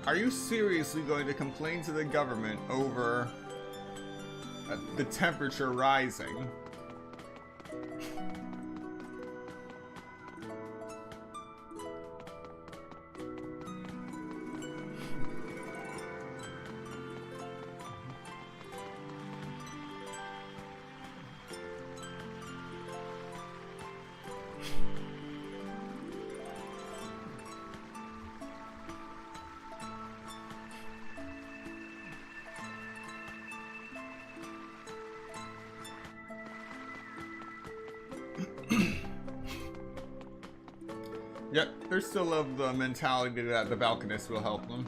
Are you seriously going to complain to the government over the temperature rising? Yep, they're still of the mentality that the Valkanus will help them.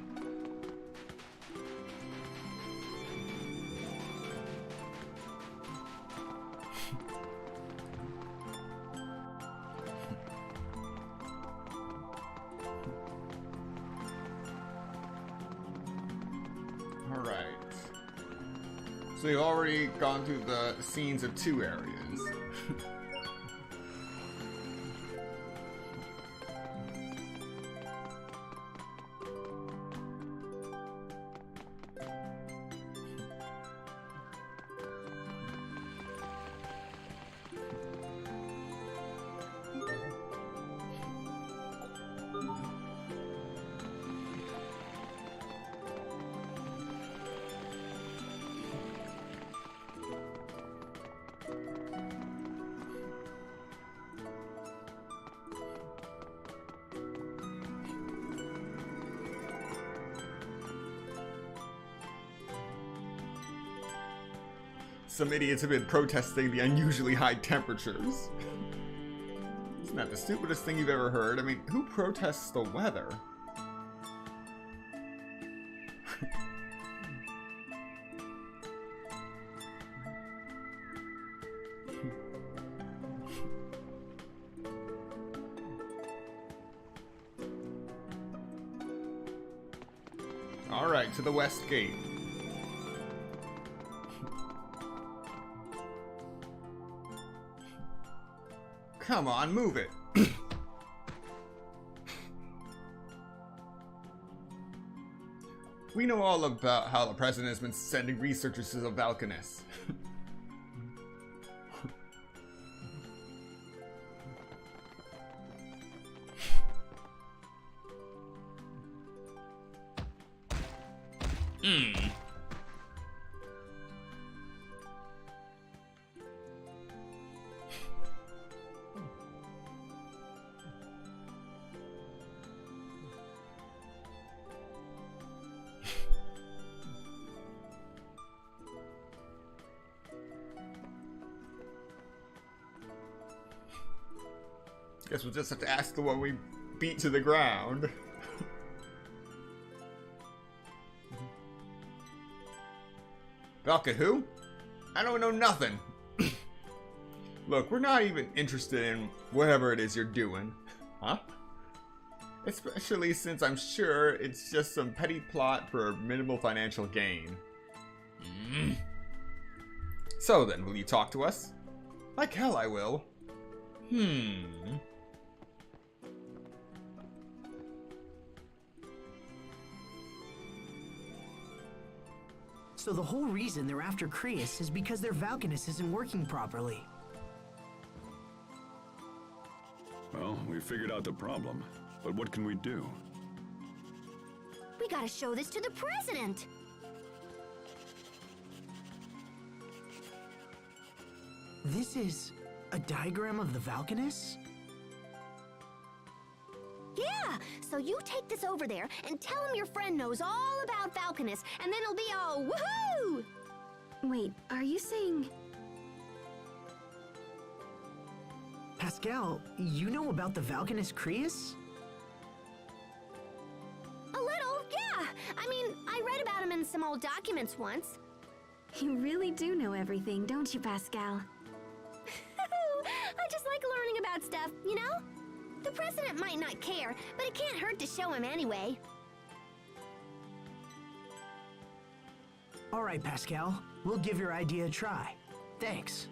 Alright. So you've already gone through the scenes of 2 areas. Some idiots have been protesting the unusually high temperatures. Isn't that the stupidest thing you've ever heard? I mean, who protests the weather? Alright, to the west gate. Come on, move it. We know all about how the president has been sending researchers to the Valkanus. Guess we'll just have to ask the one we beat to the ground. Valka who? I don't know nothing. Look, we're not even interested in whatever it is you're doing. Huh? Especially since I'm sure it's just some petty plot for minimal financial gain. So then, will you talk to us? Like hell I will. So the whole reason they're after Creus is because their Valkanus isn't working properly. Well, we figured out the problem, but what can we do? We gotta show this to the president. This is a diagram of the Valkanus? Yeah, so you take this over there and tell him your friend knows all about Valkanus, and then it'll be all woohoo! Wait, are you saying... Pascal, you know about the Valkanus Creus? A little, yeah. I mean, I read about him in some old documents once. You really do know everything, don't you, Pascal? I just like learning about stuff, you know? The president might not care, but it can't hurt to show him anyway. All right, Pascal. We'll give your idea a try. Thanks.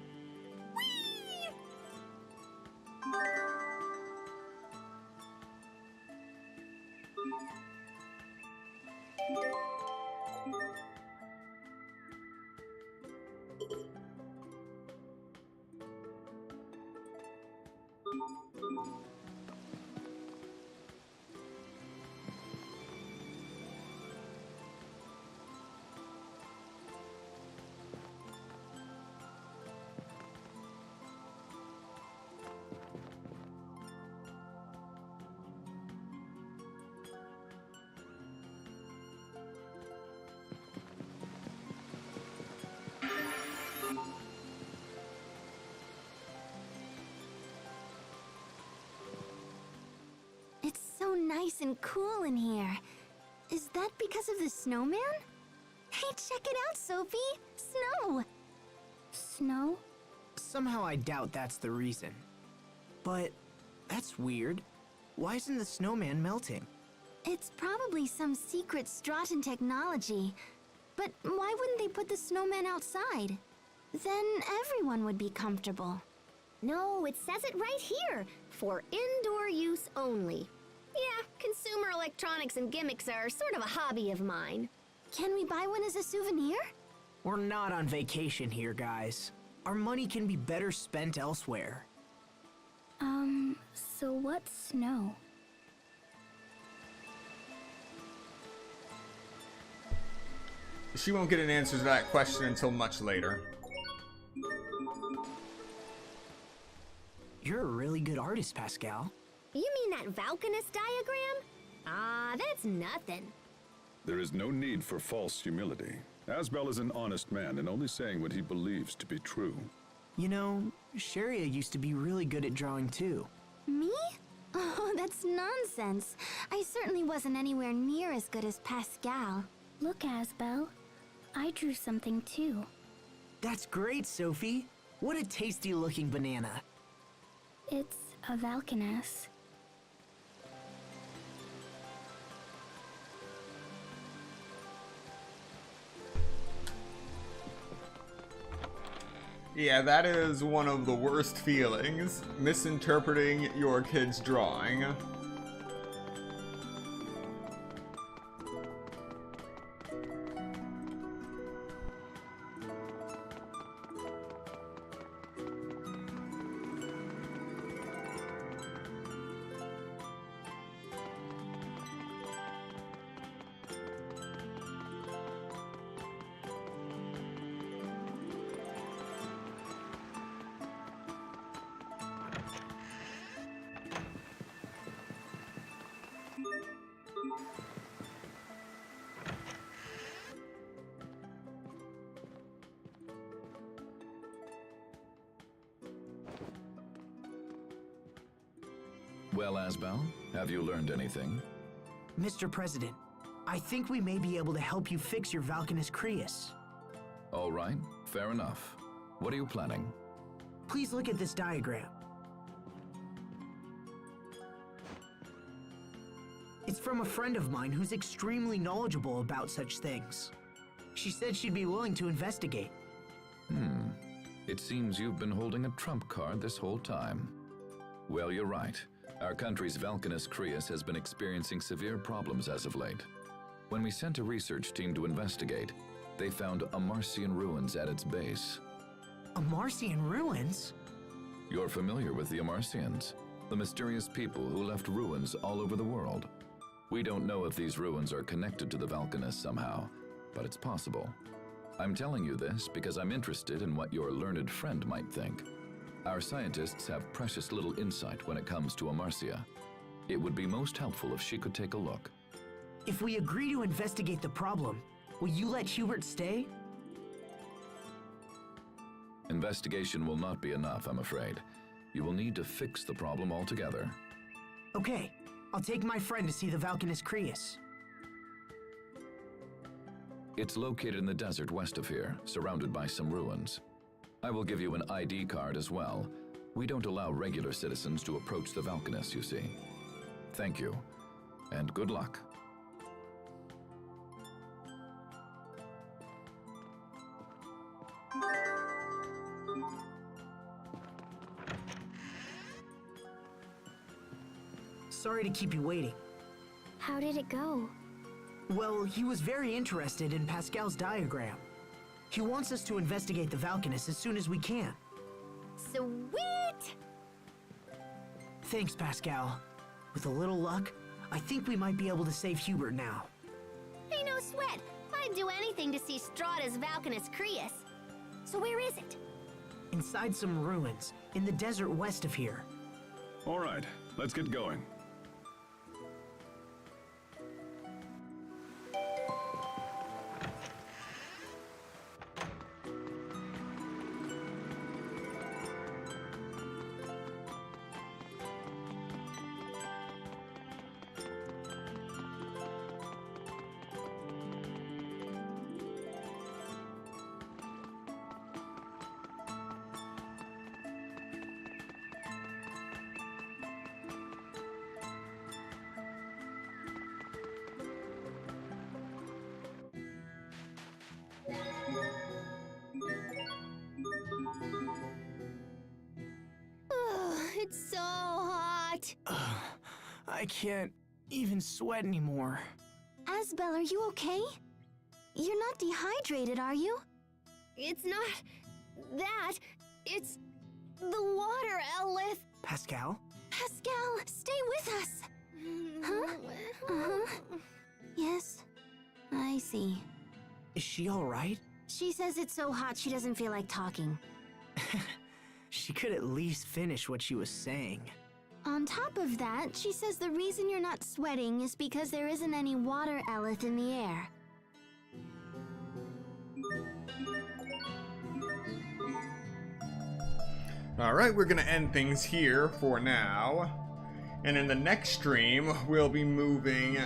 It's so nice and cool in here. Is that because of the snowman? Hey, check it out, Sophie! Snow! Snow? Somehow I doubt that's the reason. But that's weird. Why isn't the snowman melting? It's probably some secret Straten technology. But why wouldn't they put the snowman outside? Then everyone would be comfortable. No, it says it right here. For indoor use only. Yeah, consumer electronics and gimmicks are sort of a hobby of mine. Can we buy one as a souvenir? We're not on vacation here, guys. Our money can be better spent elsewhere. So what's snow? She won't get an answer to that question until much later. You're a really good artist, Pascal. You mean that Valkanus diagram? Ah, that's nothing. There is no need for false humility. Asbel is an honest man and only saying what he believes to be true. You know, Sharia used to be really good at drawing too. Me? Oh, that's nonsense. I certainly wasn't anywhere near as good as Pascal. Look, Asbel. I drew something too. That's great, Sophie. What a tasty looking banana. It's a Valkanus. Yeah, that is one of the worst feelings, misinterpreting your kid's drawing. Well, Asbel, have you learned anything? Mr. President, I think we may be able to help you fix your Valkanus Creus. All right, fair enough. What are you planning? Please look at this diagram. It's from a friend of mine who's extremely knowledgeable about such things. She said she'd be willing to investigate. It seems you've been holding a trump card this whole time. Well, you're right. Our country's Valkanus Creus has been experiencing severe problems as of late. When we sent a research team to investigate, they found Amarcian ruins at its base. Amarcian ruins? You're familiar with the Amarcians, the mysterious people who left ruins all over the world. We don't know if these ruins are connected to the Valkanus somehow, but it's possible. I'm telling you this because I'm interested in what your learned friend might think. Our scientists have precious little insight when it comes to Amarcia. It would be most helpful if she could take a look. If we agree to investigate the problem, will you let Hubert stay? Investigation will not be enough, I'm afraid. You will need to fix the problem altogether. Okay, I'll take my friend to see the Valkanus Creus. It's located in the desert west of here, surrounded by some ruins. I will give you an ID card as well. We don't allow regular citizens to approach the Valkanus, you see. Thank you, and good luck. Sorry to keep you waiting. How did it go? Well, he was very interested in Pascal's diagram. He wants us to investigate the Valkanus as soon as we can. Sweet! Thanks, Pascal. With a little luck, I think we might be able to save Hubert now. Hey, no sweat. I'd do anything to see Strahta's Valkanus Creus. So where is it? Inside some ruins, in the desert west of here. All right, let's get going. It's so hot. I can't even sweat anymore. Asbel, are you okay? You're not dehydrated, are you? It's not that. It's the water, Elith. Pascal? Pascal, stay with us. Huh? Uh-huh. Yes, I see. Is she all right? She says it's so hot she doesn't feel like talking. She could at least finish what she was saying. On top of that, she says the reason you're not sweating is because there isn't any water, Elith, in the air. Alright, we're gonna end things here for now. And in the next stream, we'll be moving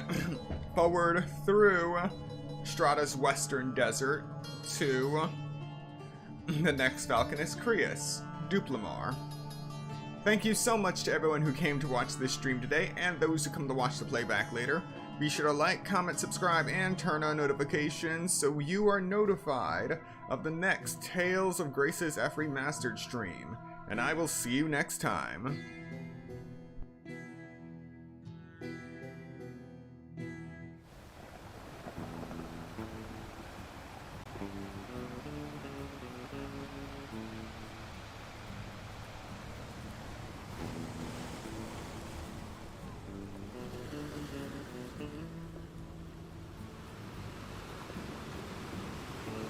forward through Strahta's western desert to the next Valkanus Creus, Duplimar. Thank you so much to everyone who came to watch this stream today, and those who come to watch the playback later. Be sure to like, comment, subscribe, and turn on notifications so you are notified of the next Tales of Grace's F Remastered stream. And I will see you next time.